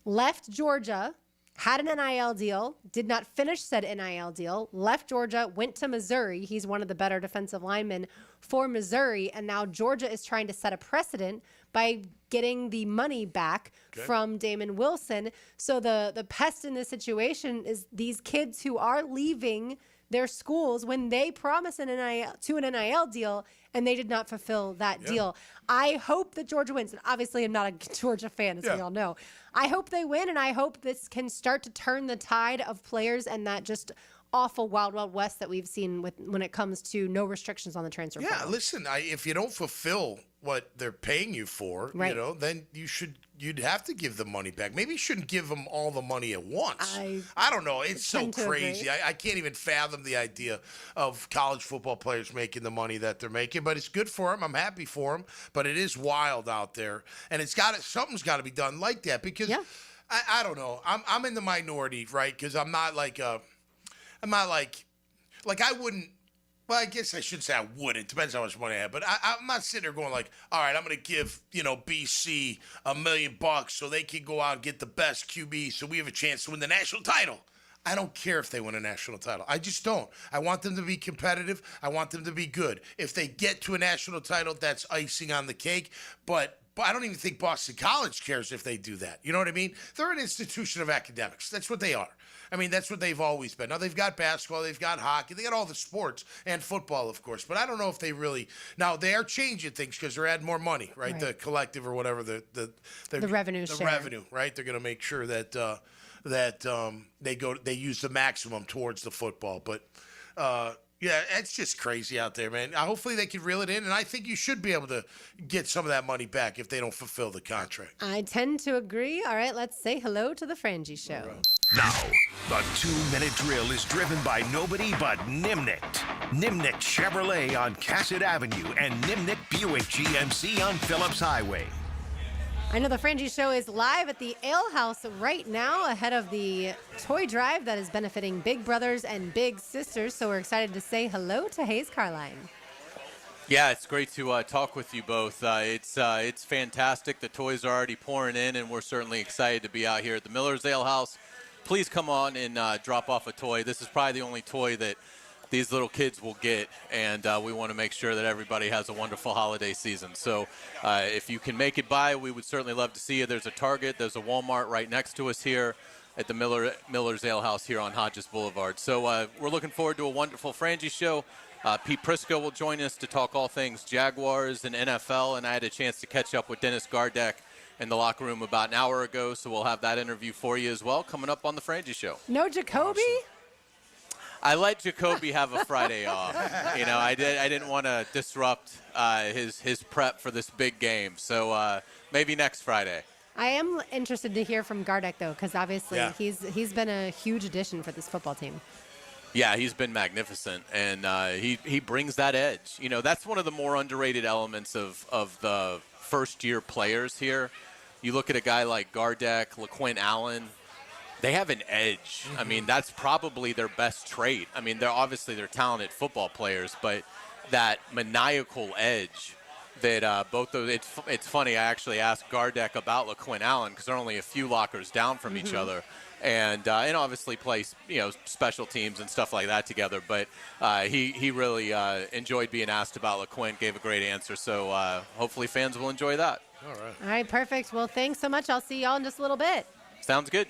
left Georgia, had an NIL deal, did not finish said NIL deal, left Georgia, went to Missouri. He's one of the better defensive linemen for Missouri, and now Georgia is trying to set a precedent by getting the money back from Damon Wilson. So the pest in this situation is these kids who are leaving their schools when they promise an NIL deal, and they did not fulfill that deal. I hope that Georgia wins. And obviously, I'm not a Georgia fan, as we all know. I hope they win, and I hope this can start to turn the tide of players and that just awful Wild Wild West that we've seen when it comes to no restrictions on the transfer portal. Yeah, listen, if you don't fulfill what they're paying you for, then you'd have to give the money back. Maybe you shouldn't give them all the money at once. I don't know. It's so crazy. I can't even fathom the idea of college football players making the money that they're making, but it's good for them. I'm happy for them, but it is wild out there, and something's got to be done like that because I don't know. I'm in the minority, right? Because I'm not like I wouldn't. Well, I guess I should say I wouldn't. Depends how much money I have. But I'm not sitting there going like, all right, I'm going to give, BC $1 million so they can go out and get the best QB so we have a chance to win the national title. I don't care if they win a national title. I just don't. I want them to be competitive. I want them to be good. If they get to a national title, that's icing on the cake. But I don't even think Boston College cares if they do that. You know what I mean? They're an institution of academics. That's what they are. I mean, that's what they've always been. Now, they've got basketball, they've got hockey, they got all the sports and football, of course. But I don't know if they really – now, they are changing things because they're adding more money, right? The collective or whatever, the revenue share. The revenue, right? They're going to make sure that they use the maximum towards the football. But yeah, it's just crazy out there, man. Hopefully they can reel it in, and I think you should be able to get some of that money back if they don't fulfill the contract. I tend to agree. All right, let's say hello to the Frangie Show. Now, the 2-minute drill is driven by nobody but Nimnicht. Nimnicht Chevrolet on Cassett Avenue and Nimnicht Buick GMC on Phillips Highway. I know the Frangie Show is live at the Ale House right now ahead of the toy drive that is benefiting Big Brothers and Big Sisters. So we're excited to say hello to Hayes Carline. Yeah, it's great to talk with you both. It's fantastic. The toys are already pouring in, and we're certainly excited to be out here at the Miller's Ale House. Please come on and drop off a toy. This is probably the only toy that these little kids will get, and we want to make sure that everybody has a wonderful holiday season. So if you can make it by, we would certainly love to see you. There's a Target, there's a Walmart right next to us here at the Miller's Ale House here on Hodges Boulevard. So we're looking forward to a wonderful Frangie Show. Pete Prisco will join us to talk all things Jaguars and NFL, and I had a chance to catch up with Dennis Gardeck in the locker room about an hour ago, so we'll have that interview for you as well coming up on the Frangie Show. No Jacoby? Awesome. I let Jacoby have a Friday off. You know, I didn't want to disrupt his prep for this big game. So maybe next Friday. I am interested to hear from Gardeck, though, because obviously he's been a huge addition for this football team. Yeah, he's been magnificent, and he brings that edge. You know, that's one of the more underrated elements of the first-year players here. You look at a guy like Gardeck, LaQuint Allen, they have an edge. I mean, that's probably their best trait. I mean, they're talented football players, but that maniacal edge that both those. It's funny. I actually asked Gardeck about LaQuint Allen because they're only a few lockers down from each other, and obviously play special teams and stuff like that together. But he really enjoyed being asked about LaQuint. Gave a great answer. So hopefully fans will enjoy that. All right. All right, perfect. Well, thanks so much. I'll see y'all in just a little bit. Sounds good.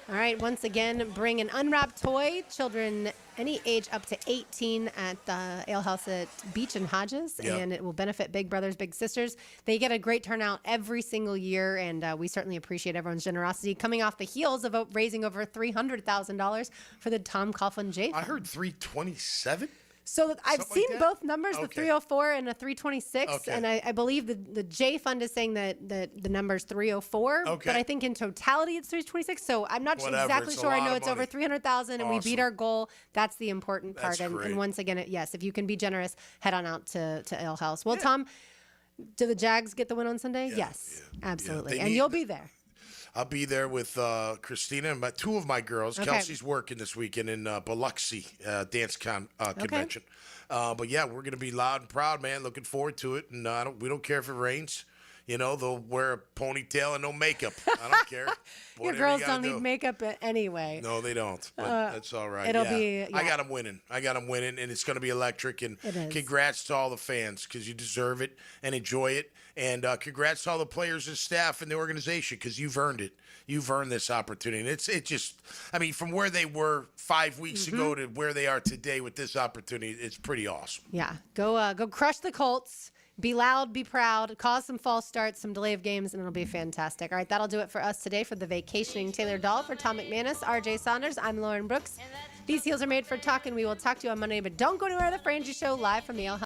All right, once again, bring an unwrapped toy. Children any age up to 18 at the Ale House at Beach and Hodges, Yep. and it will benefit Big Brothers Big Sisters. They get a great turnout every single year, and we certainly appreciate everyone's generosity. Coming off the heels of raising over $300,000 for the Tom Coughlin J Fund. I heard 327. So I've Something seen like that? both numbers, the Okay. 304 and the 326, Okay. and I believe the J Fund is saying that the number's 304, Okay. but I think in totality it's 326. So I'm not Whatever, exactly it's a sure. I lot know of it's over money. 300,000, and we beat Awesome. our goal. That's the important part. That's great. And once again, yes, if you can be generous, head on out to Ale House. Well, Tom, do the Jags get the win on Sunday? Yes, absolutely, They and need- you'll be there. I'll be there with Christina and two of my girls. Okay. Kelsey's working this weekend in Biloxi Dance Convention. But yeah, we're gonna be loud and proud, man. Looking forward to it, and we don't care if it rains. You know, they'll wear a ponytail and no makeup. I don't care. Your Whatever girls you don't gotta need do. makeup anyway. No, they don't. But that's all right. it'll yeah. be- I yeah. got them winning. And it's going to be electric. And It is. congrats to all the fans because you deserve it and enjoy it. And congrats to all the players and staff and the organization because you've earned it. You've earned this opportunity. And it just, I mean, from where they were 5 weeks ago to where they are today with this opportunity, it's pretty awesome. Yeah, go crush the Colts. Be loud, be proud, cause some false starts, some delay of games, and it'll be fantastic. All right, that'll do it for us today for the Vacationing Taylor Doll. For Tom McManus, RJ Saunders, I'm Lauren Brooks. These heels are made for talking. We will talk to you on Monday, but don't go anywhere. The Frangie Show live from the Ale House.